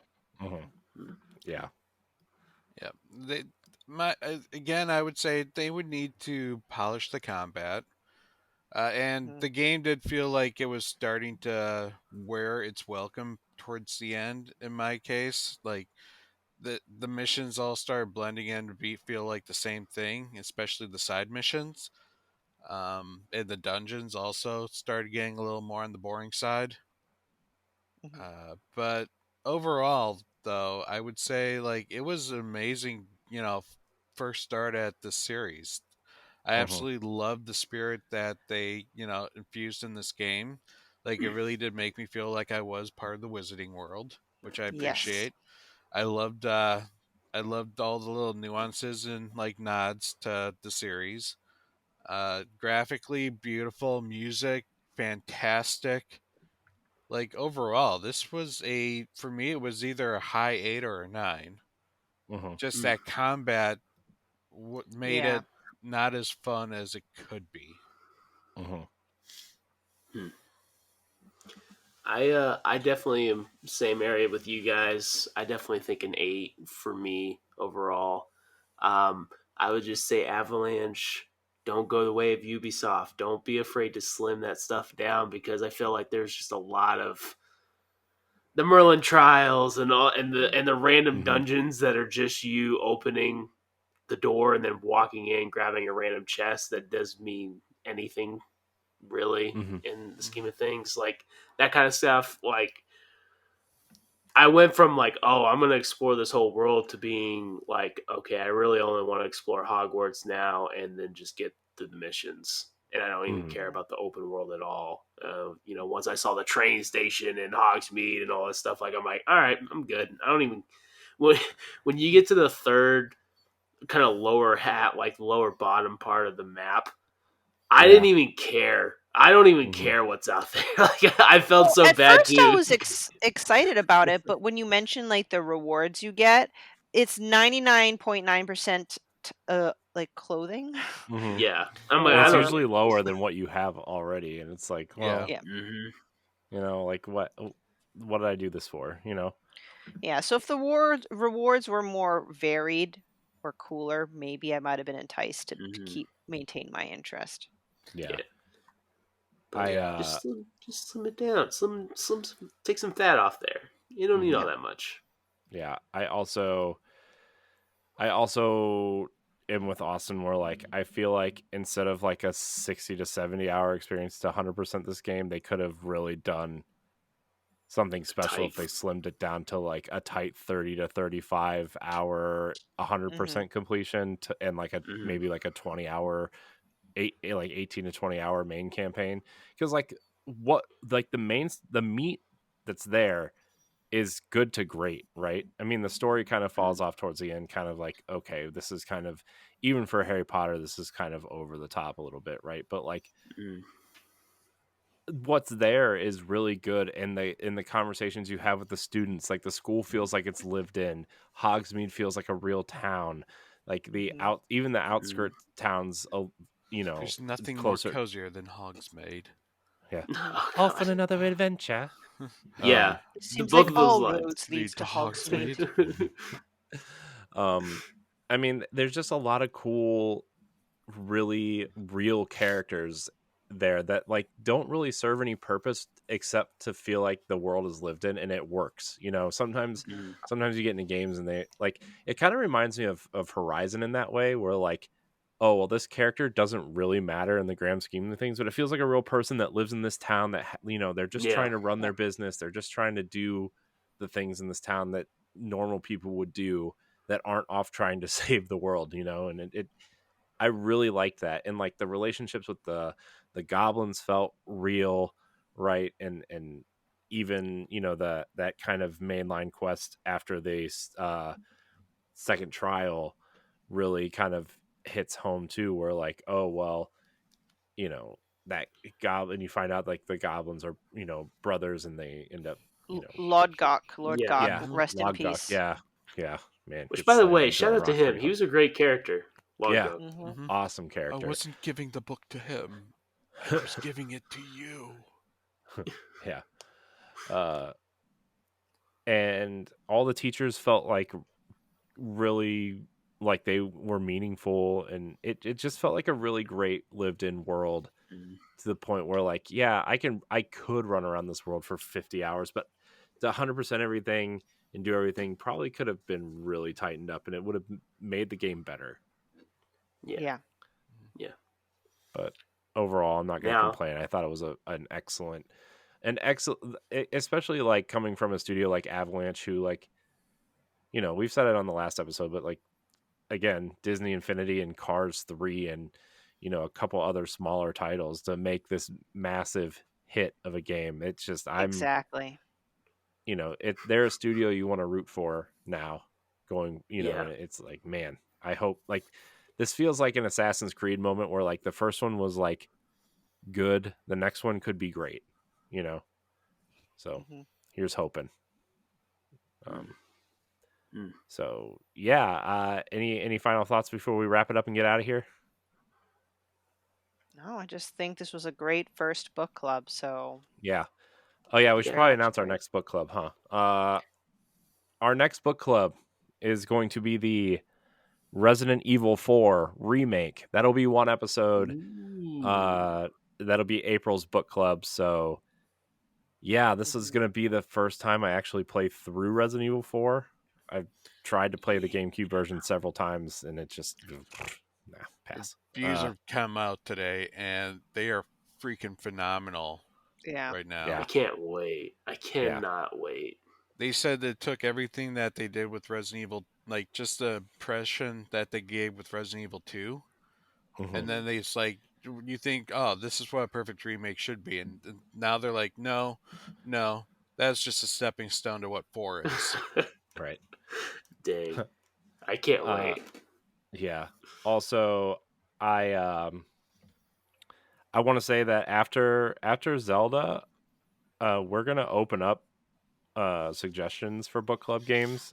Speaker 1: Yeah.
Speaker 4: Yeah, again, I would say they would need to polish the combat, and the game did feel like it was starting to wear its welcome towards the end. In my case, like the missions all started blending in to feel like the same thing, especially the side missions. And the dungeons also started getting a little more on the boring side. But overall, though, I would say like it was an amazing, first start at the series. I absolutely loved the spirit that they, infused in this game. Like it really did make me feel like I was part of the wizarding world, which I
Speaker 2: Yes.
Speaker 4: appreciate. I loved all the little nuances and like nods to the series. Graphically beautiful, music fantastic. Like overall, this was for me it was either a high 8 or a 9. Just that combat made
Speaker 2: Yeah.
Speaker 4: it not as fun as it could be.
Speaker 3: I definitely am same area with you guys. I definitely think an 8 for me overall. I would just say Avalanche. Don't go the way of Ubisoft. Don't be afraid to slim that stuff down because I feel like there's just a lot of the Merlin trials and all and the random dungeons that are just you opening the door and then walking in, grabbing a random chest that does mean anything really in the scheme of things. Like that kind of stuff. Like I went from like, oh, I'm gonna explore this whole world to being like, okay, I really only want to explore Hogwarts now and then just get through the missions. And I don't even care about the open world at all. Once I saw the train station and Hogsmeade and all this stuff, like I'm like, all right, I'm good. I don't even when when you get to the third kind of lower hat, like lower bottom part of the map, I didn't even care. I don't even care what's out there. Like I felt
Speaker 2: Well,
Speaker 3: so
Speaker 2: at
Speaker 3: bad
Speaker 2: first I
Speaker 3: too.
Speaker 2: was excited about it, but when you mention like the rewards you get, it's 99.9% like clothing.
Speaker 3: Yeah, I'm like,
Speaker 1: And
Speaker 3: I
Speaker 1: it's
Speaker 3: don't
Speaker 2: Or
Speaker 1: usually
Speaker 3: care.
Speaker 1: lower than what you have already, and it's like,
Speaker 4: Yeah.
Speaker 1: well,
Speaker 2: yeah.
Speaker 1: like what did I do this for?
Speaker 2: Yeah, so if the rewards were more varied or cooler, maybe I might have been enticed to keep maintain my interest.
Speaker 1: Yeah.
Speaker 3: But
Speaker 1: I
Speaker 3: just slim it down. Slim, take some fat off there. You don't need all
Speaker 2: Yeah.
Speaker 3: that much.
Speaker 1: yeah, I also am with Austin where like I feel like instead of like a 60 to 70 hour experience to 100% this game, they could have really done something special
Speaker 3: Tight.
Speaker 1: if they slimmed it down to like a tight 30 to 35 hour 100% completion and like a maybe like a 20 hour 18 to 20 hour main campaign, because like what like the meat that's there is good to great, right? I mean, the story kind of falls off towards the end, kind of like, okay, this is kind of, even for Harry Potter, this is kind of over the top a little bit, right? But like what's there is really good, and in the conversations you have with the students, like the school feels like it's lived in. Hogsmeade feels like a real town. Like even the outskirt towns,
Speaker 4: There's nothing more
Speaker 1: closer.
Speaker 4: cozier than Hogsmeade.
Speaker 1: Yeah.
Speaker 3: Oh
Speaker 1: Off on
Speaker 3: god.
Speaker 1: another adventure.
Speaker 3: Yeah.
Speaker 2: It seems
Speaker 3: Both
Speaker 2: like
Speaker 3: of those
Speaker 2: all
Speaker 3: lines.
Speaker 2: roads leads
Speaker 4: Lead
Speaker 2: to
Speaker 4: to
Speaker 2: Hogsmeade.
Speaker 4: Hogsmeade.
Speaker 1: I mean, there's just a lot of cool, really real characters there that like don't really serve any purpose except to feel like the world is lived in and it works. Sometimes you get into games and they like, it kind of reminds me of Horizon in that way, where like, oh well, this character doesn't really matter in the grand scheme of things, but it feels like a real person that lives in this town that they're just
Speaker 3: Yeah.
Speaker 1: trying to run their business, they're just trying to do the things in this town that normal people would do, that aren't off trying to save the world, and it I really liked that. And like the relationships with the goblins felt real, right? And even that kind of mainline quest after the second trial really kind of hits home too, where like, oh well, you know that goblin, you find out like the goblins are brothers, and they end up
Speaker 2: Lord Gok,
Speaker 3: Yeah.
Speaker 1: yeah,
Speaker 2: rest in
Speaker 1: Lodgok,
Speaker 2: peace.
Speaker 1: yeah. Yeah, man.
Speaker 3: Which,
Speaker 1: get
Speaker 3: by the
Speaker 1: slammed
Speaker 3: way,
Speaker 1: into
Speaker 3: shout
Speaker 1: a
Speaker 3: out to
Speaker 1: rock
Speaker 3: him.
Speaker 1: pretty
Speaker 3: He
Speaker 1: hard.
Speaker 3: was a great character. Long
Speaker 1: Yeah.
Speaker 3: ago.
Speaker 2: Mm-hmm.
Speaker 1: Awesome
Speaker 4: I
Speaker 1: character.
Speaker 4: wasn't giving the book to him. I was giving it to you.
Speaker 1: Yeah. And all the teachers felt like really like they were meaningful, and it just felt like a really great lived in world,
Speaker 3: Mhm.
Speaker 1: to the point where like, yeah, I could run around this world for 50 hours, but the 100% everything and do everything probably could have been really tightened up, and it would have made the game better.
Speaker 3: Yeah.
Speaker 2: Yeah.
Speaker 1: But overall, I'm not going to
Speaker 3: Now,
Speaker 1: complain. I thought it was an excellent, especially like coming from a studio like Avalanche, who, like, we've said it on the last episode, but like, again, Disney Infinity and Cars 3 and a couple other smaller titles to make this massive hit of a game. It's just
Speaker 2: Exactly.
Speaker 1: they're a studio you want to root for now, going,
Speaker 3: Yeah.
Speaker 1: and it's like, man, I hope, like, this feels like an Assassin's Creed moment where like the first one was like good, the next one could be great, so
Speaker 2: Hmm.
Speaker 1: here's hoping.
Speaker 3: Mm.
Speaker 1: So yeah, any final thoughts before we wrap it up and get out of here?
Speaker 2: No, I just think this was a great first book club. So
Speaker 1: Yeah. Oh yeah, we should
Speaker 3: Yeah.
Speaker 1: probably
Speaker 2: Very much
Speaker 1: announce our
Speaker 2: great.
Speaker 1: next book club, huh? Our next book club is going to be the Resident Evil 4 remake. That'll be one episode.
Speaker 3: Ooh.
Speaker 1: That'll be April's book club. So yeah, this is
Speaker 2: Mhm.
Speaker 1: going to be the first time I actually play through Resident Evil 4. I've tried to play the GameCube version several times, and it just pass.
Speaker 4: Views have come out today, and they are freaking phenomenal
Speaker 2: Yeah.
Speaker 4: right now.
Speaker 1: Yeah.
Speaker 3: I can't wait. I cannot wait.
Speaker 4: They said they took everything that they did with Resident Evil, like just the impression that they gave with Resident Evil 2,
Speaker 1: Mhm.
Speaker 4: and then it's like, you think, oh, this is what a perfect remake should be, and now they're like, no, that's just a stepping stone to what 4 is.
Speaker 1: Right.
Speaker 3: Dang. I can't
Speaker 1: Uh,
Speaker 3: wait.
Speaker 1: Yeah. Also, I want to say that after Zelda, we're gonna open up suggestions for book club games.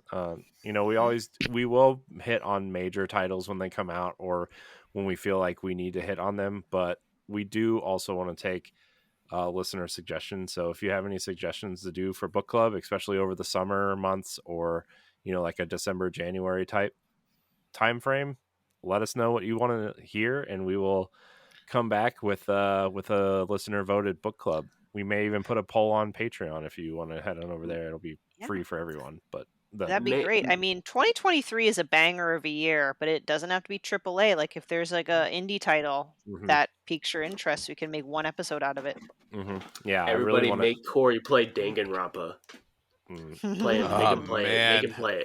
Speaker 1: We will hit on major titles when they come out, or when we feel like we need to hit on them, but we do also want to take listener suggestions. So if you have any suggestions to do for book club, especially over the summer months, or like a December, January type time frame, let us know what you want to hear, and we will come back with a listener voted book club. We may even put a poll on Patreon if you want to head on over there. It'll be
Speaker 2: Yeah.
Speaker 1: free for everyone. But
Speaker 2: That'd be
Speaker 3: May-
Speaker 2: great. I mean, 2023 is a banger of a year, but it doesn't have to be AAA. Like if there's like a indie title
Speaker 1: Mhm.
Speaker 2: that piques your interest, we can make one episode out of it.
Speaker 1: Yeah, I
Speaker 3: Everybody
Speaker 1: really want
Speaker 3: make Corey play Danganronpa.
Speaker 1: to.
Speaker 3: Play it. Make
Speaker 4: Oh,
Speaker 3: him play it.
Speaker 4: man.
Speaker 3: Make him play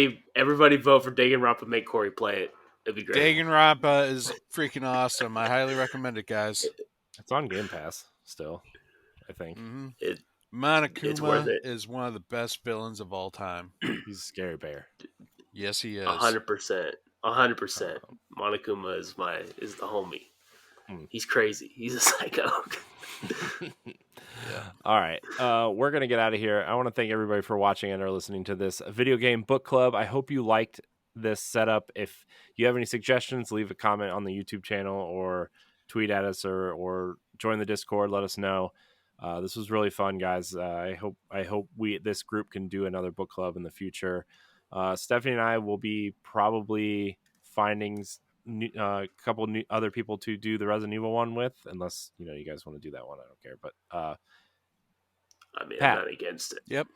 Speaker 3: it. Everybody vote for Danganronpa. Make Corey play it. It'd be great.
Speaker 4: Danganronpa is freaking awesome. I highly recommend it, guys.
Speaker 1: It's on Game Pass still, I think.
Speaker 4: Mm-hmm.
Speaker 3: It's worth
Speaker 4: Monokuma
Speaker 3: it.
Speaker 4: is one of the best villains of all time.
Speaker 1: He's a scary bear.
Speaker 4: Yes, he is.
Speaker 3: 100%. 100%. Monokuma is the homie. He's crazy. He's a psycho.
Speaker 4: Yeah.
Speaker 1: All right. We're going to get out of here. I want to thank everybody for watching and or listening to this video game book club. I hope you liked this setup. If you have any suggestions, leave a comment on the YouTube channel, or tweet at us, or join the Discord. Let us know. This was really fun, guys. I hope this group can do another book club in the future. Stephanie and I will be probably finding a couple new other people to do the Resident Evil one with, unless you guys want to do that one. I don't care. But
Speaker 3: I mean,
Speaker 1: Pat.
Speaker 3: I'm not against it.
Speaker 4: Yep.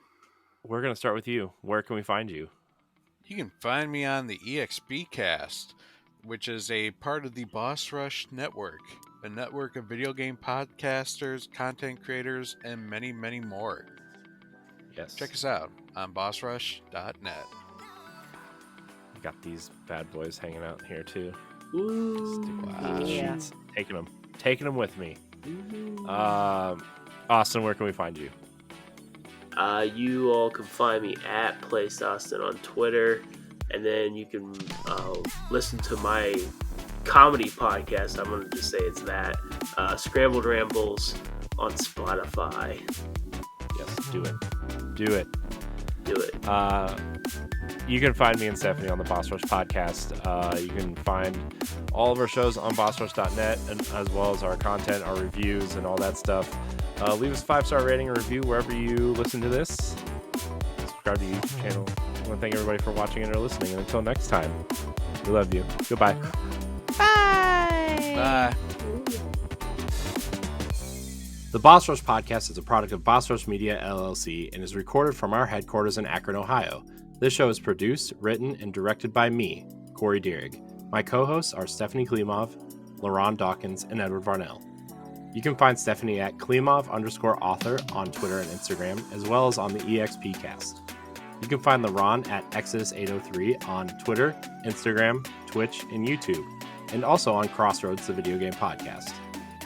Speaker 1: we're gonna start with you. Where can we find you?
Speaker 4: You can find me on the EXPcast, which is a part of the Boss Rush Network, a network of video game podcasters, content creators, and many, many more.
Speaker 1: Yes.
Speaker 4: Check us out on bossrush.net.
Speaker 1: We got these bad boys hanging out here too.
Speaker 3: Ooh.
Speaker 1: Stupid cheat
Speaker 2: Yeah.
Speaker 1: sheets. Taking them with me. Austin, where can we find you?
Speaker 3: You all can find me at PlaceAustin on Twitter, and then you can listen to my comedy podcast. I'm going to just say it's that Scrambled Rambles on Spotify.
Speaker 1: Yes, do it.
Speaker 3: Do it.
Speaker 1: You can find me and Stephanie on the Boss Rush podcast. You can find all of our shows on bossrush.net, and as well as our content, our reviews, and all that stuff. Leave us a 5-star rating or review wherever you listen to this. Subscribe to the YouTube channel. I want to thank everybody for watching and or listening. And until next time, we love you. Goodbye.
Speaker 2: Bye.
Speaker 4: Bye.
Speaker 1: The Boss Rush podcast is a product of Boss Rush Media, LLC, and is recorded from our headquarters in Akron, Ohio. This show is produced, written, and directed by me, Corey Dierig. My co-hosts are Stephanie Klimov, LaRon Dawkins, and Edward Varnell. You can find Stephanie at Klimov_author on Twitter and Instagram, as well as on the EXPcast. You can find LaRon at Exodus803 on Twitter, Instagram, Twitch, and YouTube, and also on Crossroads, the video game podcast.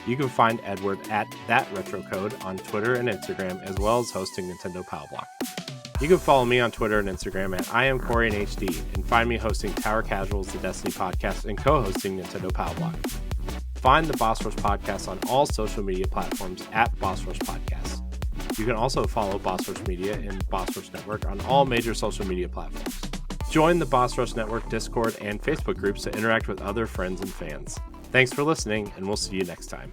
Speaker 1: You can find Edward at ThatRetroCode on Twitter and Instagram, as well as hosting Nintendo Power Block. You can follow me on Twitter and Instagram at IamCoreyInHD, and find me hosting Tower Casuals, the Destiny podcast, and co-hosting Nintendo Power Block. Find the Boss Rush podcast on all social media platforms at Boss Rush Podcast. You can also follow Boss Rush Media and Boss Rush Network on all major social media platforms. Join the Boss Rush Network Discord and Facebook groups to interact with other friends and fans. Thanks for listening, and we'll see you next time.